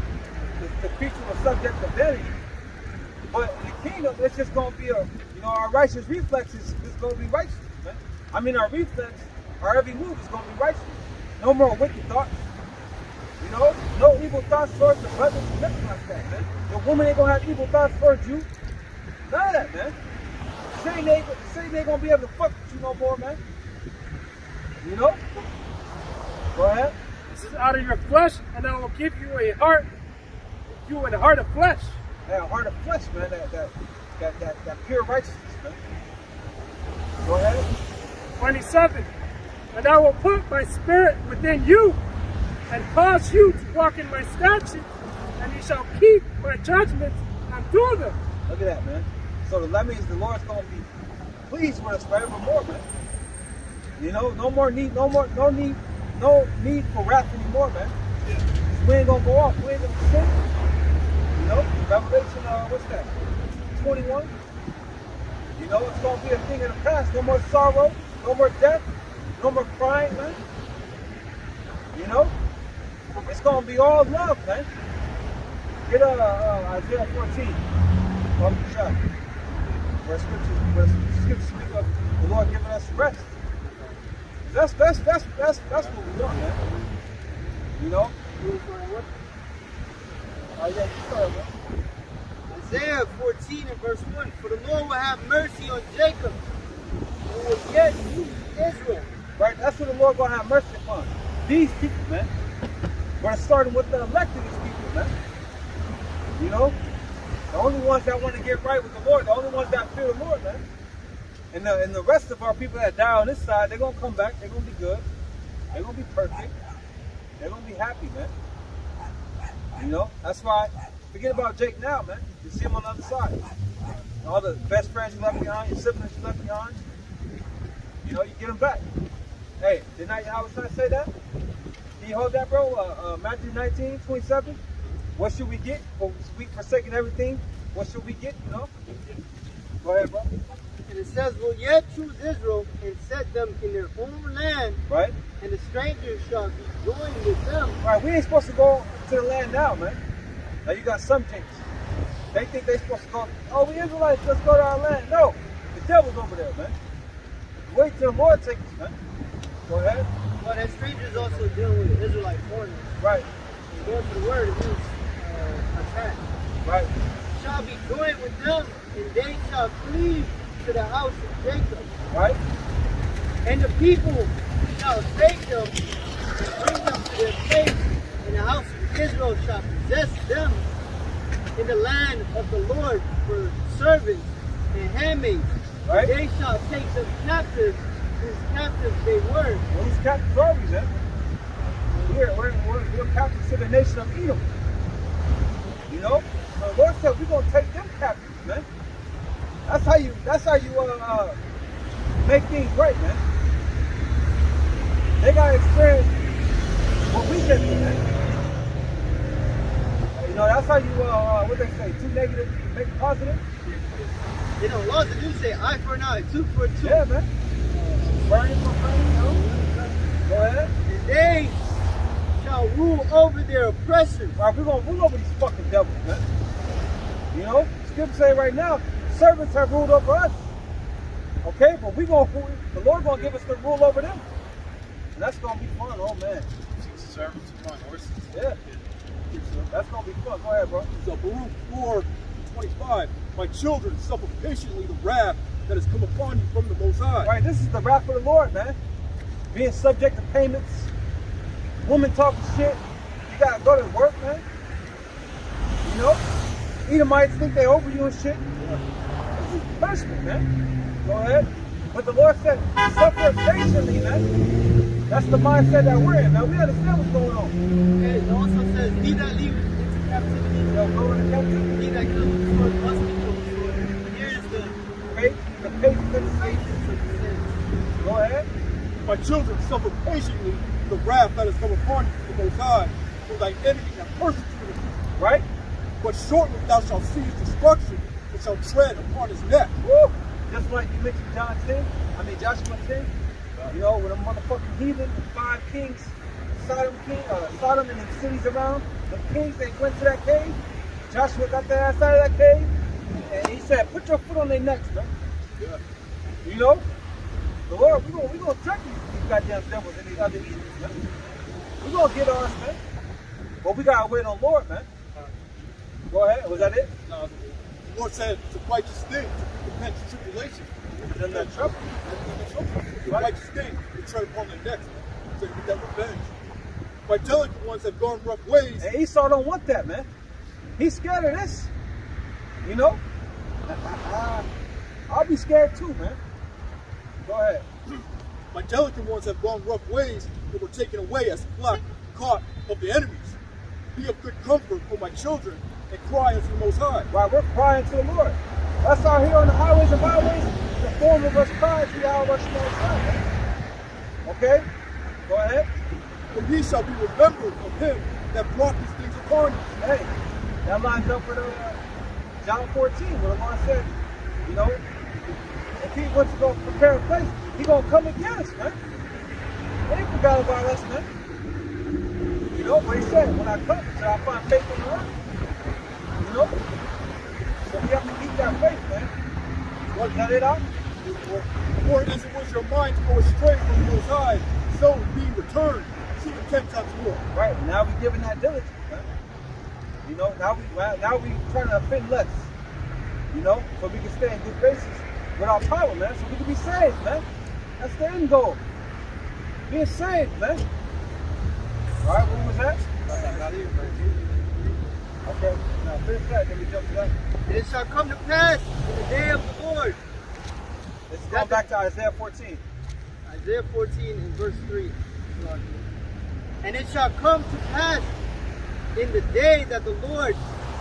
the creature was subject to vanity. But in the kingdom, it's just gonna be our righteous reflexes is gonna be righteous, man. I mean, our reflex, our every move is gonna be righteous. No more wicked thoughts. You know, no evil thoughts towards the brothers, nothing like that, man. Women ain't gonna have evil thoughts towards you. None of that, man. Satan ain't gonna be able to fuck with you no more, man. You know? Go ahead. This is out of your flesh, and I will give you a heart, a heart of flesh. That heart of flesh, man. That pure righteousness, man. Go ahead. 27. And I will put my spirit within you, and cause you to walk in my statutes, and you shall keep my judgments and do them. Look at that, man. So that means the Lord's gonna be pleased with us forevermore, man. You know, no need for wrath anymore, man. We ain't gonna go off. We ain't gonna sin. You know, Revelation, what's that? 21. You know, it's gonna be a thing of the past. No more sorrow, no more death, no more crying, man. You know, it's gonna be all love, man. Get Isaiah 14. Where scripture speak of the Lord giving us rest. That's what we want, man. You know? Isaiah 14 and verse 1. For the Lord will have mercy on Jacob and will yet use Israel. Right? That's what the Lord gonna have mercy upon. These people, man. We're starting with the elected people, man. You know? The only ones that want to get right with the Lord, the only ones that fear the Lord, man. And the rest of our people that die on this side, they're going to come back. They're going to be good. They're going to be perfect. They're going to be happy, man. You know? That's why, forget about Jake now, man. You see him on the other side. All the best friends you left behind, your siblings you left behind. You know, you get them back. Hey, did not Yahweh say that? Can you hold that, bro? Matthew 19:27. What should we get? For we forsaking everything, what should we get? You know? Go ahead, bro. And it says, will yet choose Israel and set them in their own land. Right. And the strangers shall be joined with them. Right, we ain't supposed to go to the land now, man. Now you got some things. They think they supposed to go, oh, we Israelites, let's go to our land. No, the devil's over there, man. Wait till the Lord takes us, man. Go ahead. Well, that strangers also dealing with the Israelite foreigners. Right. And going to the word, it means attack. Right. Shall be joined with them, and they shall cleave to the house of Jacob. Right. And the people shall take them and bring them to their place, and the house of Israel shall possess them in the land of the Lord for servants and handmaids. Right. They shall take them captives, whose captives they were. Well, who's captives are we, man? We're captives to the nation of Edom. You know? The Lord said we're gonna take them captives, man. That's how you make things right, man. They gotta experience what we get through, man. You know, that's how you what they say, too negative make it positive. You know, laws that do say eye for an eye, tooth for a tooth. Yeah, man. Burning for burning, you know. Go ahead. And they shall rule over their oppressors. All right, we're gonna rule over these fucking devils, man. You know, Scripture say right now, servants have ruled over us. Okay, but the Lord gonna give us the rule over them. And that's gonna be fun, oh man. Servants upon horses. Yeah. That's gonna be fun. Go ahead, bro. So Baruch 4:25. My children, suffer patiently the wrath that has come upon you from the Most High. Right, this is the wrath of the Lord, man. Being subject to payments, women talking shit. You gotta go to work, man. You know? Edomites think they over you and shit. This is punishment, man. Go ahead. But the Lord said, suffer patiently, man. That's the mindset that we're in. Now we understand what's going on. And it also says, he that leaveth into captivity They'll go into captivity. he that comes to the Lord must be put to the Lord. Here's the Faith, the faith of the saints. Go ahead. My children, suffer patiently the wrath that has come upon you from the Most High, for thy enemy have persecuted you. Right? But shortly thou shalt see his destruction, and shalt tread upon his neck. Woo! Just like you mentioned Joshua 10. You know, with a motherfucking heathen, the 5 kings, Sodom and the cities around, the kings, they went to that cave. Joshua got their ass out of that cave, and he said, put your foot on their necks, man. Yeah. You know? The Lord, we're gonna track these goddamn devils and these other heathens, man. We're gonna get ours, man. But we gotta wait on the Lord, man. Go Go ahead. Was that it? No, the Lord said it's a righteous thing to repent of tribulation. Then the trouble. It's a righteous thing to tread upon their necks, so you get that revenge. My delicate ones have gone rough ways. And Esau don't want that, man. He's scared of this. You know? I'll be scared too, man. Go ahead. My delicate ones have gone rough ways that were taken away as flock caught of the enemies. Be of good comfort for my children and cry unto the Most High. Right, we're crying to the Lord. That's out here on the highways and byways. The form of us crying to Yahweh Most High, man. Okay? Go ahead. For ye shall be remembered of him that brought these things upon you. Hey, that lines up with John 14, where the Lord said, you know, if he wants to go prepare a place, he gonna come and get us, man. He ain't forgot about us, man. You know what he said, when I come, shall I find faith on the earth? You know? So we have to keep that faith, man. What, cut it out? For as it was your mind to go astray from the Most High, so being returned, seeking 10 times more. Right, now we giving that diligence, man. You know, now we trying to offend less. You know, so we can stay in good graces with our power, man, so we can be saved, man. That's the end goal. Being saved, man. All right, what was that? Okay, now finish that, then we jump to that. And it shall come to pass in the day of the Lord. Let's go back to Isaiah 14. Isaiah 14 and verse 3. And it shall come to pass in the day that the Lord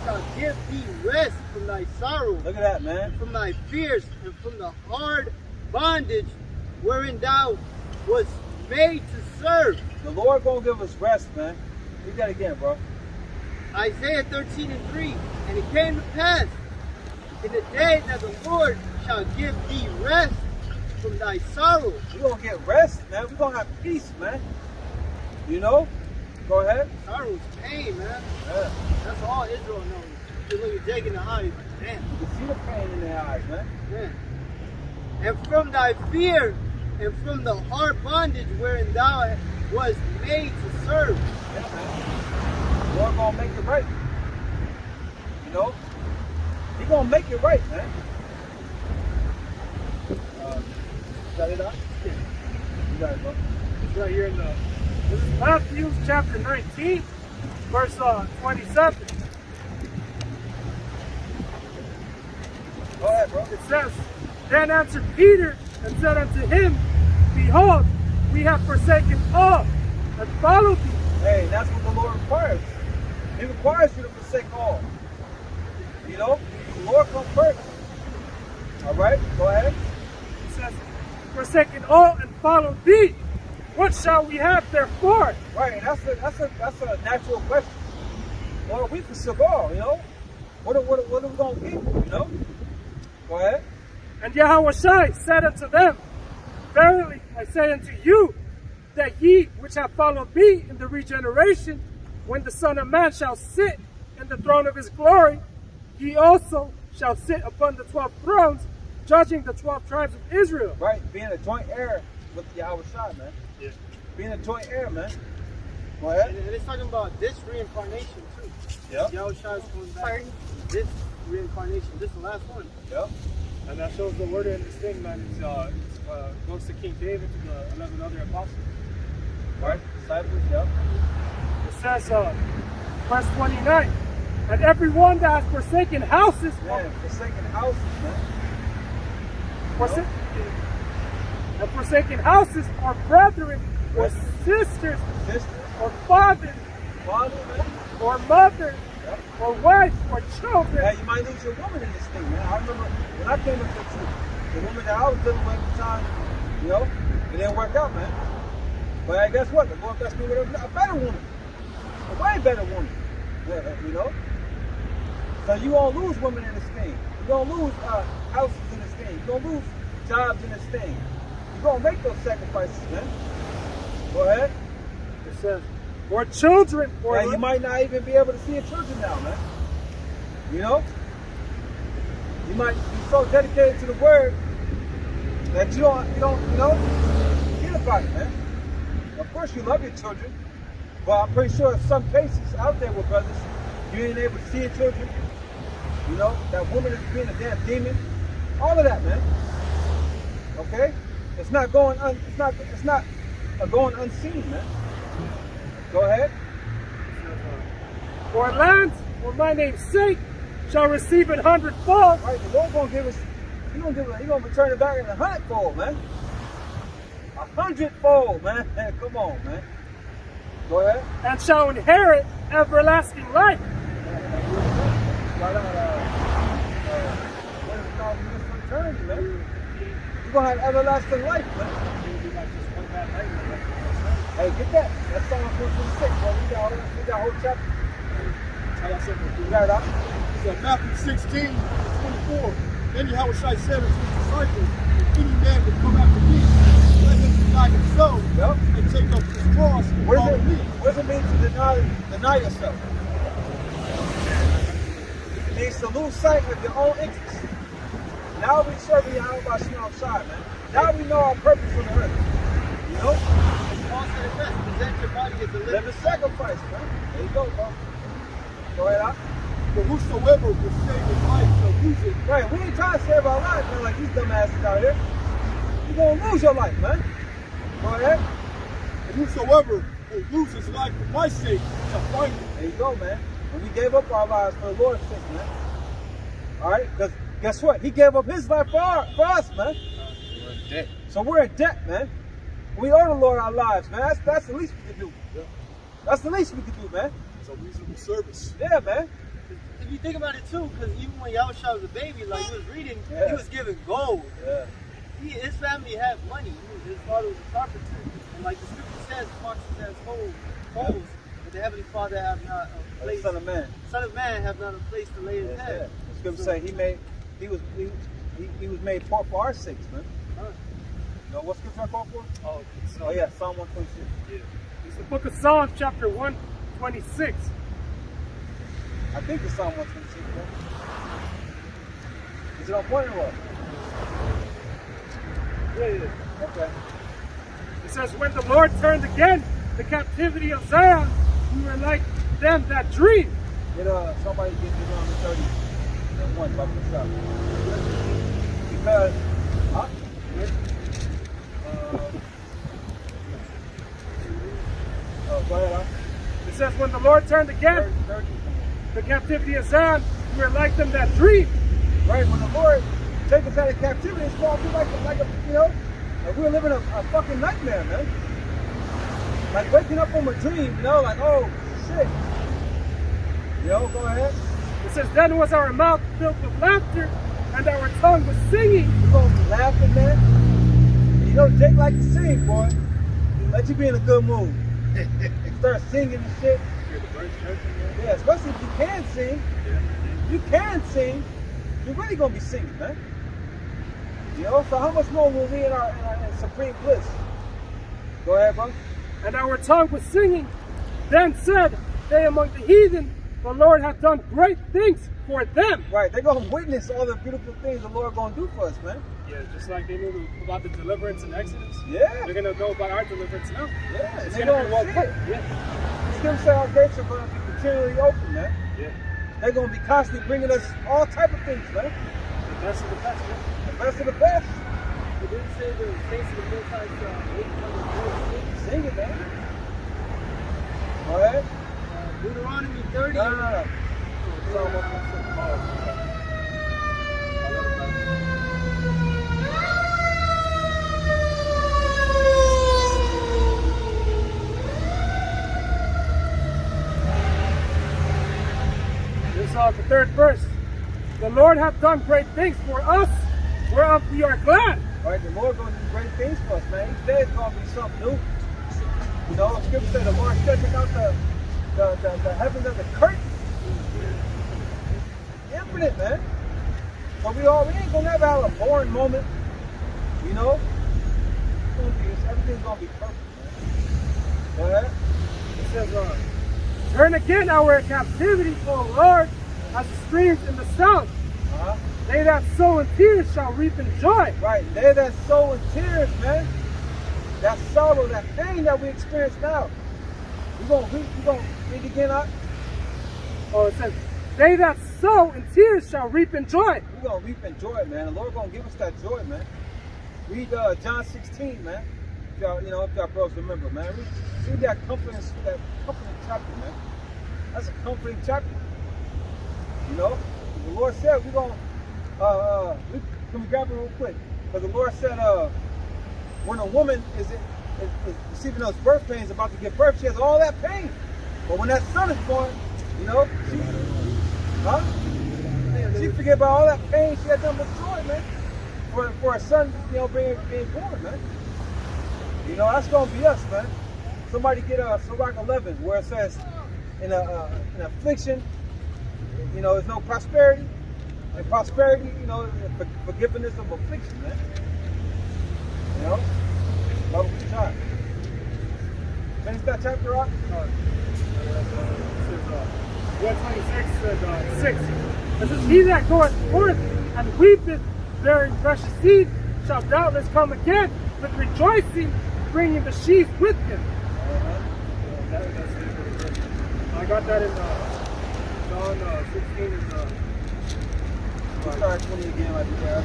shall give thee rest from thy sorrow. Look at that, man. From thy fears and from the hard bondage wherein thou was made to serve. The Lord gonna give us rest, man. Read that again, bro. Isaiah 13 and 3. And it came to pass in the day that the Lord shall give thee rest from thy sorrow. We're gonna get rest, man. We're gonna have peace, man. You know? Go ahead. Sorrow is pain, man. Yeah. That's all Israel knows. You look at Jake in the eye, like, damn. You can see the pain in their eyes, man. Yeah. And from thy fear and from the hard bondage wherein thou was made to serve. Yeah, man. The Lord gonna make it right. You know? He gonna make it right, man. Got it up? Yeah. You got it, bro. It's right here in the, this is Matthew chapter 19, verse 27. Go ahead, bro. It says, Then answered Peter and said unto him, Behold, we have forsaken all and followed thee. Hey, that's what the Lord requires. He requires you to forsake all. You know? The Lord comes first. All right? Go ahead. It says, Forsaken all and followed thee. What shall we have therefore? Right, that's a natural question. Lord, we forsook all, you know? What are we going to give, you know? Go ahead. And Yahushua said unto them, Verily I say unto you, that ye which have followed me in the regeneration, when the Son of Man shall sit in the throne of his glory, ye also shall sit upon the 12 thrones, judging the 12 tribes of Israel. Right, being a joint heir with Yahushua, man. Yeah. Being a joint heir, man. Go ahead. And it's talking about this reincarnation too. Yep. Yahushua is coming back. This reincarnation, this is the last one. Yep. And that shows the word in this thing, man, goes to King David, to the 11 other apostles. Right, disciples, yep. It says, verse 29, And everyone that has forsaken houses, Man, forsaken houses, man. forsaken houses, or brethren, or sisters, or fathers, man. or mothers, Yep. or wives, or children. Yeah, you might lose your woman in this thing, man. I remember when I came into the truth, the woman that I was dealing with at the time, you know, it didn't work out, man. But hey, guess what? The Lord blessed me with a better woman. A way better woman. Yeah, you know? So you won't lose women in this thing. You won't lose houses in this thing. You won't lose jobs in this thing. You're going to make those sacrifices, man. Go ahead. It says, or children, or Yeah, you might not even be able to see your children now, man. You know? You might be so dedicated to the word that you don't forget about it, man. Of course you love your children, but I'm pretty sure in some cases out there with brothers, you ain't able to see your children, You know, that woman is being a damn demon. All of that, man. Okay? It's not going going unseen, man. Go ahead. For lands for my name's sake shall receive it 100-fold. Right, the Lord gonna give us, He gonna return it back in 100-fold, man. 100-fold, man. Come on, man. Go ahead. And shall inherit everlasting life. Right out, what is it called? Eternity, man. You're gonna have everlasting life, man. Hey, get that. That's Psalm 126, bro. We got a whole chapter. You got it out? So Matthew 16:24. Then Yahushua said unto his disciples, if any man would come after me, let him deny himself and take up his cross and follow me. What does it mean to deny yourself? It means to lose sight of your own interests. Now we serving Yahweh Shai, man. Now we know our purpose on the earth. You know? Paul said it best, present your body as a Living sacrifice, man. There you go, bro. Go ahead, out. For whosoever will save his life shall lose it. Right, we ain't trying to save our lives, man, like these dumbasses out here. You're gonna lose your life, man. Go ahead. And whosoever will lose his life for my sake shall find it. There you go, man. And we gave up our lives for the Lord's sake, man. Alright? Because guess what? He gave up his life for us, man. We're in debt. So we're in debt, man. We owe the Lord our lives, man. That's the least we can do. Yeah. That's the least we can do, man. It's a reasonable service. Yeah, man. If you think about it too, because even when Yahushua was a baby, like he was reading, Yeah. he was given gold. Yeah. His family had money. His father was a carpenter. And like the scripture says, foxes has holes, but the Heavenly Father have not a place. Son of Man. Son of Man have not a place to lay his head. The scripture say he was made poor for our sakes, man. You know what scripture I call for? Oh yeah, Psalm 126. Yeah. It's the book of Psalms, chapter 126. I think it's Psalm 126, man. Is it on point or what? Yeah. Okay. It says, when the Lord turned again the captivity of Zion, we were like them that dream. Get somebody get me on the 30 and 1 by myself. Because go ahead, It says, when the Lord turned again 30. the captivity of Zion, we were like them that dream. Right, when the Lord take us out of captivity, it's going to be like a you know, like we're living a fucking nightmare, man. Like waking up from a dream, you know, like, oh, shit. You know, go ahead. It says, then was our mouth filled with laughter, and our tongue was singing. You're going to be laughing, man. And you know, Jake like to sing, boy. Let you be in a good mood. Start singing and shit. Yeah, especially if you can sing. You can sing. You're really going to be singing, man. You know, so how much more will we in our supreme bliss? Go ahead, bro. And our tongue was singing. Then said they among the heathen, the Lord hath done great things for them. Right, they're going to witness all the beautiful things the Lord going to do for us, man. Yeah, just like they knew about the deliverance in Exodus. Yeah. They're going to know about our deliverance now. Yeah, It's they're going to going be to well see put. it. Yeah. The scripture say our gates are going to be continually open, man. Yeah. They're going to be constantly bringing us all type of things, man. The best of the best, yeah. The best of the best. It didn't say the face of the Most High shall Sing it, man. Go ahead. Deuteronomy 30. No. Psalm 126. This is the third verse. The Lord hath done great things for us, whereof we are glad. All right, the Lord going to do great things for us, man. Each day is going to be something new. You know, the scripture said the Lord stretching out the heavens as a curtain. Infinite, man. So we ain't going to never have a boring moment. You know? Everything's going to be perfect, man. Go ahead. It says, turn again our captivity, O Lord, as the streams in the south. They that sow in tears shall reap in joy. Right, they that sow in tears, man. That sorrow, that pain that we experience now. We're going to read again, Oh, it says, they that sow in tears shall reap in joy. We're going to reap in joy, man. The Lord going to give us that joy, man. Read John 16, man. If y'all bros remember, man. Read that comforting chapter, man. That's a comforting chapter. You know, the Lord said we're going to, can we grab it real quick? Because the Lord said when a woman is receiving those birth pains, about to give birth, she has all that pain. But when that son is born, you know, she forget about all that pain she had done with joy, man. For a son, you know, being born, man. You know, that's gonna be us, man. Somebody get Sirach 11, where it says, in affliction, you know, there's no prosperity. And prosperity, you know, forgiveness of affliction, man. You know, love the child. Finish that chapter off. 126 and 6. It says, he that goeth forth and weepeth, bearing precious seed, shall doubtless come again with rejoicing, bringing the sheaves with him. I got that in John 16 and Start 20 again, like that.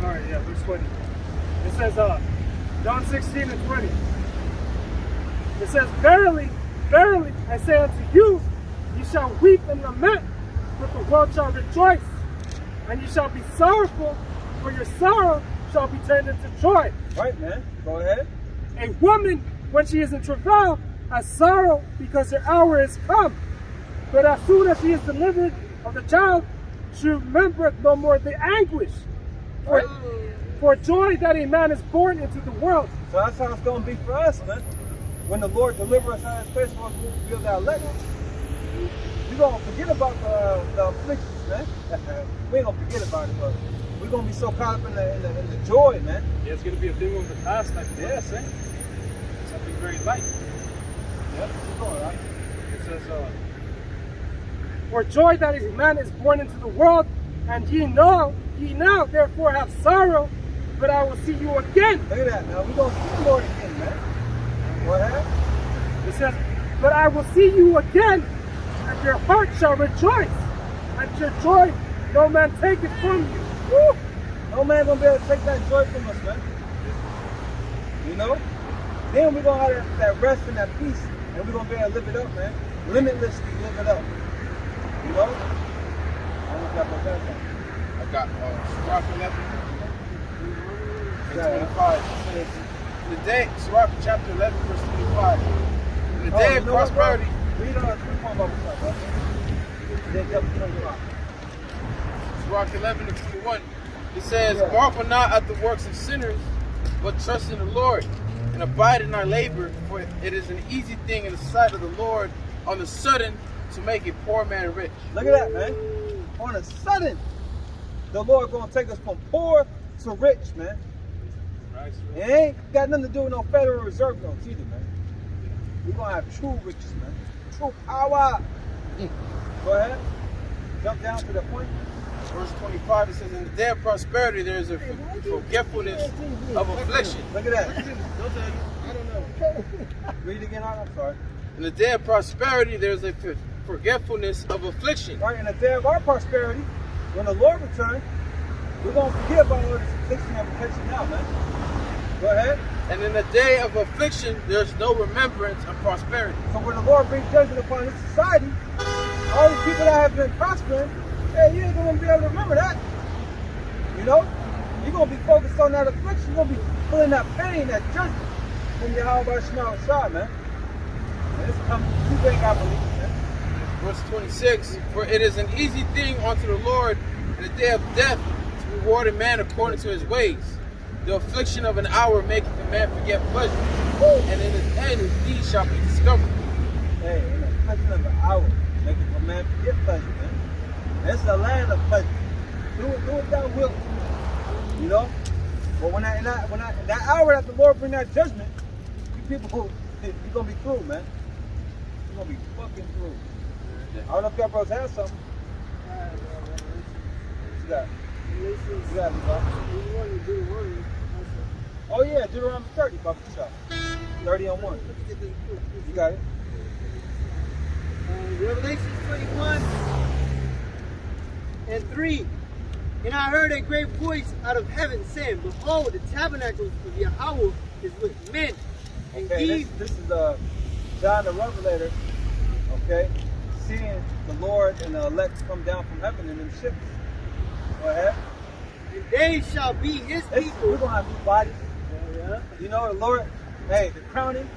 all right, yeah, verse 20. It says, John 16 and 20. It says, verily, verily, I say unto you, you shall weep and lament, but the world shall rejoice. And you shall be sorrowful, for your sorrow shall be turned into joy. Right, man. Go ahead. A woman, when she is in travail, has sorrow because her hour is come. But as soon as she is delivered of the child, she remembereth no more the anguish. For joy that a man is born into the world. So that's how it's going to be for us, man. When the Lord delivers us out of space for us to build our legacy, we're going to forget about the afflictions, man. We ain't going to forget about it, but we're going to be so caught up in the joy, man. Yeah, it's going to be a thing of the past, like the Lord said. Something very light. Yeah, keep going, right? It says, for joy that a man is born into the world, and ye now therefore have sorrow, but I will see you again. Look at that. Now we're going to see the Lord again, man. Go ahead. It says, but I will see you again, and your heart shall rejoice, and your joy no man take it from you. Woo! No man going to be able to take that joy from us, man. You know? Then we're going to have that rest and that peace, and we're going to be able to live it up, man. Limitlessly live it up. You know? I don't know if y'all got that. I got Sirach 11 and 25. It says, in the day, Sirach chapter 11, verse 25. In the day of prosperity. Read on 25. Then chapter 25. Sirach 11 and 21. It says, marvel not at the works of sinners, but trust in the Lord, and abide in our labor, for it is an easy thing in the sight of the Lord on the sudden to make a poor man rich. Look at that, man. On a sudden, the Lord going to take us from poor to rich, man. Right. It ain't got nothing to do with no Federal Reserve notes either, man. We're going to have true riches, man. True power. Go ahead. Jump down to the point. Verse 25, it says, in the day of prosperity, there is a forgetfulness of affliction. Look at that. I don't know. Read it again, I'm sorry. In the day of prosperity, there is a forgetfulness of affliction. Right, in the day of our prosperity, when the Lord returns, we're going to forget about all this affliction that we're catching now, man. Go ahead. And in the day of affliction, there's no remembrance of prosperity. So when the Lord brings judgment upon this society, all these people that have been prospering, hey, you ain't going to be able to remember that. You know? You're going to be focused on that affliction. You're going to be feeling that pain, that judgment from Yahweh Shema Shah, man. And it's coming too big, I believe, man. Verse 26, for it is an easy thing unto the Lord in the day of death to reward a man according to his ways. The affliction of an hour maketh a man forget pleasure, and in his end his deeds shall be discovered. Hey, in the affliction of an hour, making a man forget pleasure, man. It's the land of pleasure. Do it thou wilt. You know? But when that hour that the Lord bring that judgment, you people, you're gonna be through, man. You're gonna be fucking through. I don't know if y'all bros have something. What you got? What you got, Levi? Oh yeah, Deuteronomy 30, Papa Shop. 30 on 1. You got it? Revelation 21:3. And I heard a great voice out of heaven saying, Behold, the tabernacle of Yahweh is with men. And Okay, this is John the Revelator, okay, seeing the Lord and the elect come down from heaven in them ships. Go ahead. And they shall be his people. We're going to have new bodies. Yeah. You know, the Lord, hey, the crowning,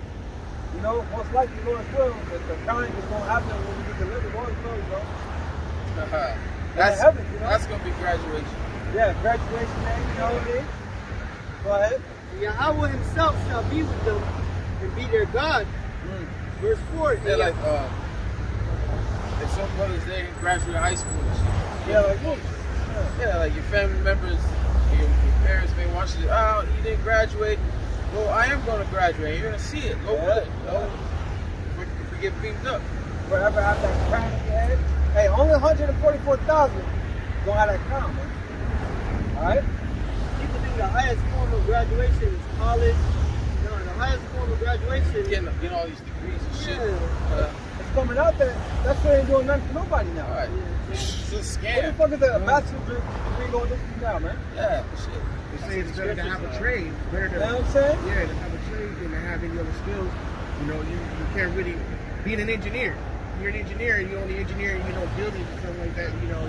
you know, most likely the Lord's will, but the crowning is going to happen when we get delivered. Lord's will, bro. That's heaven, you know? That's gonna be graduation. Yeah, graduation, man, you know what I mean? Go ahead. And Yahweh himself shall be with them and be their God. Verse 4. They're like some brothers, they graduate high school and shit. Yeah, like what? Yeah, like your family members, your parents may want you to, oh, you didn't graduate. Well, I am going to graduate. You're going to see it. Go with it. If we get beamed up. Forever have that crown in your head. Hey, only 144,000 gonna have that crown, man. Alright? People think the highest form of graduation is college. No, the highest form of graduation is Getting all these degrees and shit. It's coming out that that shit ain't doing nothing for nobody now. All right. It's a scam. What the fuck is a bachelor's degree going to do now, man? Yeah, shit. They say it's better to have a trade. Better to, You know what I'm saying? yeah, to have a trade than to have any other skills. You know, you can't really be an engineer. You're an engineer, and you're only engineering, you know, buildings and stuff like that. You know,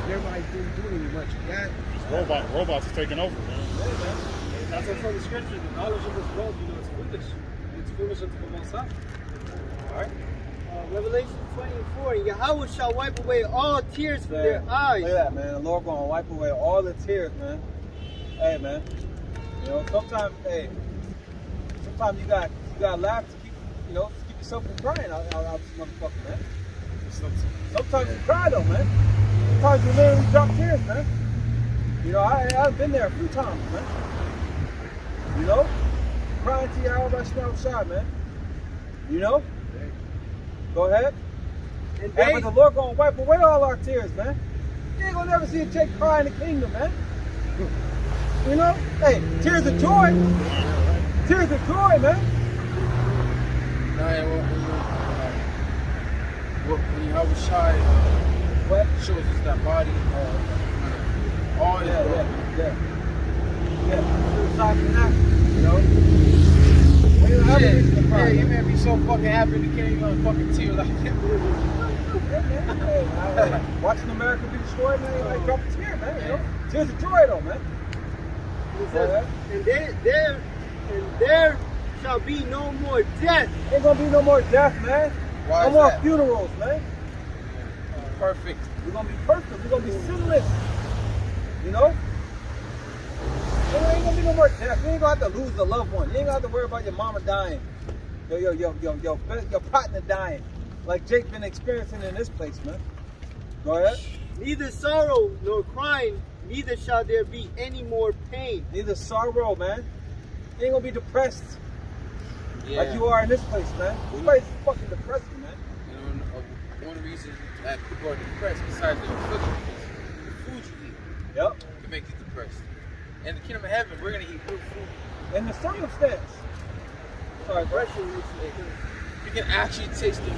everybody's really doing any much of that. Robots are taking over, man. That's also the scripture. The knowledge of this world, you know, it's foolish. It's foolish unto the Most High. All right. Revelation 24. Yahweh shall wipe away all tears from their eyes. Look at that, man. The Lord gonna wipe away all the tears, man. Hey, man. You know, sometimes you gotta laugh to keep, you know, to keep yourself from crying out this motherfucker, man. Sometimes you cry though, man. Sometimes you literally drop tears, man. You know, I've been there a few times, man. You know, crying to your hour outside, man. You know. Go ahead. And But the Lord gonna wipe away all our tears, man. You ain't gonna never see a chick cry in the kingdom, man. You know? Hey, tears of joy. Tears of joy, man. When you have a shy, What? shows us that body, all is Yeah. Aside from that, you know? When you have a reason to cry, you man. may be so fucking happy you can't even fucking tear like that. Hey, watching America be destroyed, man, like drop a tear, man. You know? Tears of joy, though, man. It says, and there shall be no more death. Ain't gonna be no more death, man. Why No is more that? funerals, man. Perfect. We're gonna be perfect. We're gonna be sinless. You know? There ain't gonna be no more death. You ain't gonna have to lose a loved one. You ain't gonna have to worry about your mama dying. Your partner dying. Like Jake been experiencing in this place, man. Go ahead. Neither sorrow nor crying, neither shall there be any more pain. Neither sorrow, man. You ain't gonna be depressed Yeah. like you are in this place, man. This place is fucking depressing, man. You know, one of the reasons that people are depressed, besides the affliction, is the food you eat Yep. can make you depressed. In the kingdom of heaven, we're gonna eat real food. In the circumstance. Sorry, bro. You can actually taste the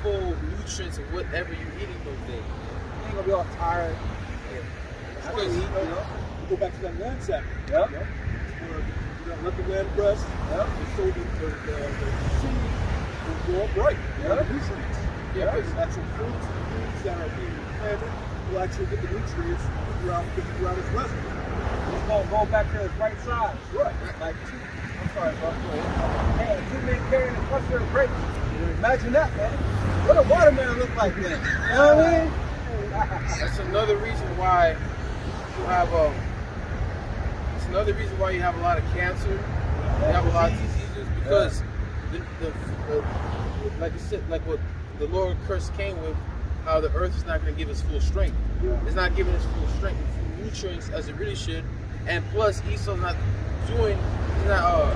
full nutrients of whatever you're eating those days. You ain't gonna be all tired. That's why you go back to that land sack. Yep. Where you let the land rest. Yep. So the seed will grow up right. Yep. The nutrients. Yeah, Because actual foods that are being planted will actually get the nutrients throughout its reservoir. It's gonna go back to its right side. Right. Like two. I'm sorry, bro. Hey, two men carrying a cluster of grapes. Imagine that, man. What a watermelon look like then. You know what I mean? That's another reason why you have it's another reason why you have a lot of cancer. You have a lot of diseases because the like I said, like what the Lord curse came with, how the earth is not going to give us full strength. It's not giving us full strength and full nutrients as it really should, and plus Esau's not doing. He's not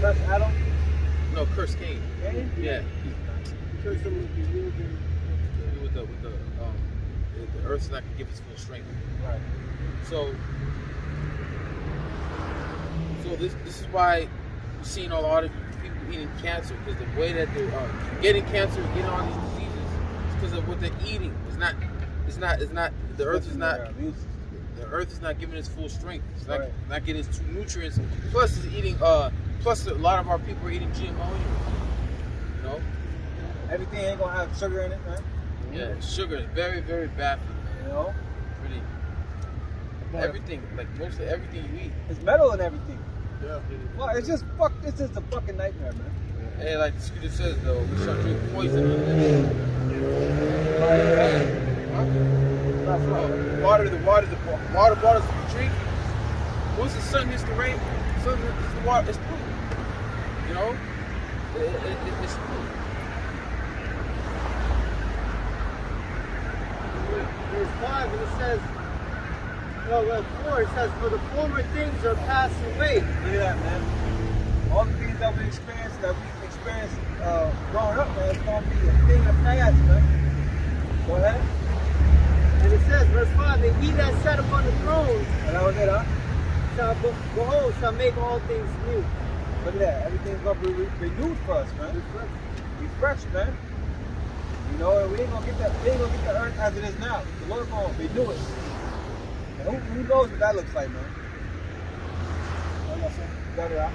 Curse Adam. no curse Cain. Cain? Yeah. Curse them with the moving. With the earth's not gonna give us full strength. Right. So this is why you're seeing a lot of people eating cancer because the way that they're getting cancer and getting all these diseases is because of what they're eating. It's not. The earth is not. The earth is not giving its full strength. It's not getting its true nutrients. Plus, it's eating. Plus, a lot of our people are eating GMO anyway. You know. Everything ain't gonna have sugar in it, right? Yeah, sugar is very, very bad for you. You know. Pretty. Everything, like mostly everything you eat. It's metal and everything. Yeah. Well, it's just a fucking nightmare, man. Hey, like the scripture says though, we shall drink poison. Water bottles we drink. Once the sun hits the rain, sun hits the water, it's polluted. You know, it's polluted. Verse 5, and it says, verse 4, it says, for the former things are passed away. Look at that, man. All the things that we experienced growing up, man, it's gonna be a thing of the past, man. Go ahead. And it says, verse 5, and he that sat upon the throne, And that was it, huh? shall make all things new. Look at that. Everything's gonna be renewed for us, man. Refreshed, man. You know, we ain't gonna get the earth as it is now. The Lord gonna renew it. And who knows what that looks like, man? Got it out.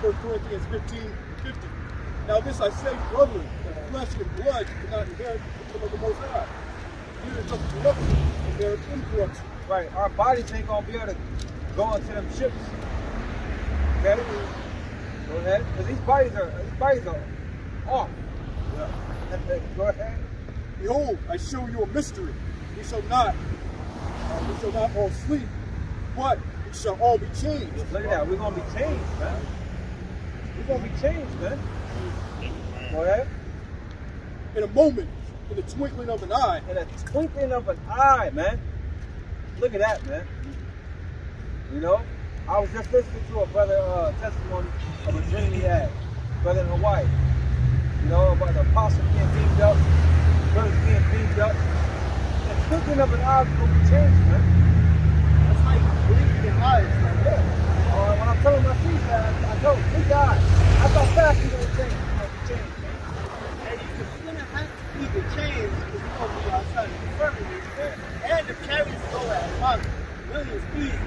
So 1 Corinthians 15:50. Now this I say, brethren, that flesh and blood cannot inherit the kingdom of the Most High. Neither does corruption inherit incorruption. Right, our bodies ain't gonna be able to go into them ships. Okay? Go ahead. Because these bodies are off. Yeah. Go ahead. Behold, I show you a mystery. We shall not all sleep, but we shall all be changed. Look at that. We're gonna be changed, man. We're gonna be changed, man. Go ahead. In a moment, in the twinkling of an eye. In a twinkling of an eye, man. Look at that, man. You know, I was just listening to a brother testimony of a dream he had, brother in Hawaii. You know, about the apostle being beamed up, brothers being beamed up. The twinkling of an eye is going to be changed, man. That's like blinking your eyes. Like that. When I'm telling my feet that, I told him, big eyes. I thought fast he was going to change, man. And you're going to have to keep the change because you're going to be outside of the infirmary. And the chariots go at about million speeds.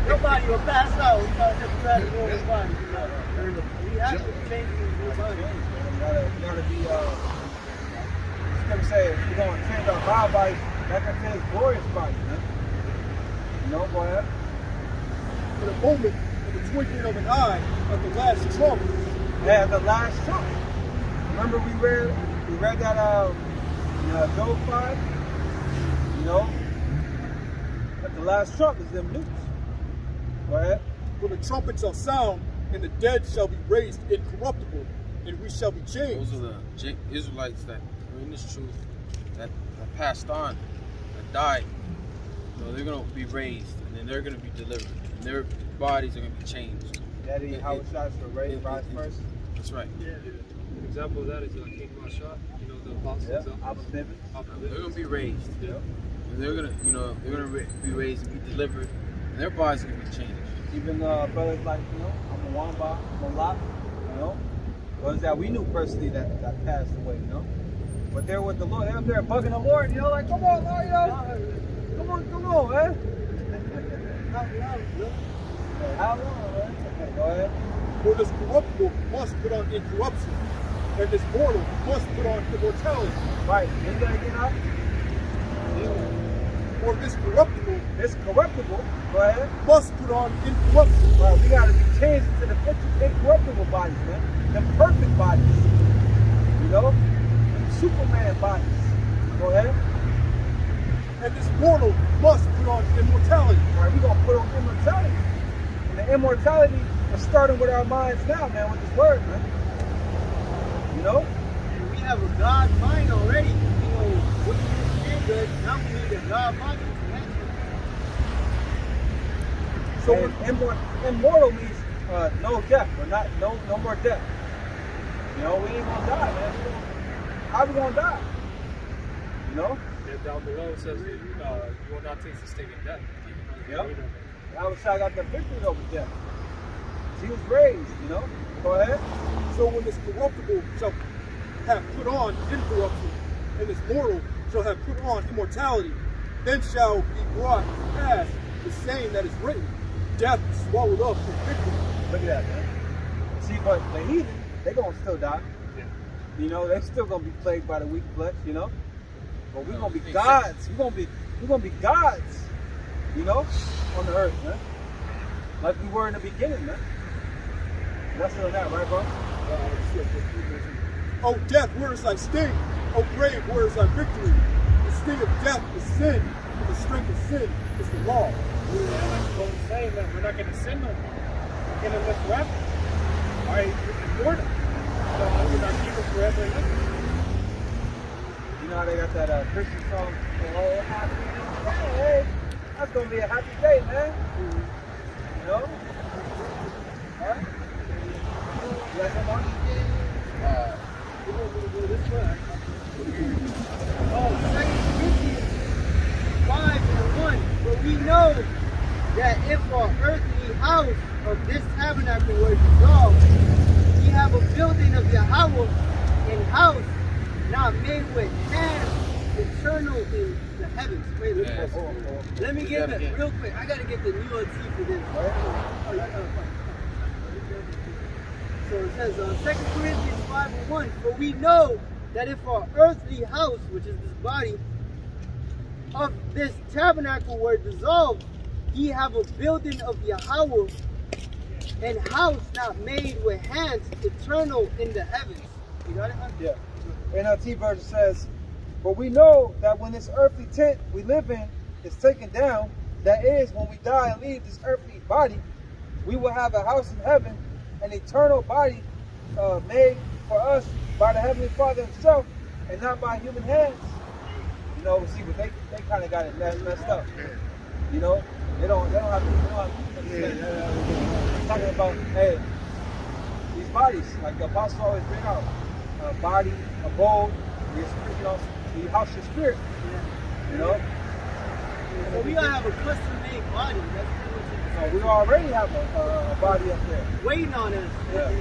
Nobody will pass out without just grabbing over his body. We have to change your body. You gotta be, say, we're going to change our vile body back into his glorious body, man. You know, go ahead. In a moment, in the twinkling of an eye, at the last trump. Yeah, the last trump. Remember we read that Job 5? You know? At the last trump is them nukes. Go ahead. For the trumpet shall sound, and the dead shall be raised incorruptible, and we shall be changed. Those are the Israelites that are in this truth, that passed on, that died. So they're going to be raised, and then they're going to be delivered, and their bodies are going to be changed. Daddy, how it shots for raised, rise first? That's right. Yeah. An example of that is King Mashah, you know, the apostles. Yeah, They're They're going to be raised. Yeah. And they're going to, be raised and be delivered, and their bodies are going to be changed. Even brothers like, I'm a Wamba, I'm a Lot, brothers that we knew personally that passed away, But they're with the Lord. They're up there bugging the Lord, like, come on, Lord, come on, man. How long, man? Okay, go ahead. For this corruptible must put on incorruption, and this mortal must put on immortality. Right, you gotta get out. For this corruptible, go ahead, must put on incorruption. Right, we gotta be changed into the incorruptible bodies, man. The perfect bodies. Superman bodies. Go ahead. And this mortal must put on immortality. Right, we're gonna put on immortality. And the immortality is starting with our minds now, man, with this word, man. And we have a God mind already. What you did good, now we need a God mind to So immortal means no death, or no more death. We ain't gonna die, man. How we gonna die? Yeah, down below it says you will not taste the sting of death. Yep. I got the victory over death. He was raised, Go ahead. So when this corruptible shall have put on incorruption, and this mortal shall have put on immortality, then shall be brought to pass the saying that is written, death is swallowed up in victory. Look at that, man. See, but the heathen, they gonna still die. Yeah. You know, they still gonna be plagued by the weak flesh, you know? But we're gonna be gods. We're gonna be gods, you know, on the earth, man. Like we were in the beginning, man. That's still that, right, bro? Oh, death, where is thy sting? Oh, grave, where is thy victory? The sting of death is sin, and the strength of sin is the law. Don't say that we're not going to sin no more. We're going to live forever. All right, immortal. So we're not keeping forever and ever. You know how they got that Christian song, oh, happy day. That's gonna be a happy day, man. You know? Alright? You got some on? We're going to go this way. Oh, 2 Corinthians 5:1. But we know that if our earthly house of this tabernacle were dissolved, we have a building of Yahweh in house not made with hands, eternal in the heavens. Wait, let me get that real quick. I gotta get the new OT for this. So it says 2 Corinthians 5:1. For we know that if our earthly house, which is this body, of this tabernacle were dissolved, ye have a building of Yahweh, and house not made with hands, eternal in the heavens. You got it, huh? Yeah. NLT version says, but we know that when this earthly tent we live in is taken down, that is, when we die and leave this earthly body, we will have a house in heaven, an eternal body made for us by the Heavenly Father himself, and not by human hands. You know, see, but they kind of got it messed up. You know, they don't have to talking about, hey, these bodies, like the apostle always bring out, a body, a bowl, your spirit, you know, you house your spirit. You know? So we gotta have a custom-made body. That's pretty much it. So we already have a body up there. Waiting on us. Yeah.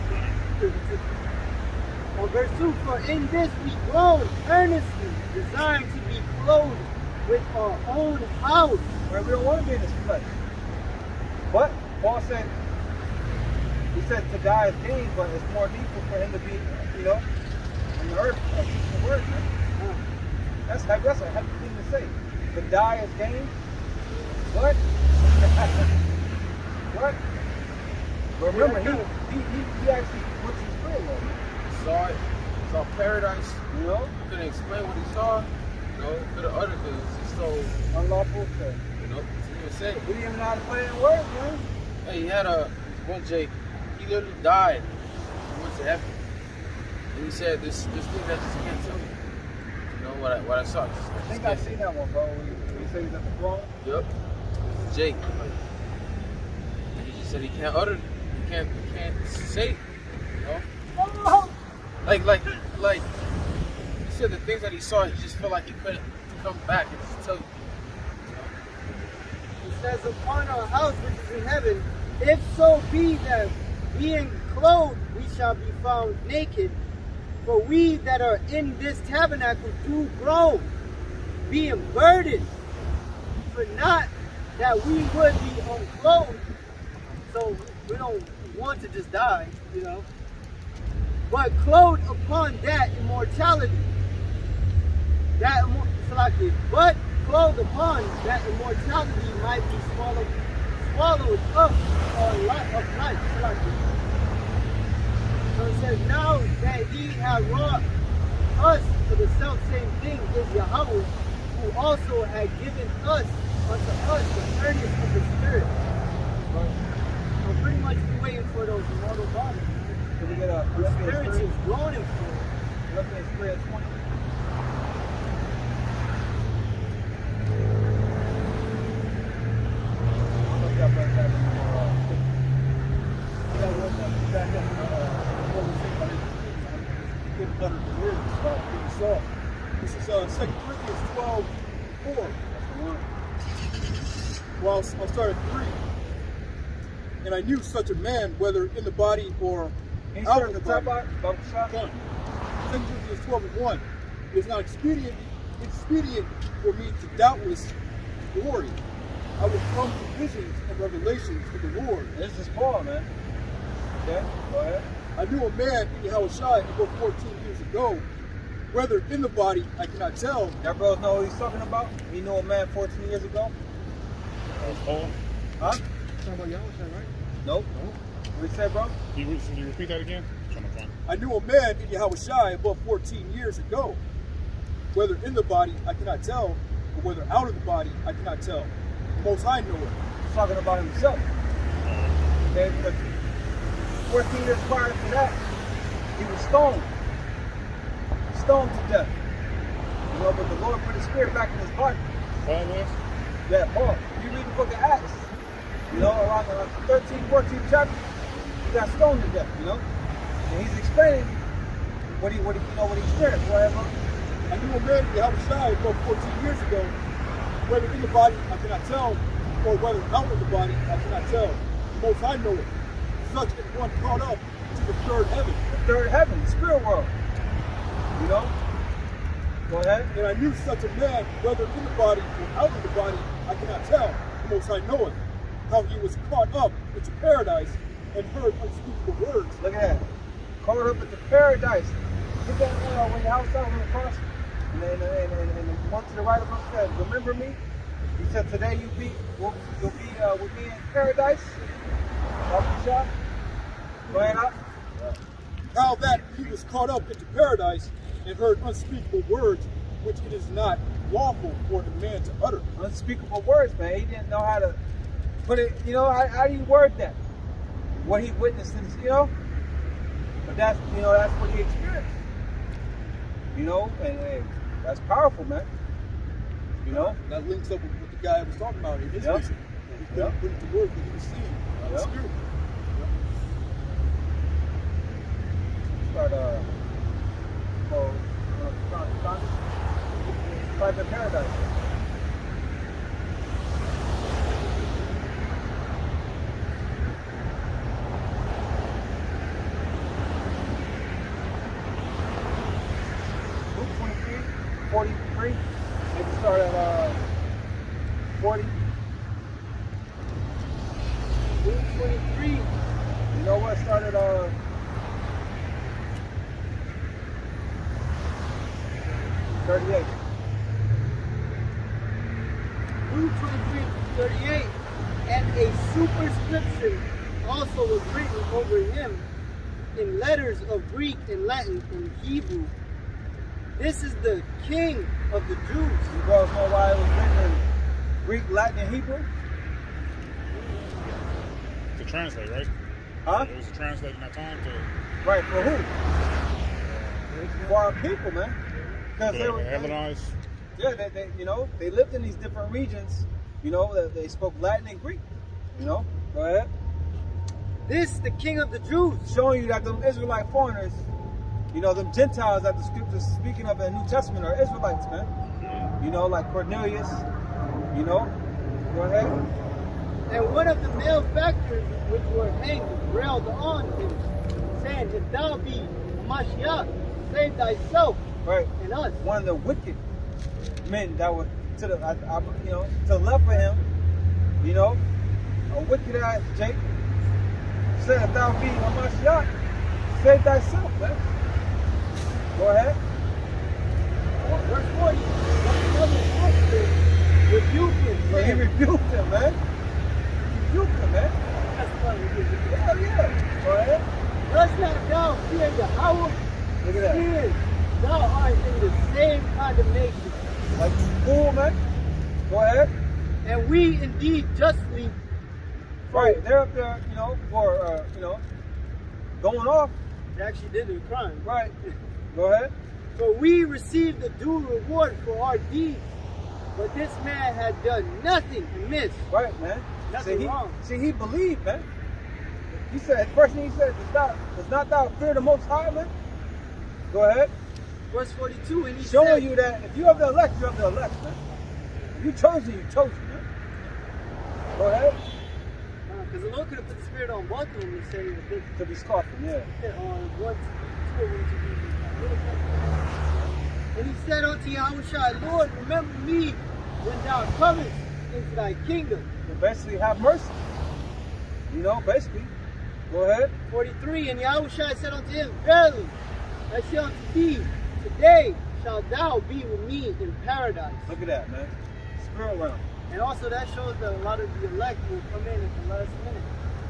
On verse 2, for in this we groan earnestly, desiring to be clothed with our own house. Where we don't want to be in this flesh. But Paul said, he said to die is gain, but it's more needful for him to be, you know, on the earth, teaching the word, man. That's a heavy thing to say. To die is gain. What? What? But remember, he actually went to the spirit world. Saw paradise. You know? Couldn't explain what he saw. You know, could have uttered it. It's just so, Unlawful to. you know, he was saying. We didn't even know how to play in words, man. Hey, he had one Jake. He literally died and went to heaven. And he said, this thing that just can't tell you. You know what I saw. I think I've seen that one, bro. He said he's at the throne. Yep. This is Jake. And he just said he can't utter it. He can't say it. You know? Like he said the things that he saw, he just felt like he couldn't come back and just tell you. It says, upon our house which is in heaven, if so be that being clothed we shall be found naked, for we that are in this tabernacle do groan, being burdened, for not that we would be unclothed. So we don't want to just die, you know, but clothed upon that immortality. But clothed upon that immortality might be swallowed up of life. So it says, now that he has wrought us for the self-same thing is Yahweh, who also had given us unto us the earnest of the Spirit. So pretty much we're waiting for those immortal bodies. Can we get a The Spirit is groaning for it. Philippians 3:20? This is 2 Corinthians 12:4. Well, I'll start at 3. And I knew such a man, whether in the body or He out said of the the top body. out, shot. 2 Corinthians 12:1. It's not expedient for me to doubtless glory. I will come to visions and revelations of the Lord. This is Paul, man. Okay, go ahead. I knew a man in Yahushua about 14 years ago. Whether in the body, I cannot tell. Y'all bros know what he's talking about? He knew a man 14 years ago? Paul, Huh? Talking about Yahweh, right? Nope. What he said, bro? can you repeat that again? I'm trying to find. I knew a man in Yahushua about 14 years ago. Whether in the body, I cannot tell, or whether out of the body, I cannot tell. The Most High know it. He's talking about himself. Okay, because 14 years prior to that, he was stoned. Stoned to death. You know, but the Lord put his spirit back in his body. Paul was? Yeah, Paul. If you read the book of Acts, you know, around the 13, 14 chapter, he got stoned to death, you know? And he's explaining what he experienced. Go ahead, bro. I knew a man in Yahushua about 14 years ago. Whether in the body, I cannot tell, or whether out of the body, I cannot tell. The Most High know it. Such as one caught up to the third heaven. The third heaven, the spirit world. You know? Go ahead. And I knew such a man, whether in the body or out of the body, I cannot tell. The Most High knoweth how he was caught up into paradise and heard unspeakable words. Look at that. Caught up into paradise. Look at when the house out on the cross. And the one to the right of him said, remember me? He said, today you'll be with me in paradise. Go ahead, up. How that he was caught up into paradise and heard unspeakable words, which it is not lawful for the man to utter. Unspeakable words, man. He didn't know how to put it, you know, how do you word that? What he witnessed, you know? But that's, you know, that's what he experienced. You know, and that's powerful, man. You know? That links up with what the guy was talking about in his Yep. vision. He couldn't put it to words that he was seeing in the Yep. spirit. Start, type in paradise. Luke 23, 43. Maybe start at 40. Luke 23. You know what? Start at 38. Luke 23:38, and a superscription also was written over him in letters of Greek and Latin and Hebrew. This is the King of the Jews. You guys know why it was written in Greek, Latin, and Hebrew? To translate, right? Huh? It was to translate in that time to Right, for who? For our people, man. Because they were, Hellenized. yeah, they, you know, they lived in these different regions. You know, they spoke Latin and Greek. You know, go ahead. This the King of the Jews. Showing you that them Israelite foreigners, you know, them Gentiles that the scriptures speaking of in the New Testament are Israelites, man. You know, like Cornelius. You know, go ahead. And one of the malefactors which were hanged railed on him, saying, if thou be Mashiach, save thyself Right. and us. One of the wicked men that were to the, you know, to the left of him, you know, a wicked ass Jake said, if thou be a Mashiach, save thyself, man. Go ahead. Verse 40, rebuked him, So he saying, rebuked him, man. He rebuked him, man. that's funny. Hell yeah. Go ahead. Dost not thou fear Yahweh? Look at that. Seeing thou art in the same condemnation. Like, fool, man. Go ahead. And we indeed justly, Right. They're up there, you know, for, you know, going off. they actually did a crime. Right. Go ahead. For we received the due reward for our deeds. But this man had done nothing amiss. Right, man. Nothing wrong. See, he believed, man. He said, first thing he said, does not thou fear the Most High, man? Go ahead. Verse 42, and he Showing said, you that if you have the elect, you have the elect, man. If you chosen, you chosen, man. Go ahead. Because the Lord could have put the Spirit on both of them and say that they To be scoffing, yeah. on one, two of them to be. And he said unto Yahushua, Lord, remember me when thou comest into thy kingdom. So basically, have mercy. You know, basically. Go ahead. 43, and Yahushua said unto him, Verily, I say unto thee, today shalt thou be with me in paradise. Look at that, man. Spirit realm. And also that shows that a lot of the elect will come in at the last minute.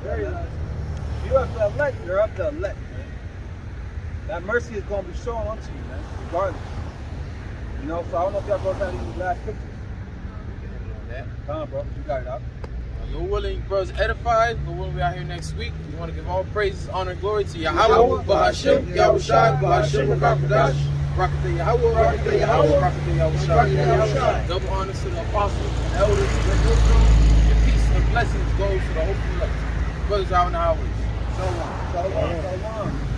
Very last minute. You have to elect, you're up to elect, man. That mercy is going to be shown unto you, man, regardless. You know, so I don't know if y'all both have any last pictures. Come on, bro. You got it out. Lord willing, brothers edified. Lord willing, we out here next week. We want to give all praises, honor, and glory to Yahweh, Bahashim, Yahushai, Bahashim, Rakadash, Rakatah Yahweh, Rakatah Yahweh, Rakatah Yahushai. Double honors to the apostles and elders and peace and blessings goes to the hopeful elect. Brothers out in the highways. Shalom. Shalom. Shalom.